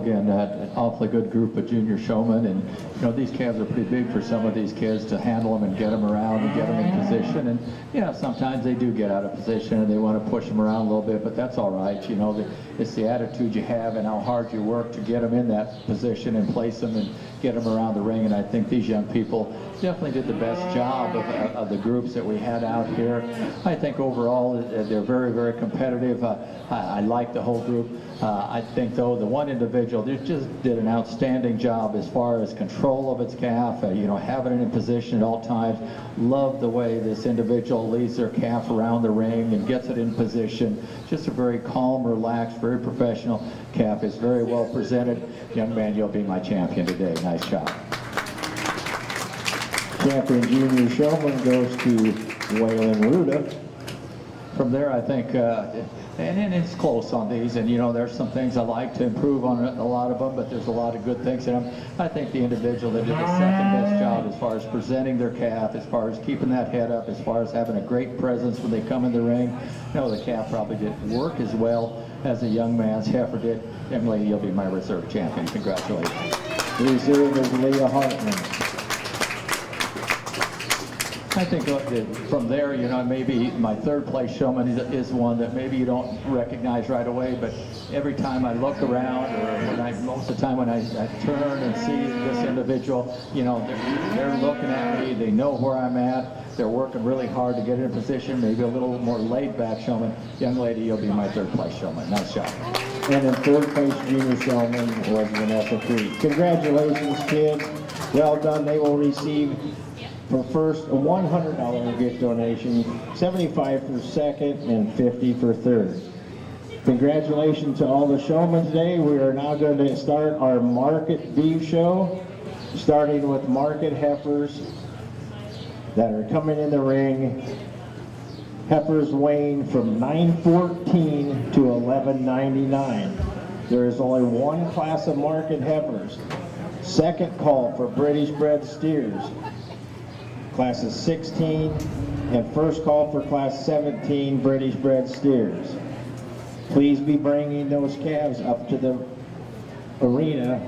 again, an awfully good group of junior showmen, and you know these calves are pretty big for some of these kids to handle them and get them around and get them in position. And you know sometimes they do get out of position and they want to push them around a little bit, but that's all right. You know, it's the attitude you have and how hard you work to get them in that position and place them and get them around the ring. And I think these young people definitely did the best job of the groups that we had out here. I think overall they're very, very competitive. I like the whole group. I think though the one individual just did an outstanding job as far as control of its calf, you know, having it in position at all times. Love the way this individual leads their calf around the ring and gets it in position. Just a very calm, relaxed, very professional calf. Is very well presented. Young man, you'll be my champion today. Nice job. Champion junior showman goes to Waylon Ruda. From there, I think, and it's close on these, and you know, there's some things I like to improve on a lot of them, but there's a lot of good things in them. I think the individual that did the second best job as far as presenting their calf, as far as keeping that head up, as far as having a great presence when they come in the ring. You know, the calf probably didn't work as well as the young man's heifer did. Young lady, you'll be my reserve champion. Congratulations. Reserve is Leah Hartman. I think from there, you know, maybe my third place showman is one that maybe you don't recognize right away, but every time I look around, or most of the time when I turn and see this individual, you know, they're looking at me, they know where I'm at, they're working really hard to get in position, maybe a little more laid back showman. Young lady, you'll be my third place showman. Nice job. And in third place junior showman was Vanessa Creed. Congratulations, kids. Well done. They will receive for first a $100 gift donation, $75 for second, and $50 for third. Congratulations to all the showmen today. We are now going to start our market beef show, starting with market heifers that are coming in the ring. Heifers weighing from 914 to 1199. There is only one class of market heifers. Second call for British bred steers, classes 16, and first call for class 17 British bred steers. Please be bringing those calves up to the arena.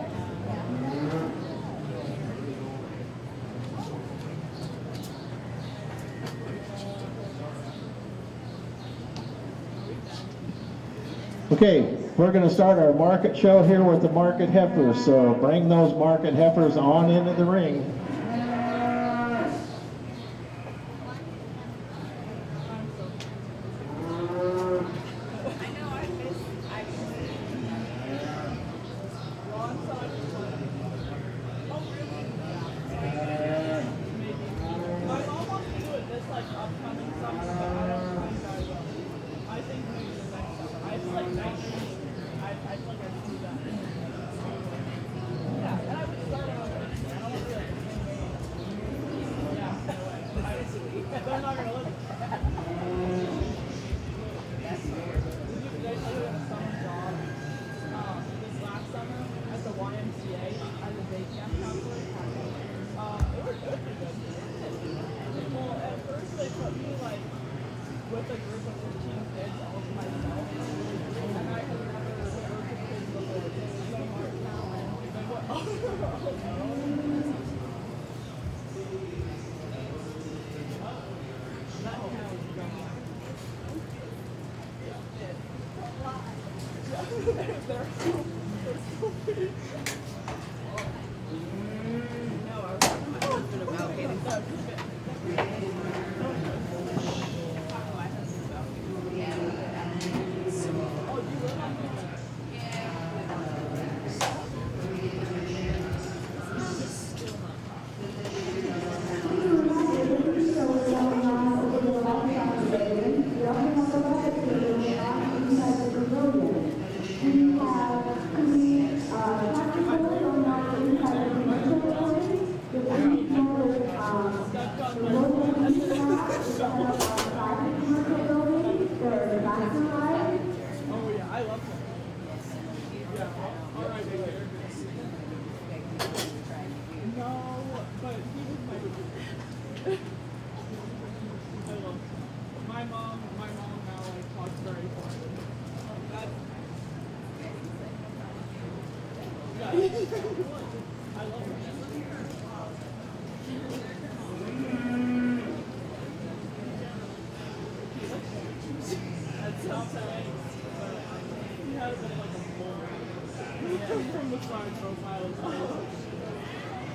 Okay, we're going to start our market show here with the market heifers, so bring those market heifers on into the ring.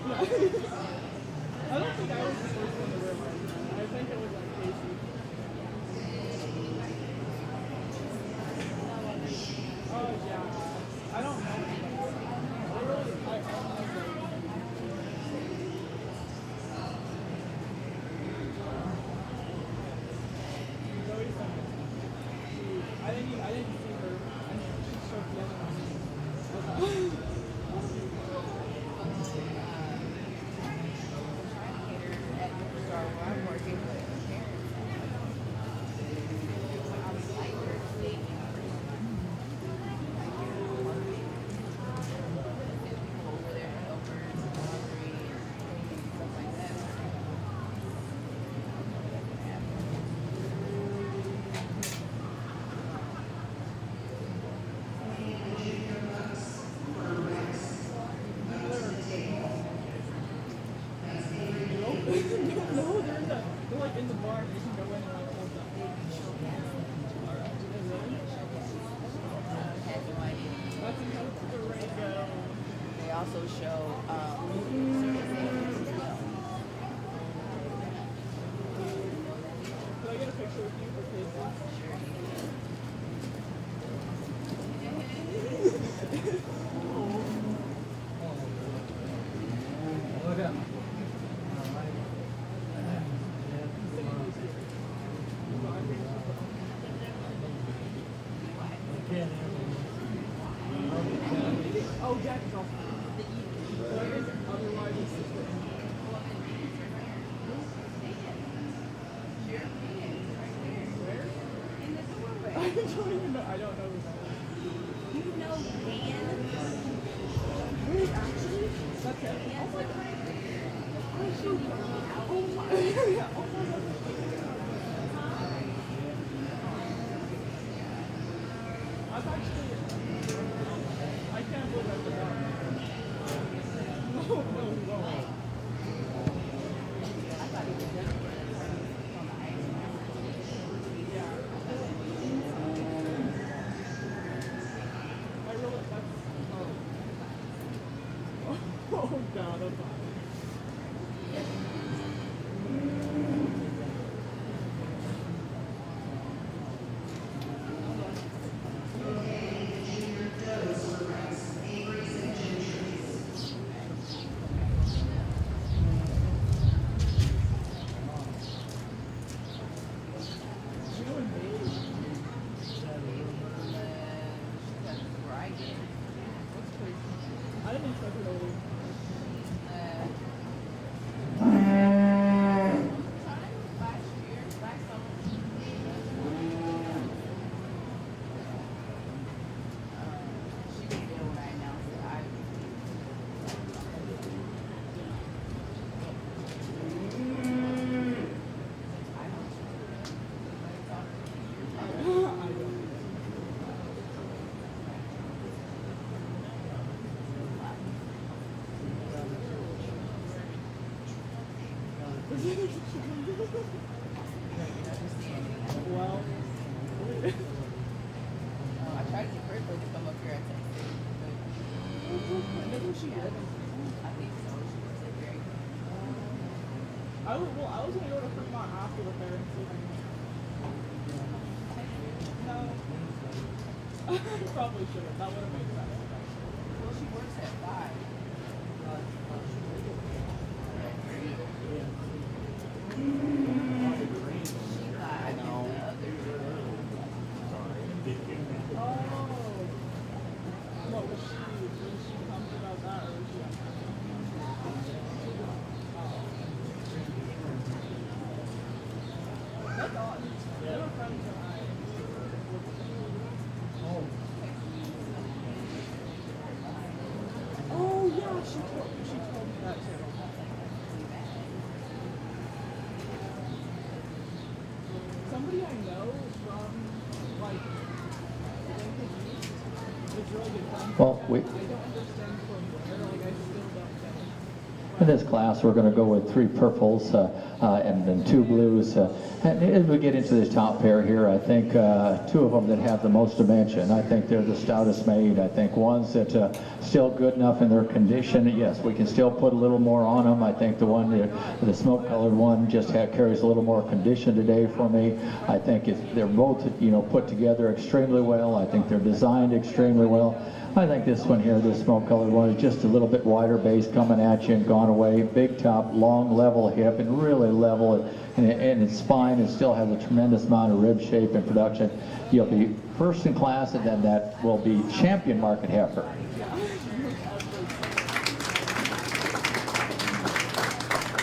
I don't think I was the first one to realize that. I think it was like Casey. Oh yeah. I don't know. I didn't see her. And she started yelling at me. No, they're like in the bar. You can go in and like hold them. That's in Durango. They also show Can I get a picture with you for Casey? Oh, Jack is off. Otherwise, it's I don't even know. I don't know who that is. You know Dan? Wait, actually? That's it. Yes. Oh my. Yeah. Oh my God. I've actually. I can't believe I forgot. No. I really, that's, oh God, I'm fine. You and me. That's crazy. I didn't expect her to leave. Well, I tried to get Berkeley to come up here and text her. maybe she did. I think so. She was like very I was gonna go to Fremont after the fair and see if I can. No. Probably should have. That would have made sense. well, she works at 5. She lied in the other Oh. What was she talking about that or was she That's odd. They were friends and I. Oh yeah, she told me that too. Somebody I know from like Lincoln East is really good friends. Well, we, I don't understand from where, like I still don't get it. In this class, we're going to go with 3 purples and then 2 blues. And as we get into this top pair here, I think 2 of them that have the most dimension. I think they're the stoutest made. I think ones that still good enough in their condition. Yes, we can still put a little more on them. I think the one, the smoke-colored one, just carries a little more condition today for me. I think they're both, put together extremely well. I think they're designed extremely well. I think this one here, this smoke-colored one, is just a little bit wider base coming at you and gone away. Big top, long, level hip, and really level. And its spine, it still has a tremendous amount of rib shape and production. You'll be first in class, and then that will be champion market heifer.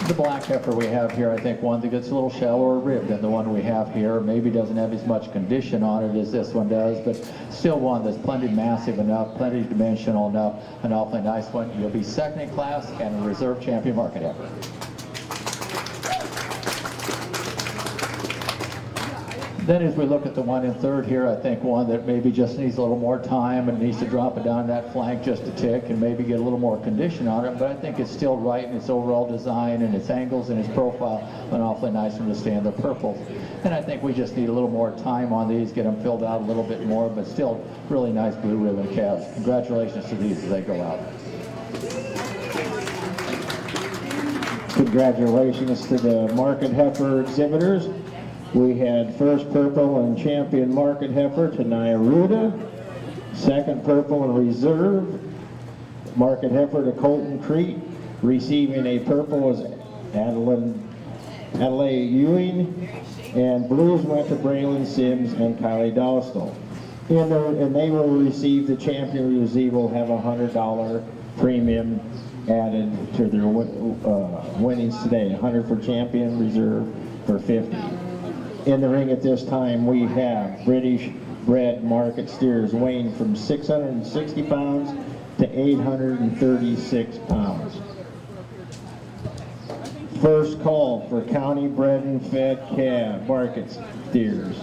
The black heifer we have here, I think one that gets a little shallower rib than the one we have here. Maybe doesn't have as much condition on it as this one does, but still one that's plenty massive enough, plenty dimensional enough, an awfully nice one. You'll be second in class and a reserve champion market heifer. Then as we look at the one in third here, I think one that maybe just needs a little more time and needs to drop it down that flank just a tick and maybe get a little more condition on it, but I think it's still right in its overall design and its angles and its profile. An awfully nice one to stand the purples. And I think we just need a little more time on these, get them filled out a little bit more, but still really nice blue ribbon calves. Congratulations to these as they go out. Congratulations to the market heifer exhibitors. We had first purple and champion market heifer Tanaya Ruda, second purple and reserve market heifer to Colton Crete. Receiving a purple was Adelaide Ewing, and blues went to Braylon Sims and Kylie Dostal. And they will receive the champion receive will have a $100 premium added to their winnings today. 100 for champion, reserve for 50. In the ring at this time, we have British bred market steers weighing from 660 pounds to 836 pounds. First call for county bred and fed calf market steers.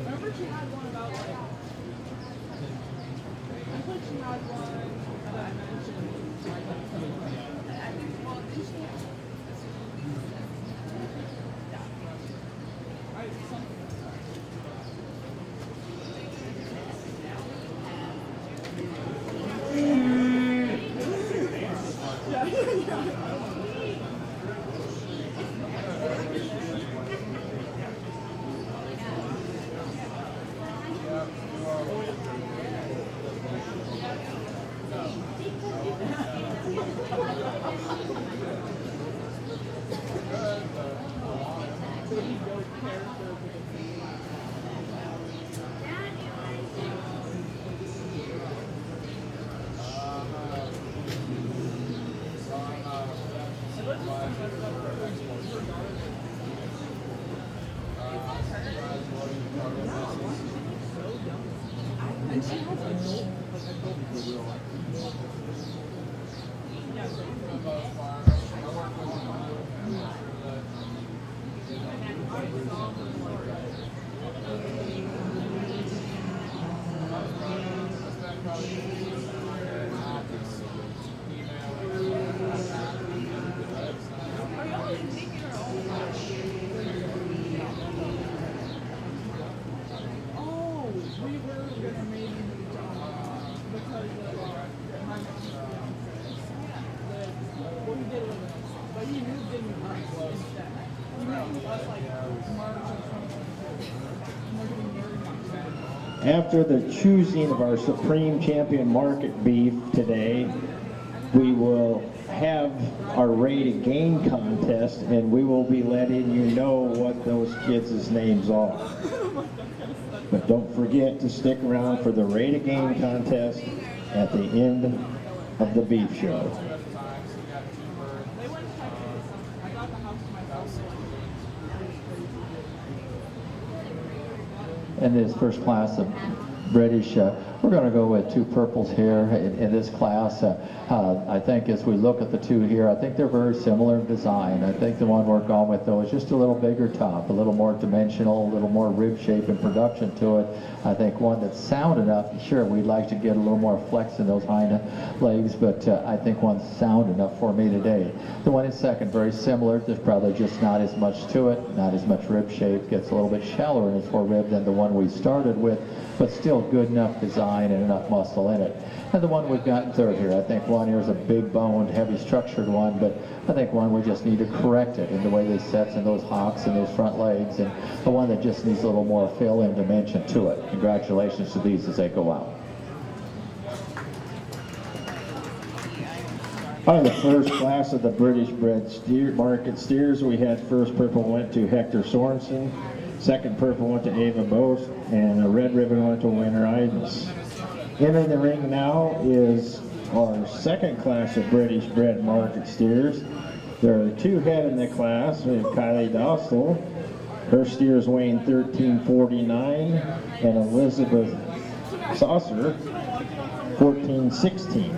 Remember she had one about like, I think she had one that mentioned After the choosing of our Supreme Champion Market beef today, we will have our rate of gain contest, and we will be letting you know what those kids' names are. But don't forget to stick around for the rate of gain contest at the end of the beef show. They went check it. I got the house to myself, so In this first class of British, we're going to go with two purples here in this class. I think as we look at the two here, I think they're very similar in design. I think the one we're going with, though, is just a little bigger top, a little more dimensional, a little more rib shape and production to it. I think one that's sound enough. Sure, we'd like to get a little more flex in those hind legs, but I think one's sound enough for me today. The one in second, very similar. There's probably just not as much to it, not as much rib shape. Gets a little bit shallower in its forerib than the one we started with, but still good enough design and enough muscle in it. And the one we've got in third here, I think one here is a big boned, heavy structured one, but I think one we just need to correct it in the way they sets in those hocks and those front legs, and the one that just needs a little more fill in dimension to it. Congratulations to these as they go out. On the first class of the British bred market steers, we had first purple went to Hector Sorensen, second purple went to Ava Bose, and a red ribbon went to Winter Idens. Entering the ring now is our second class of British bred market steers. There are two head in the class. We have Kylie Dostal. Her steer is weighing 1349, and Elizabeth Saucer 1416.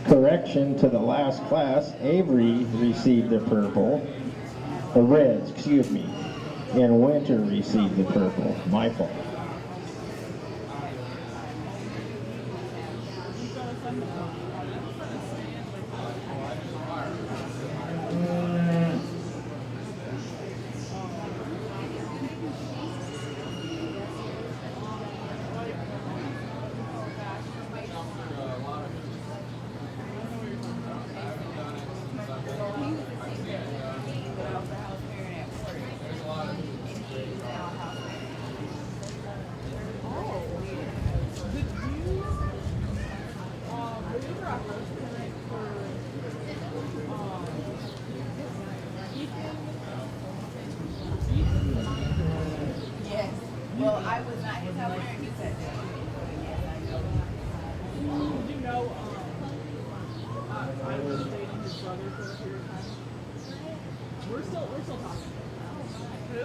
Correction to the last class, Avery received the purple, the reds, excuse me, and Winter received the purple. My fault. Yes. Well, I was not his helper, and he said that. did you know I was dating his brother for a period of time? We're still talking. Who?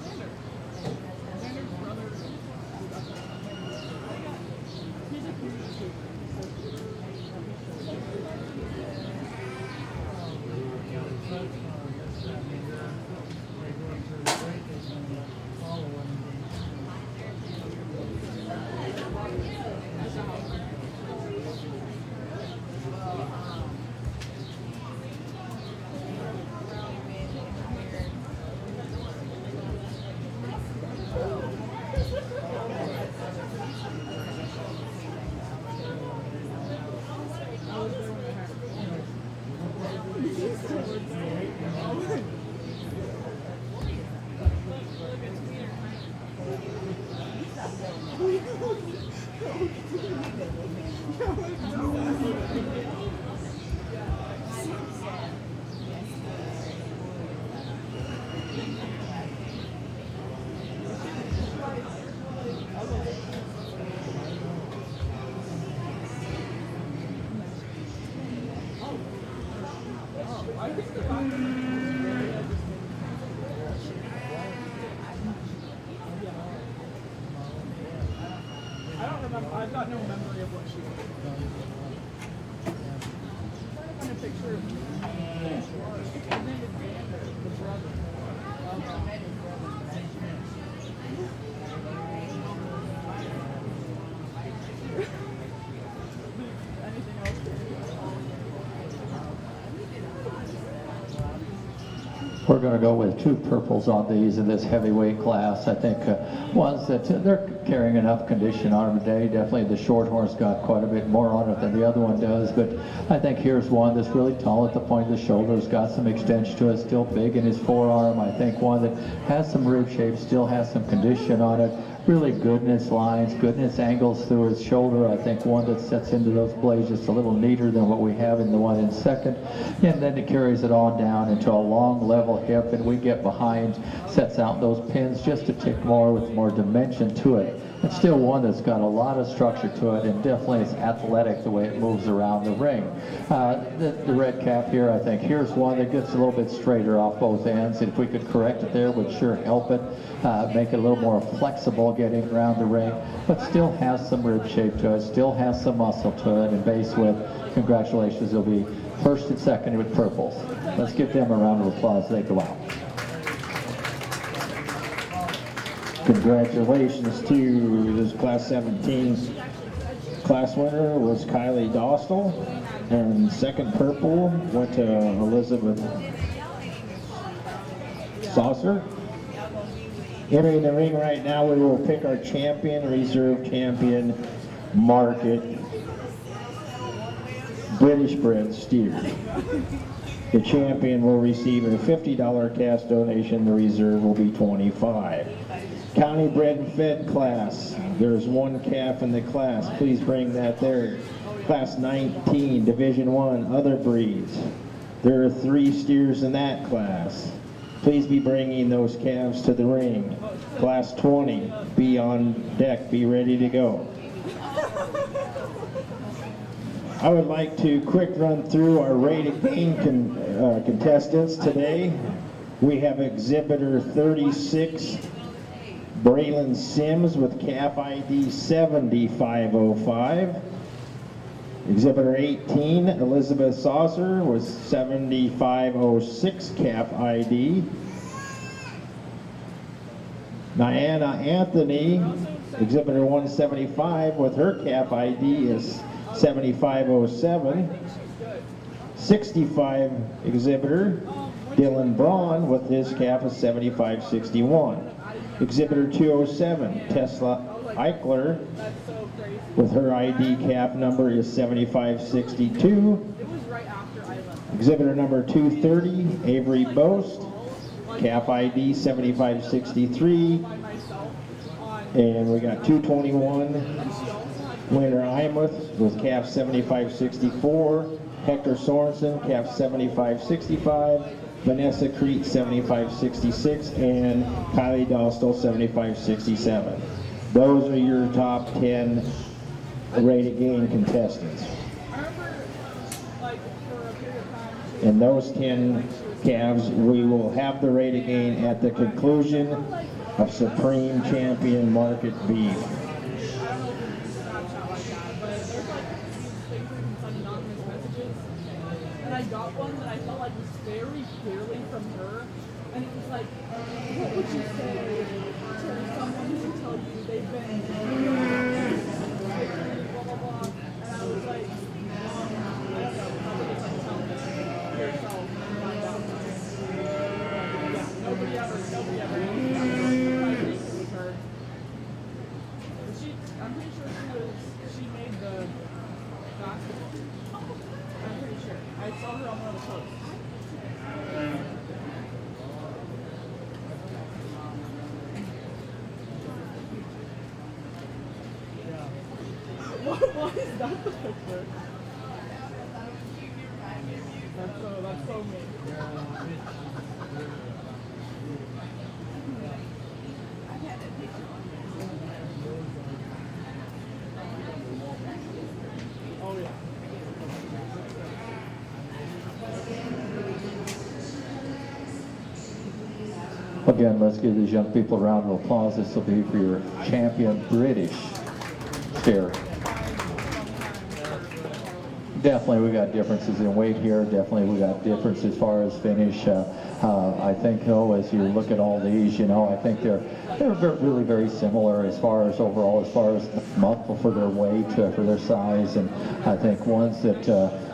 Xander. Xander's brother. He's a communicator. I don't remember. I've got no memory of what she was. I'm trying to find a picture of his name is Xander, the brother. Anything else? We're going to go with 2 purples on these in this heavyweight class. I think ones that they're carrying enough condition on them today. Definitely the Shorthorn's got quite a bit more on it than the other one does, but I think here's one that's really tall at the point of the shoulder. It's got some extension to it, still big in his forearm. I think one that has some rib shape, still has some condition on it. Really good in its lines, good in its angles through its shoulder. I think one that sets into those blades just a little neater than what we have in the one in second. And then it carries it on down into a long level hip, and we get behind, sets out those pins just a tick more with more dimension to it. It's still one that's got a lot of structure to it, and definitely it's athletic the way it moves around the ring. The red cap here, I think here's one that gets a little bit straighter off both ends. If we could correct it there, would sure help it. Make it a little more flexible getting around the ring, but still has some rib shape to it, still has some muscle to it, and base width. Congratulations, they'll be first and second with purples. Let's give them a round of applause as they go out. Congratulations to this Class 17 class winner was Kylie Dostal, and second purple went to Elizabeth Saucer. Entering the ring right now, we will pick our champion, reserve champion, market, British bred steer. The champion will receive a $50 cash donation. The reserve will be $25. County bred and fed class. There's one calf in the class. Please bring that there. Class 19, Division 1, other breeds. There are 3 steers in that class. Please be bringing those calves to the ring. Class 20, be on deck, be ready to go. I would like to quick run through our rated game contestants today. We have exhibitor 36, Braylon Sims with calf ID 7505. Exhibitor 18, Elizabeth Saucer with 7506 calf ID. Diana Anthony, exhibitor 175 with her calf ID is 7507. 65 exhibitor Dylan Braun with his calf is 7561. Exhibitor 207, Tesla Eichler, with her ID calf number is 7562. Exhibitor number 230, Avery Boast, calf ID 7563. And we got 221, winner Imuth with calf 7564. Hector Sorensen, calf 7565. Vanessa Crete 7566, and Kylie Dostal 7567. Those are your top 10 rated game contestants. And those 10 calves, we will have the rated game at the conclusion of Supreme Champion Market Beef. And I got one that I felt like was very clearly from her, and it was like, what would you say to someone who tell you they've been blah blah blah, and I was like, I don't know, probably just like tell yourself and find out. Yeah, nobody ever with her. I'm pretty sure she made the basketball. I'm pretty sure. I saw her on one of the posts. Why is that the picture? That's so mean. Oh yeah. Again, let's give these young people a round of applause. This will be for your champion British steer. Definitely we got differences in weight here. Definitely we got differences as far as finish. I think though, as you look at all these, I think they're really very similar as far as overall, as far as the muscle for their weight, for their size, and I think ones that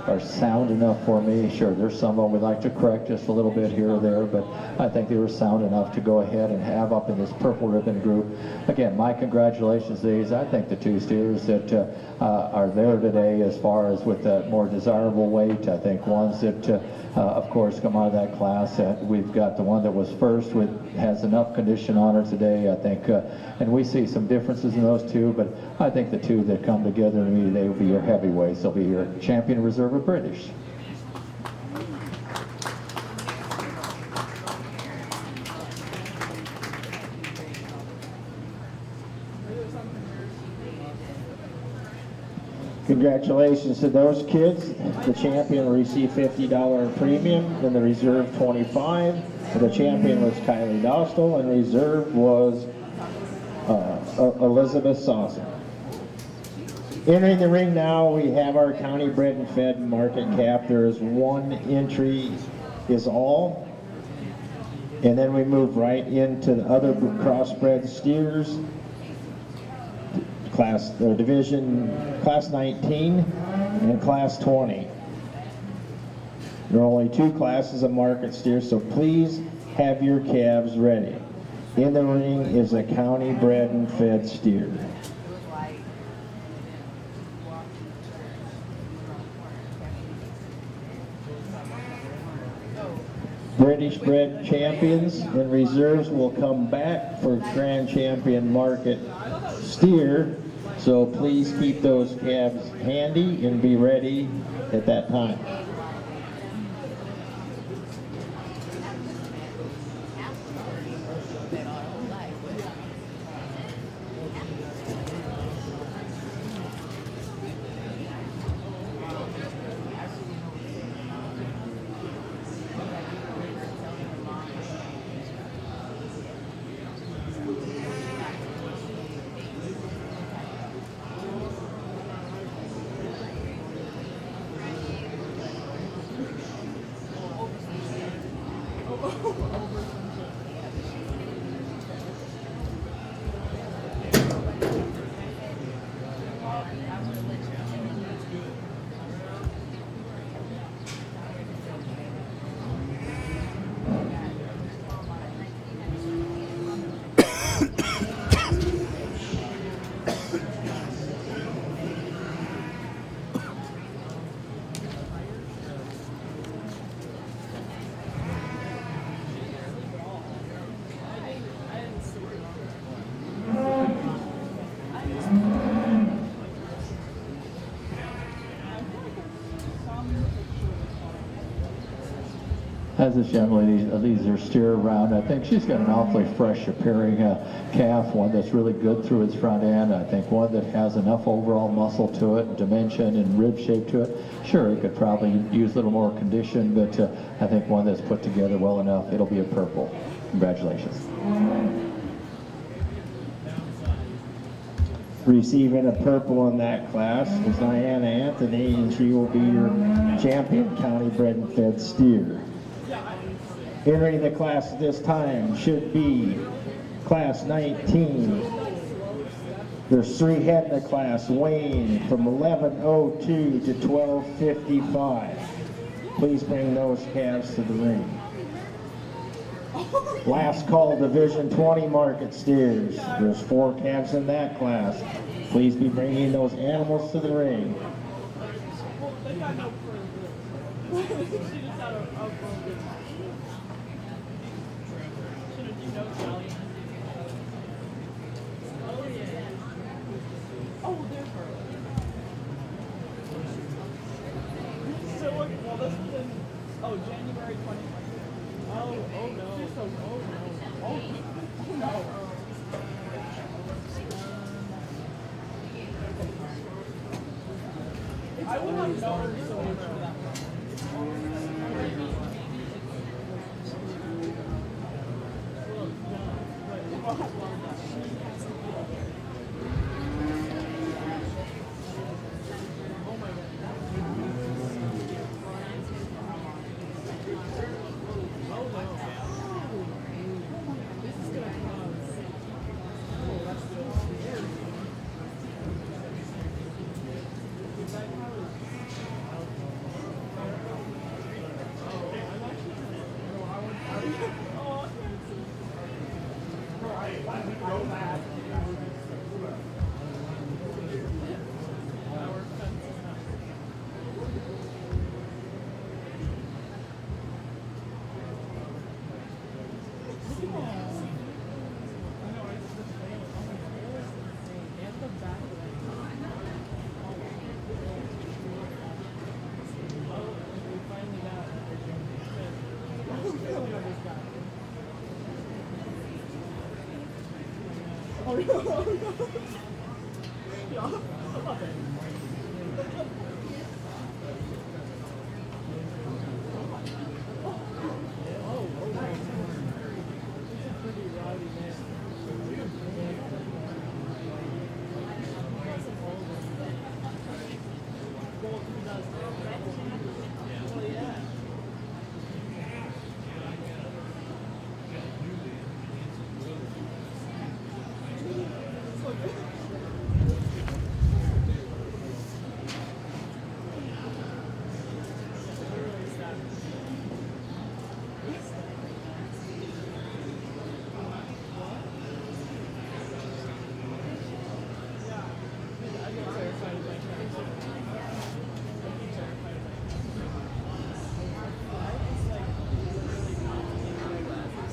are sound enough for me. Sure, there's some we'd like to correct just a little bit here or there, but I think they were sound enough to go ahead and have up in this purple ribbon group. Again, my congratulations to these. I think the two steers that are there today, as far as with the more desirable weight, I think ones that of course come out of that class. We've got the one that was first has enough condition on her today, I think, and we see some differences in those two, but I think the two that come together to me, they will be your heavyweights. They'll be your champion reserve of British. Congratulations to those kids. The champion will receive $50 premium, and the reserve $25. The champion was Kylie Dostal, and reserve was Elizabeth Saucer. Entering the ring now, we have our county bred and fed market cap. There is one entry is all. And then we move right into the other crossbred steers. Division class 19 and class 20. There are only two classes of market steers, so please have your calves ready. In the ring is a county bred and fed steer. British bred champions and reserves will come back for grand champion market steer. So please keep those calves handy and be ready at that time. As this young lady leads her steer around, I think she's got an awfully fresh appearing calf, one that's really good through its front end. I think one that has enough overall muscle to it, dimension and rib shape to it. Sure, it could probably use a little more condition, but I think one that's put together well enough. It'll be a purple. Congratulations. Receiving a purple in that class is Diana Anthony, and she will be your champion county bred and fed steer. Entering the class at this time should be class 19. There's three head in the class, weighing from 11:02 to 12:55. Please bring those calves to the ring. Last call, Division 20 market steers. There's 4 calves in that class. Please be bringing those animals to the ring. Well, they got no proof. She just had a broken. Should have, you know, Sally. Oh, yeah. Oh, different. So, well, this was in, January 2020. Oh no. Oh no. Oh no. I would have known so much for that Ja, warte.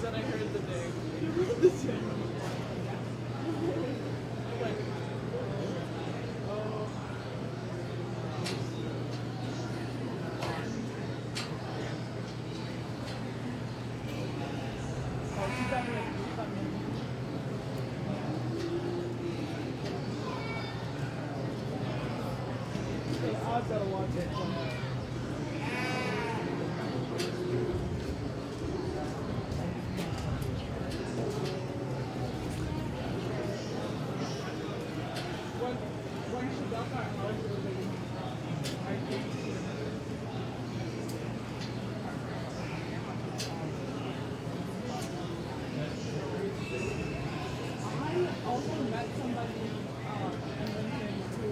Then I heard the ding. I've got to watch it. When she got that house, I think I also met somebody in Lincoln who,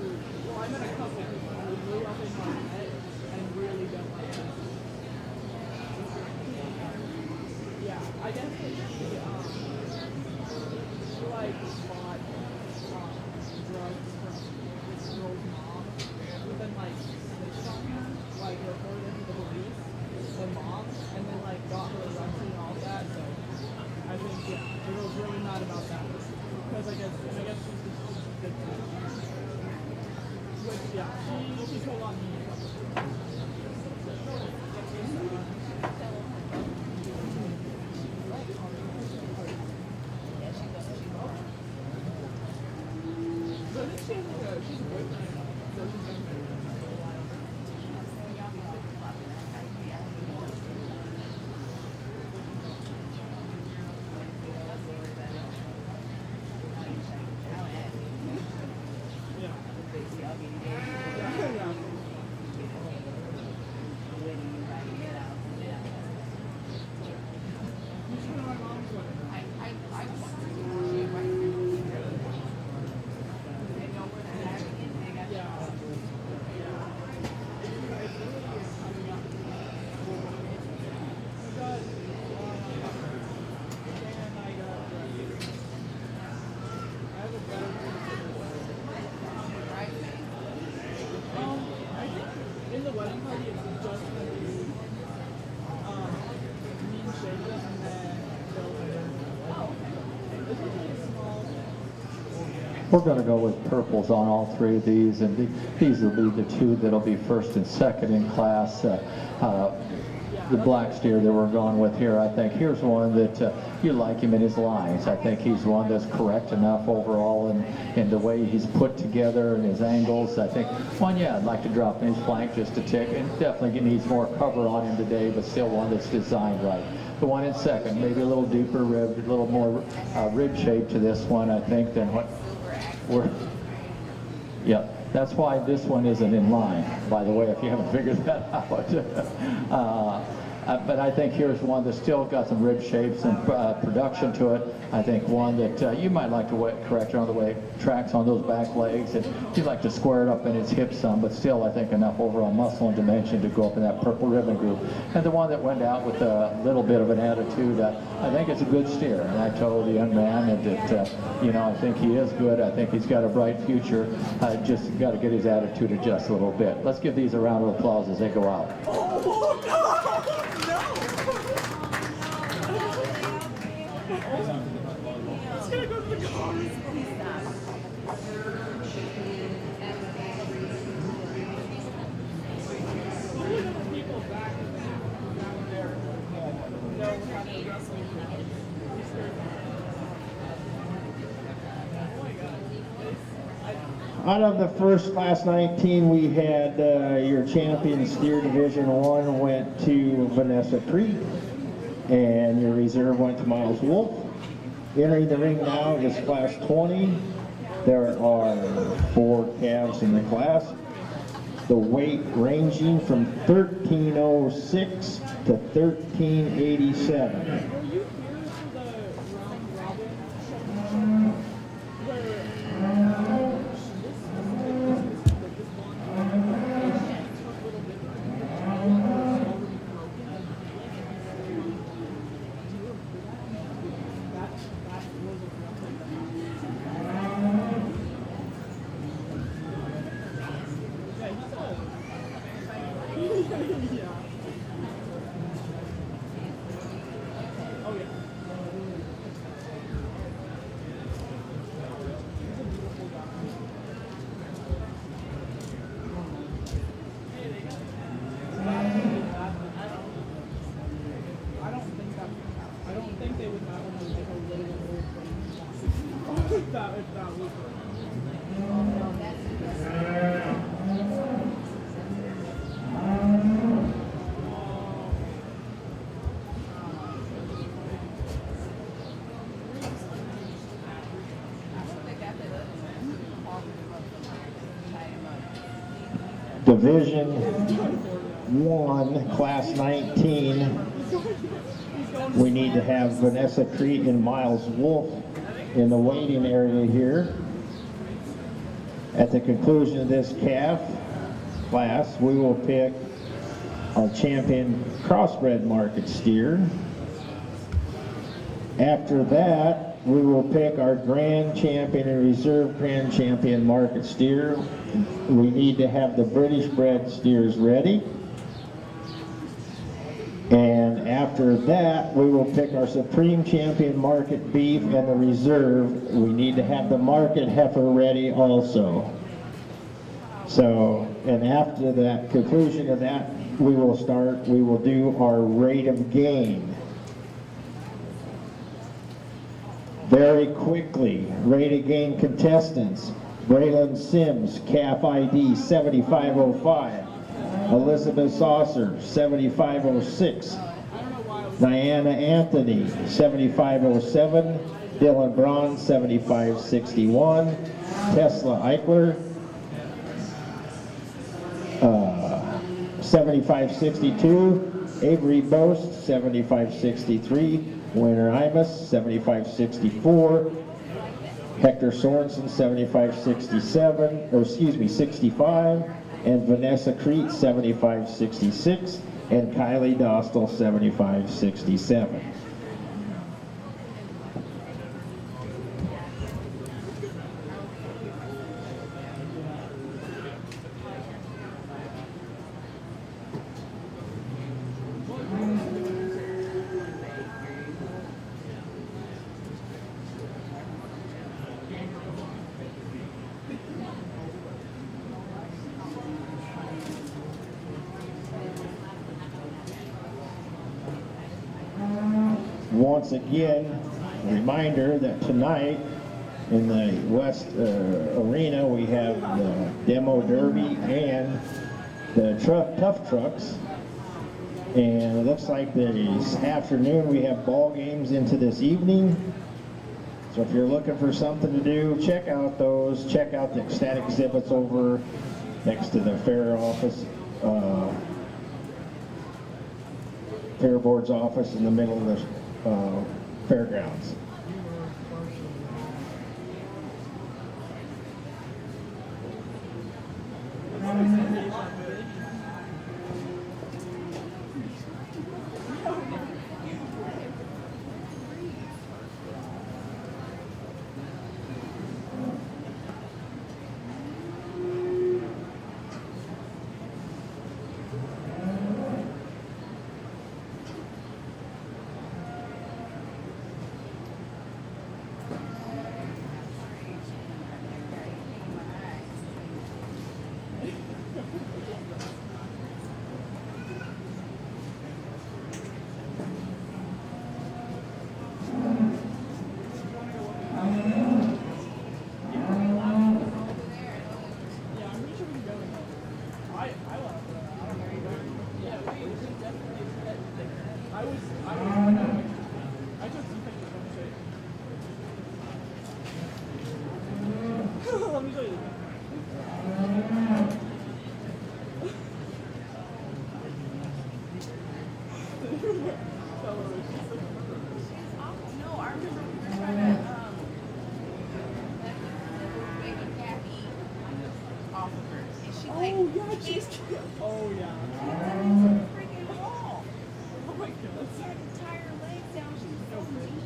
well, I met a couple who grew up in Marquette and really don't like it. Yeah, I guess that she like bought drugs from this girl's mom, who then like snitched on her, like reported it to the police, the mom, and then like got her arrested and all that. So I think the girl's really mad about that. Because I guess she's just good. Which yeah, she told on me. But I think she's a boyfriend. So she's been married for a while. I think in the wedding party it's just gonna be me and Shaker and then Bill. This is really small. We're going to go with purples on all three of these, and these will be the two that'll be first and second in class. The black steer that we're going with here, I think here's one that you like him in his lines. I think he's one that's correct enough overall in the way he's put together and his angles. I think one, yeah, I'd like to drop in his flank just a tick, and definitely needs more cover on him today, but still one that's designed right. The one in second, maybe a little deeper ribbed, a little more rib shape to this one, I think, than what we're. Yep. That's why this one isn't in line, by the way, if you haven't figured that out. But I think here's one that's still got some rib shapes and production to it. I think one that you might like to correct on the way tracks on those back legs, and you'd like to square it up in its hips some, but still I think enough overall muscle and dimension to go up in that purple ribbon group. And the one that went out with a little bit of an attitude, I think it's a good steer. And I told the young man that, you know, I think he is good. I think he's got a bright future. Just got to get his attitude adjusted a little bit. Let's give these a round of applause as they go out. It's gonna go to the cars. Look at the people back down there. No, we're having wrestling. Out of the first class 19, we had your champion steer division 1 went to Vanessa Creek, and your reserve went to Miles Wolf. Entering the ring now is class 20. There are 4 calves in the class. The weight ranging from 1306 to 1387. Were you here for the round robin where this yeah. Oh yeah. I don't think they would not want to make a little bit old if that was Division 1, class 19. We need to have Vanessa Crete and Miles Wolf in the waiting area here. At the conclusion of this calf class, we will pick our champion crossbred market steer. After that, we will pick our grand champion and reserve grand champion market steer. We need to have the British bred steers ready. And after that, we will pick our supreme champion market beef and the reserve. We need to have the market heifer ready also. So, and after that conclusion of that, we will do our rate of gain. Very quickly, rate of gain contestants. Braylon Sims, calf ID 7505. Elizabeth Saucer, 7506. Diana Anthony, 7507. Dylan Braun, 7561. Tesla Eichler, 7562. Avery Boast, 7563. Winter Imus, 7564. Hector Sorensen, 65. And Vanessa Crete, 7566. And Kylie Dostal, 7567. Once again, a reminder that tonight in the West Arena we have the Demo Derby and the Tough Trucks. And it looks like this afternoon we have ball games into this evening. So if you're looking for something to do, check out those. Check out the ecstatic exhibits over next to the fair office. Fair Board's office in the middle of the fairgrounds. I took some pictures. Let me show you. No, I remember we were trying to make a Kathy off of her. And she like, Oh yeah, she's cute. Oh yeah. freaking wall. Oh my god. She had to tie her legs down. She was so mean.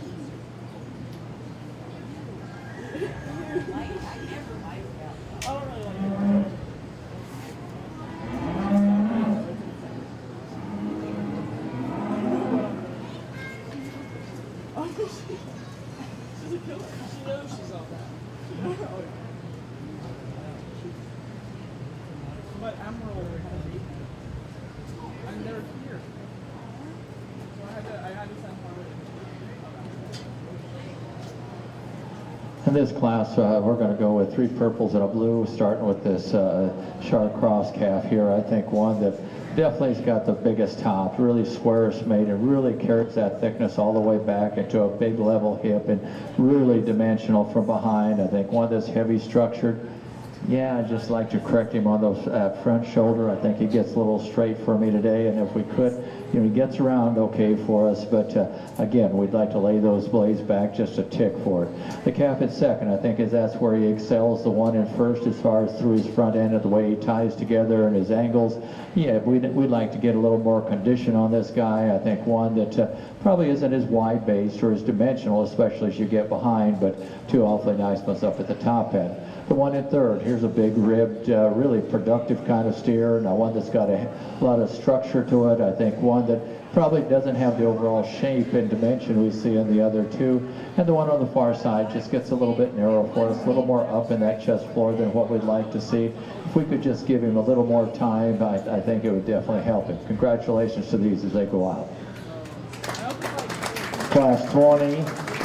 Like, I never liked that. I don't really like it. Oh, she's a killer. She knows she's all that. Oh, yeah. But Emerald has a and they're here. So I had to send her. In this class, we're going to go with 3 purples and a blue, starting with this Charlotte Cross calf here. I think one that definitely has got the biggest top, really squarish made, and really carries that thickness all the way back into a big level hip and really dimensional from behind. I think one that's heavy structured. Yeah, I'd just like to correct him on those front shoulder. I think he gets a little straight for me today, and if we could, you know, he gets around okay for us, but again, we'd like to lay those blades back just a tick for it. The calf at second, I think, is that's where he excels. The one in first, as far as through his front end and the way he ties together and his angles. Yeah, we'd like to get a little more condition on this guy. I think one that probably isn't as wide based or as dimensional, especially as you get behind, but 2 awfully nice ones up at the top end. The one in third, here's a big ribbed, really productive kind of steer. Now one that's got a lot of structure to it. I think one that probably doesn't have the overall shape and dimension we see in the other 2. And the one on the far side just gets a little bit narrow for us, a little more up in that chest floor than what we'd like to see. If we could just give him a little more time, I think it would definitely help him. Congratulations to these as they go out. Class 20,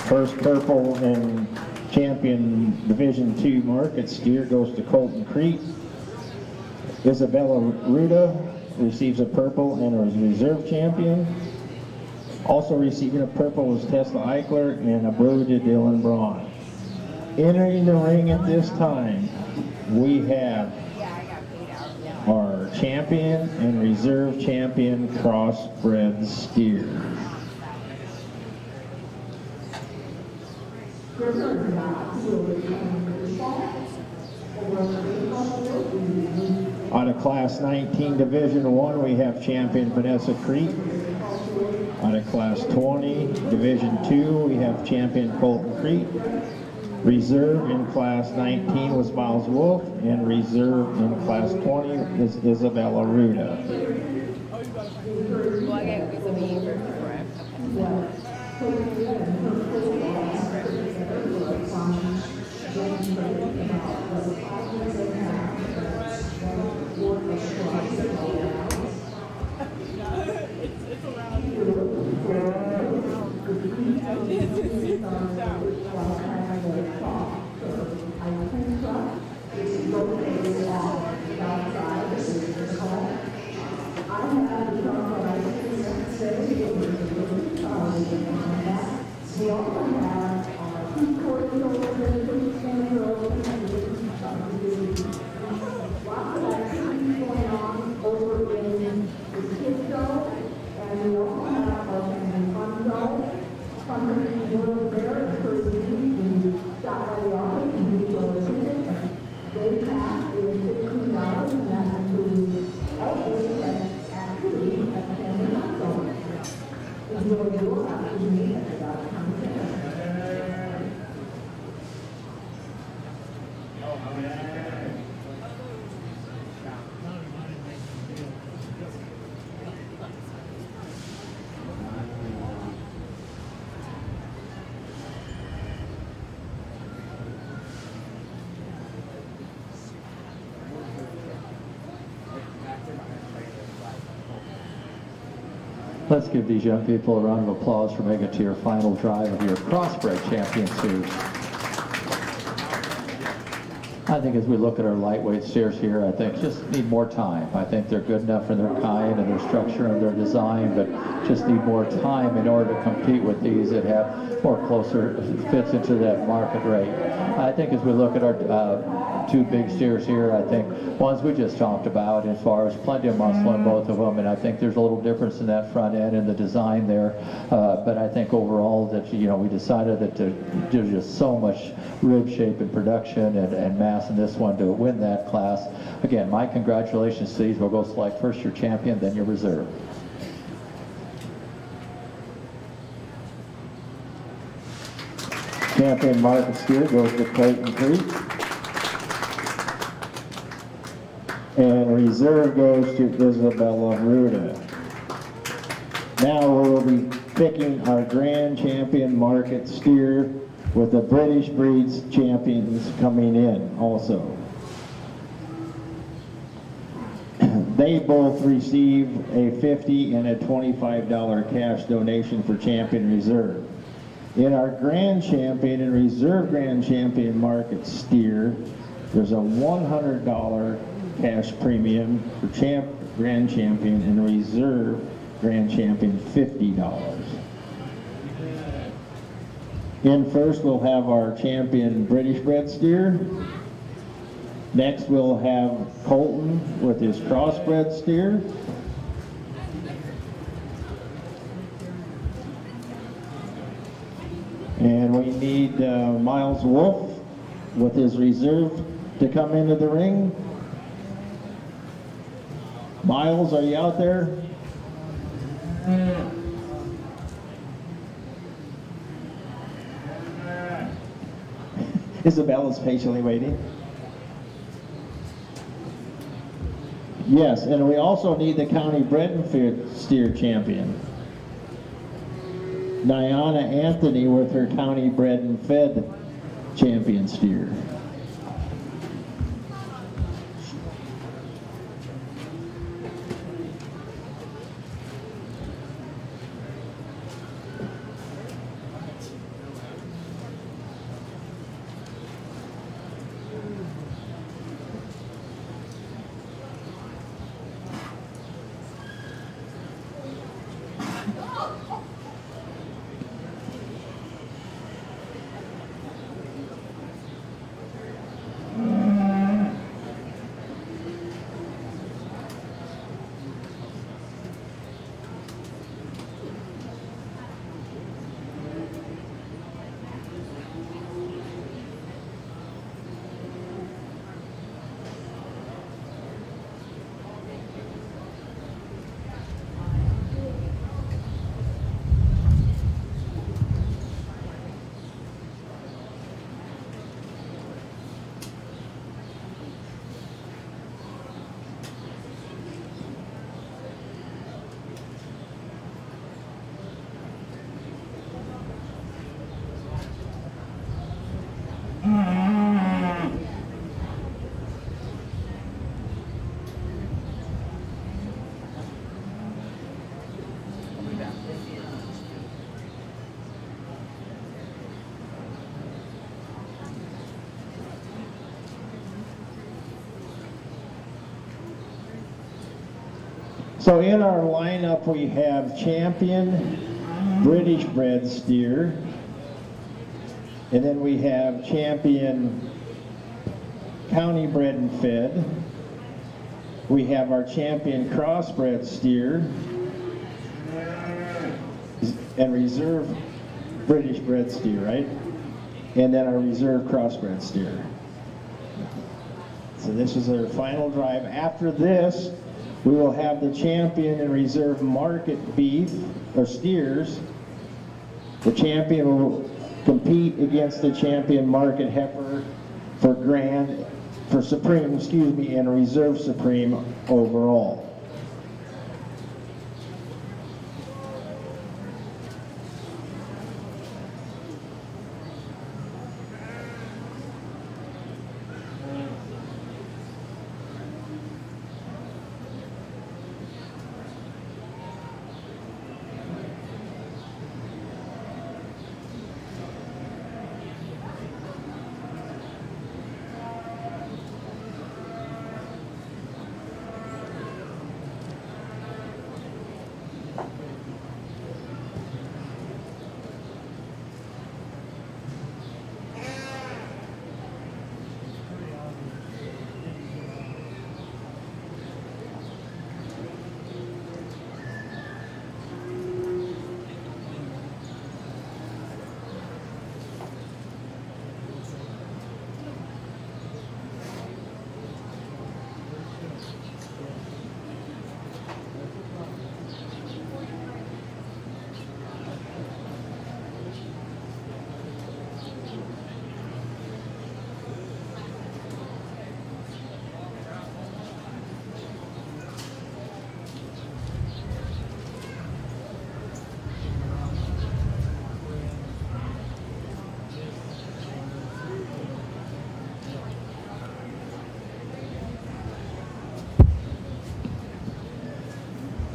first purple in champion Division II market steer goes to Colton Crete. Isabella Ruda receives a purple and is reserve champion. Also receiving a purple was Tesla Eichler and a blue to Dylan Braun. Entering the ring at this time, we have Yeah, I got paid out. Yeah. our champion and reserve champion crossbred steer. Out of Class 19 Division 1, we have champion Vanessa Crete. Out of Class 20 Division 2, we have champion Colton Crete. Reserve in Class 19 was Miles Wolf, and reserve in Class 20 is Isabella Ruda. Well, I gotta get some of you first before Let's give these young people a round of applause for making it to your final drive of your Crossbred Champion Series. I think as we look at our lightweight steers here, I think just need more time. I think they're good enough in their kind and their structure and their design, but just need more time in order to compete with these that have more closer fits into that market rate. I think as we look at our two big steers here, I think ones we just talked about as far as plenty of muscle in both of them, and I think there's a little difference in that front end and the design there. But I think overall that, we decided that there's just so much rib shape and production and mass in this one to win that class. Again, my congratulations to these. We'll go select first your champion, then your reserve. Champion market steer goes to Clayton Creek. And reserve goes to Isabella Ruda. Now we'll be picking our grand champion market steer with the British breeds champions coming in also. They both receive a $50 and a $25 cash donation for champion reserve. In our grand champion and reserve grand champion market steer, there's a $100 cash premium for grand champion and reserve grand champion $50. In first we'll have our champion British bred steer. Next we'll have Colton with his crossbred steer. And we need Miles Wolf with his reserve to come into the ring. Miles, are you out there? Isabella's patiently waiting. Yes, and we also need the county bred and fed steer champion. Diana Anthony with her county bred and fed champion steer. So in our lineup we have champion British bred steer, and then we have champion county bred and fed. We have our champion crossbred steer and reserve British bred steer, right? And then our reserve crossbred steer. So this is our final drive. After this, we will have the champion and reserve market beef or steers. The champion will compete against the champion market heifer for grand, for supreme, and reserve supreme overall.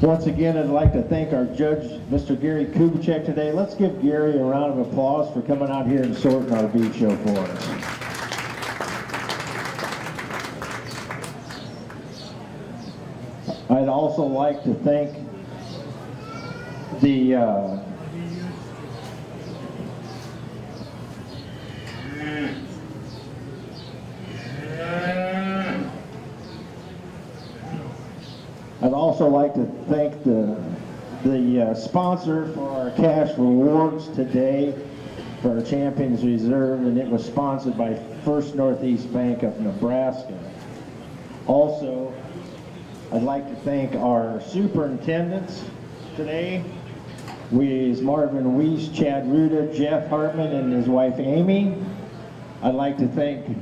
Once again, I'd like to thank our judge, Mr. Gary Kubicek, today. Let's give Gary a round of applause for coming out here and sorting our beef show for us. I'd also like to thank the I'd also like to thank the sponsor for our cash rewards today for our Champions Reserve, and it was sponsored by First Northeast Bank of Nebraska. Also, I'd like to thank our superintendents today. Marvin Weiss, Chad Ruda, Jeff Hartman, and his wife Amy. I'd like to thank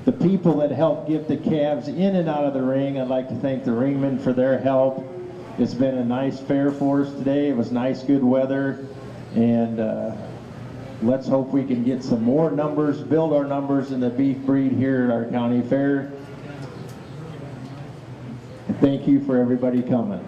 the people that helped get the calves in and out of the ring. I'd like to thank the ringmen for their help. It's been a nice fair for us today. It was nice, good weather, and let's hope we can get some more numbers, build our numbers in the beef breed here at our county fair. And thank you for everybody coming.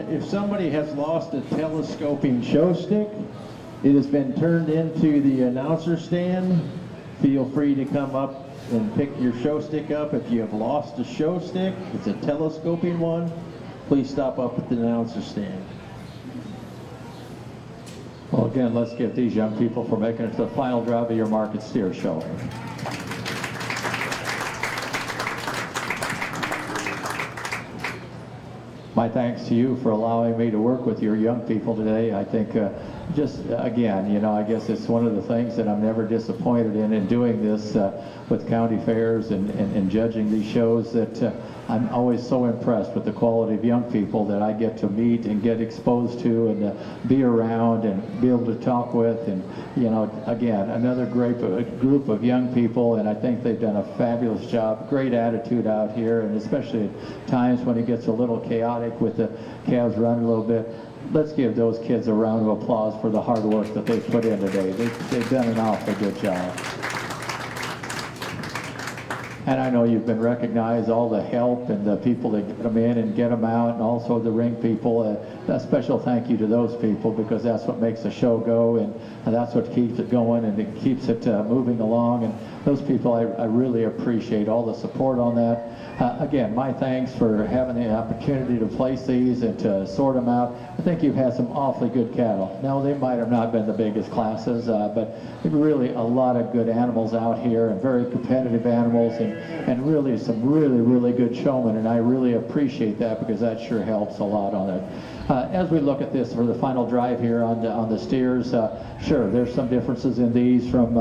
If somebody has lost a telescoping show stick, it has been turned into the announcer stand. Feel free to come up and pick your show stick up. If you have lost a show stick, it's a telescoping one, please stop up at the announcer stand. Well, again, let's give these young people for making it to the final drive of your market steer show. My thanks to you for allowing me to work with your young people today. I think just again, you know, I guess it's one of the things that I'm never disappointed in doing this with county fairs and judging these shows, that I'm always so impressed with the quality of young people that I get to meet and get exposed to and be around and be able to talk with. And, you know, again, another great group of young people, and I think they've done a fabulous job. Great attitude out here, and especially at times when it gets a little chaotic with the calves running a little bit. Let's give those kids a round of applause for the hard work that they've put in today. They've done an awfully good job. And I know you've been recognized, all the help and the people that get them in and get them out, and also the ring people. A special thank you to those people, because that's what makes the show go, and that's what keeps it going, and it keeps it moving along. And those people, I really appreciate all the support on that. Again, my thanks for having the opportunity to place these and to sort them out. I think you've had some awfully good cattle. Now, they might have not been the biggest classes, but really a lot of good animals out here, and very competitive animals, and really some really good showmen, and I really appreciate that, because that sure helps a lot on it. As we look at this for the final drive here on the steers, sure, there's some differences in these from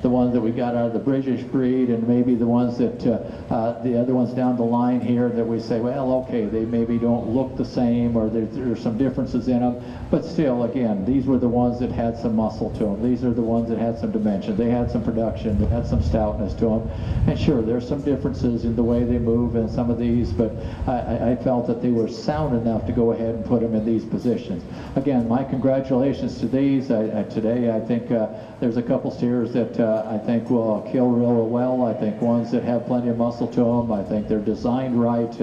the ones that we got out of the British breed, and maybe the ones that the other ones down the line here that we say, well, okay, they maybe don't look the same, or there's some differences in them, but still, again, these were the ones that had some muscle to them. These are the ones that had some dimension. They had some production. They had some stoutness to them. And sure, there's some differences in the way they move in some of these, but I felt that they were sound enough to go ahead and put them in these positions. Again, my congratulations to these. Today, I think there's a couple steers that I think will kill real well. I think ones that have plenty of muscle to them. I think they're designed right.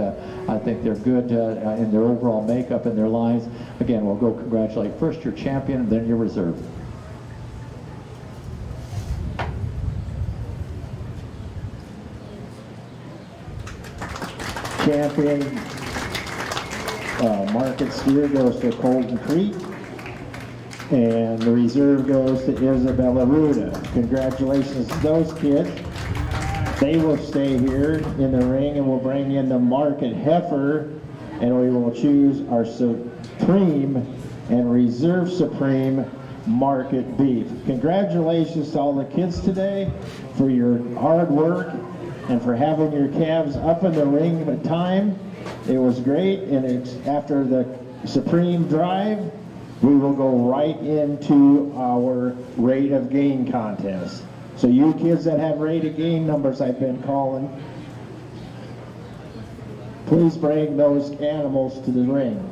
I think they're good in their overall makeup and their lines. Again, we'll go congratulate first your champion and then your reserve. Champion market steer goes to Colton Creek, and the reserve goes to Isabella Ruda. Congratulations to those kids. They will stay here in the ring, and we'll bring in the market heifer, and we will choose our Supreme and Reserve Supreme market beef. Congratulations to all the kids today for your hard work and for having your calves up in the ring at a time. It was great, and it's after the Supreme drive, we will go right into our rate of gain contest. So you kids that have rate of gain numbers I've been calling, please bring those animals to the ring.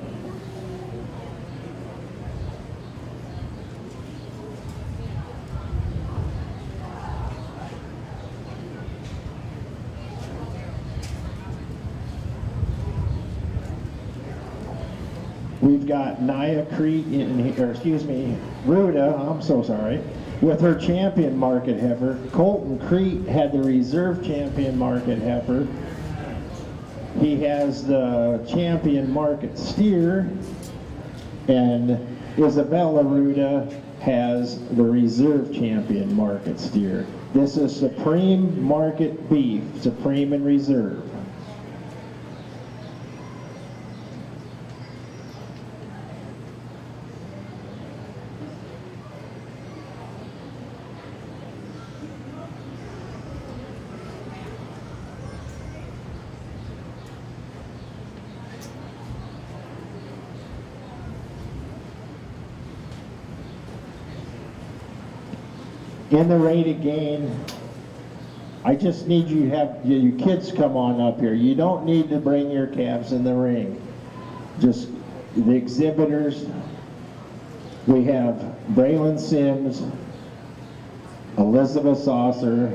We've got Nia Crete in here, Ruda, I'm so sorry, with her champion market heifer. Colton Crete had the reserve champion market heifer. He has the champion market steer, and Isabella Ruda has the reserve champion market steer. This is Supreme Market Beef, Supreme and Reserve. In the rate of gain, I just need you to have your kids come on up here. You don't need to bring your calves in the ring. Just the exhibitors. We have Braylon Sims, Elizabeth Saucer,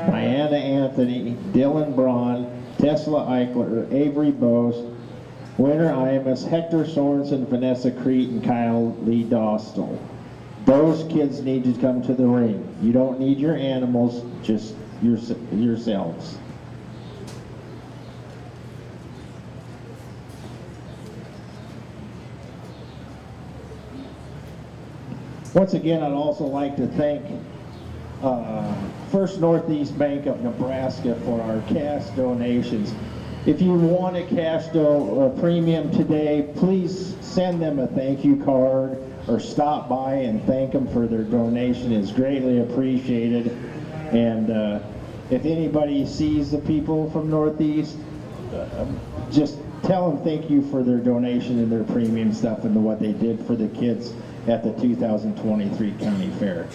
Diana Anthony, Dylan Braun, Tesla Eichler, Avery Bose, Winter Imus, Hector Sorensen, Vanessa Crete, and Kyle Lee Dostal. Those kids need to come to the ring. You don't need your animals, just yourselves. Once again, I'd also like to thank First Northeast Bank of Nebraska for our cash donations. If you want a cash premium today, please send them a thank you card or stop by and thank them for their donation. It's greatly appreciated. And if anybody sees the people from Northeast, just tell them thank you for their donation and their premium stuff and what they did for the kids at the 2023 County Fair.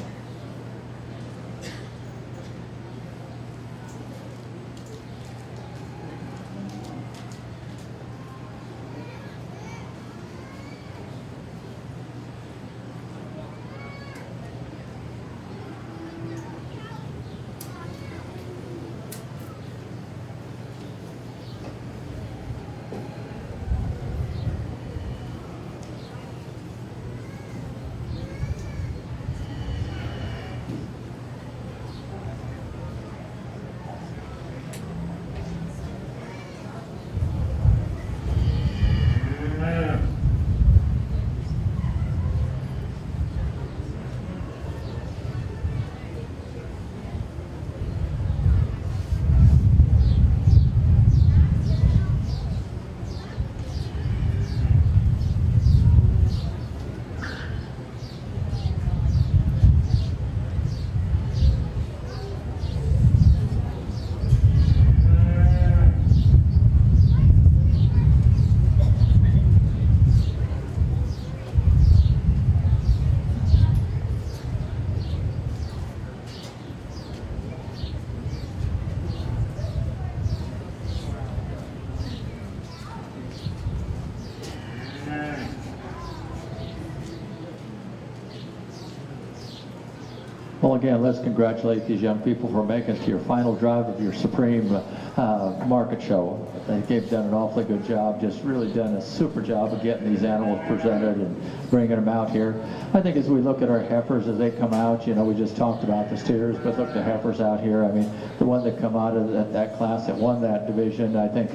Well, again, let's congratulate these young people for making it to your final drive of your Supreme Market Show. They've done an awfully good job, just really done a super job of getting these animals presented and bringing them out here. I think as we look at our heifers as they come out, you know, we just talked about the steers, but look, the heifers out here. I mean, the one that come out of that class that won that division, I think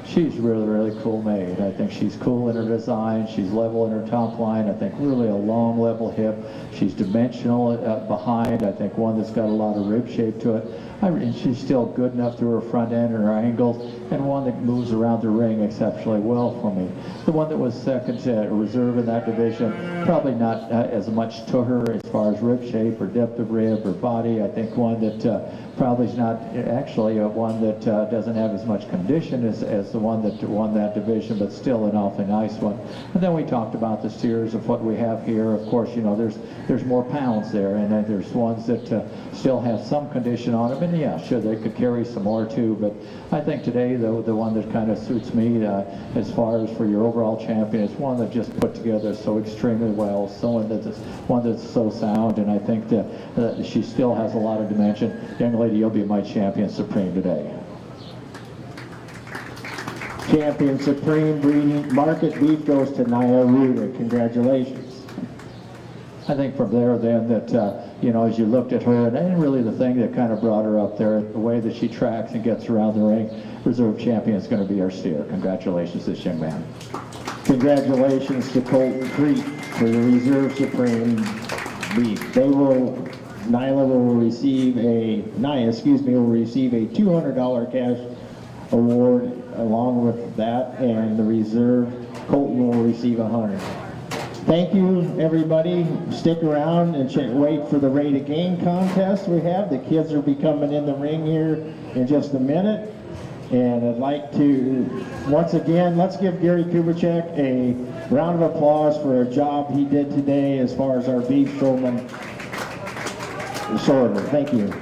she's really, really cool made. I think she's cool in her design. She's level in her top line. I think really a long, level hip. She's dimensional behind. I think one that's got a lot of rib shape to it. And she's still good enough through her front end and her angles, and one that moves around the ring exceptionally well for me. The one that was second to reserve in that division, probably not as much to her as far as rib shape or depth of rib or body. I think one that probably is not actually one that doesn't have as much condition as the one that won that division, but still an awfully nice one. And then we talked about the steers of what we have here. Of course, you know, there's more pounds there, and then there's one ones that still have some condition on them. And yeah, sure, they could carry some more too. But I think today, the one that kind of suits me as far as for your overall champion is one that just put together so extremely well, one that's so sound, and I think that she still has a lot of dimension. Young lady, you'll be my champion supreme today. Champion Supreme Breeding Market Beef goes to Naya Ruder. Congratulations. I think from there then that, you know, as you looked at her, and really the thing that kind of brought her up there, the way that she tracks and gets around the ring, reserve champion is going to be our steer. Congratulations to this young man. Congratulations to Colton Creek for the Reserve Supreme Beef. Naya will receive a $200 cash award along with that, and the Reserve Colton will receive $100. Thank you, everybody. Stick around and wait for the Rate of Gain contest we have. The kids will be coming in the ring here in just a minute. And I'd like to, once again, let's give Gary Kubicek a round of applause for a job he did today as far as our beef showman sorter. Thank you.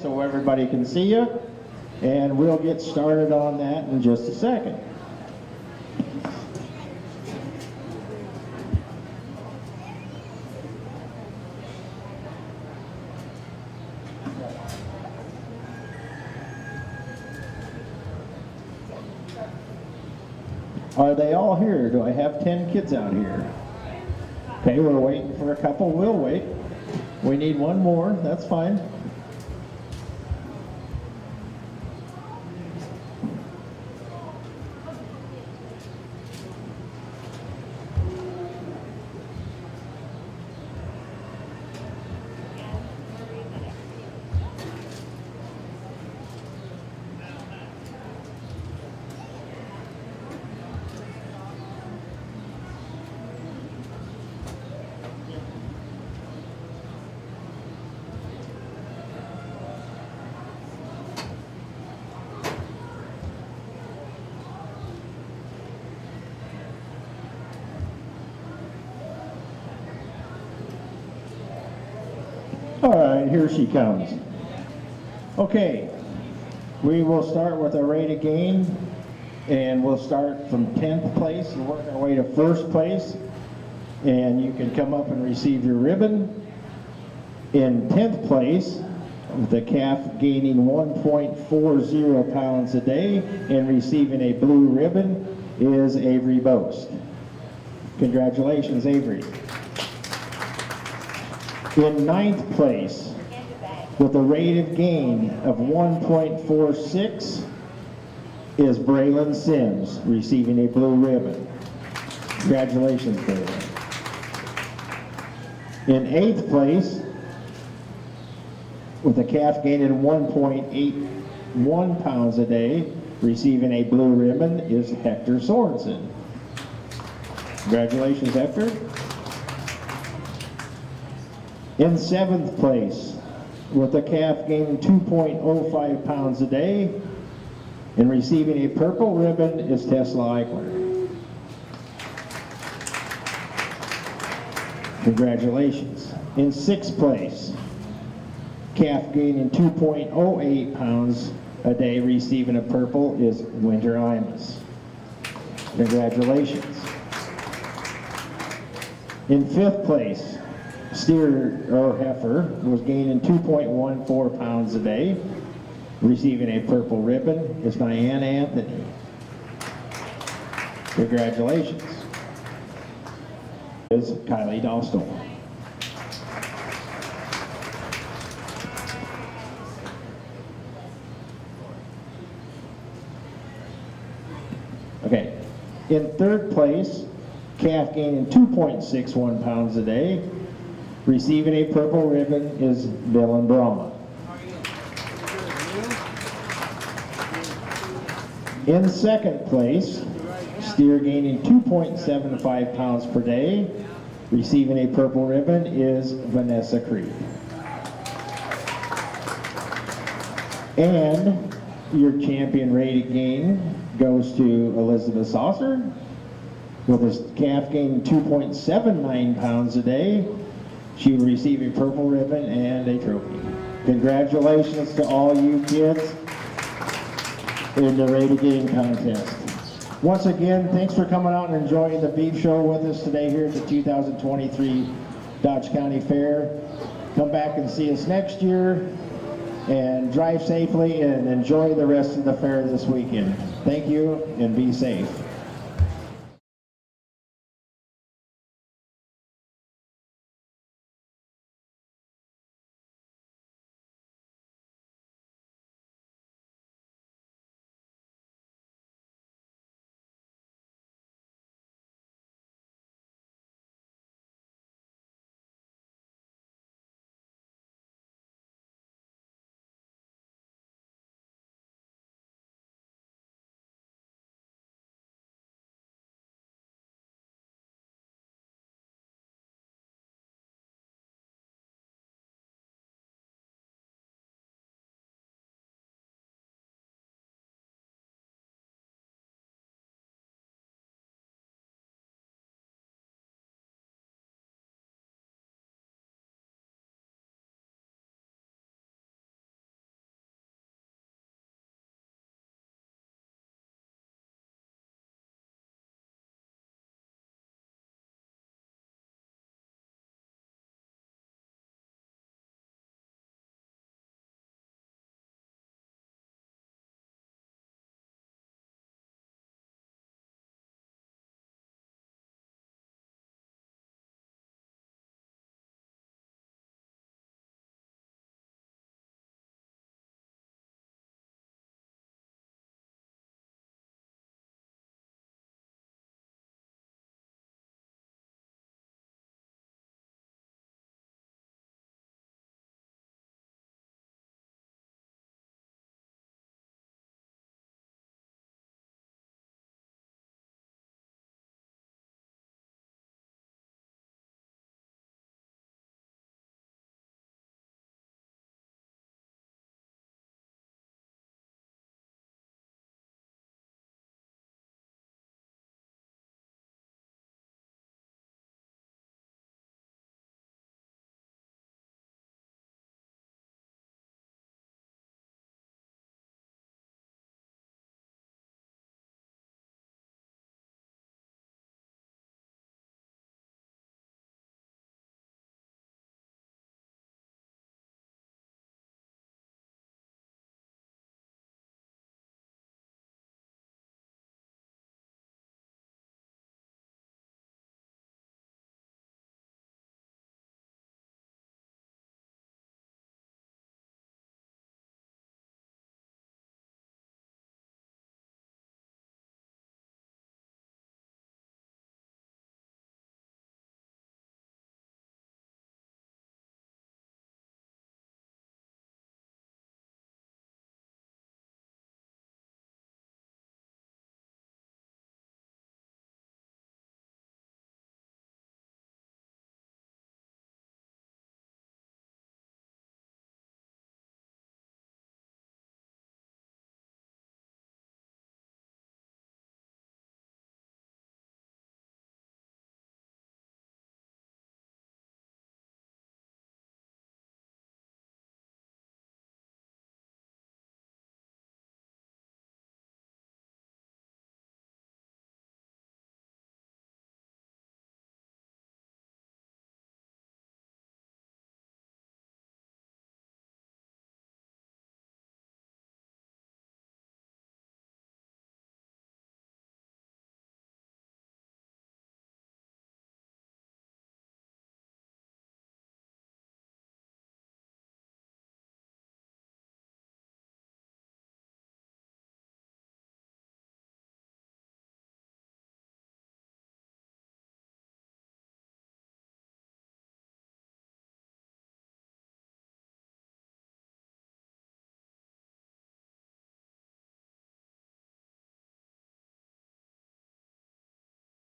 So everybody can see you, and we'll get started on that in just a second. Are they all here? Do I have 10 kids out here? Okay, we're waiting for a couple. We'll wait. We need one more. That's fine. All right, here she comes. Okay, we will start with a rate of gain, and we'll start from 10th place and work our way to 1st place. And you can come up and receive your ribbon. In 10th place, the calf gaining 1.40 pounds a day and receiving a blue ribbon is Avery Boast. Congratulations, Avery. In 9th place, with a rate of gain of 1.46, is Braylon Sims, receiving a blue ribbon. Congratulations, Braylon. In 8th place, with a calf gaining 1.81 pounds a day, receiving a blue ribbon, is Hector Sorensen. Congratulations, Hector. In 7th place, with a calf gaining 2.05 pounds a day and receiving a purple ribbon, is Tesla Eichler. Congratulations. In 6th place, calf gaining 2.08 pounds a day, receiving a purple, is Winter Imus. Congratulations. In 5th place, steer or heifer was gaining 2.14 pounds a day, receiving a purple ribbon, is Diana Anthony. Congratulations. Is Kylie Dostal. Okay, in 3rd place, calf gaining 2.61 pounds a day, receiving a purple ribbon, is Dylan Brahma. In 2nd place, Steer gaining 2.75 pounds per day. Receiving a purple ribbon is Vanessa Creed. And your champion rated gain goes to Elizabeth Saucer with a calf gaining 2.79 pounds a day. She will receive a purple ribbon and a trophy. Congratulations to all you kids in the rated gain contest. Once again, thanks for coming out and enjoying the beef show with us today here at the 2023 Dodge County Fair. Come back and see us next year, and drive safely and enjoy the rest of the fair this weekend. Thank you and be safe.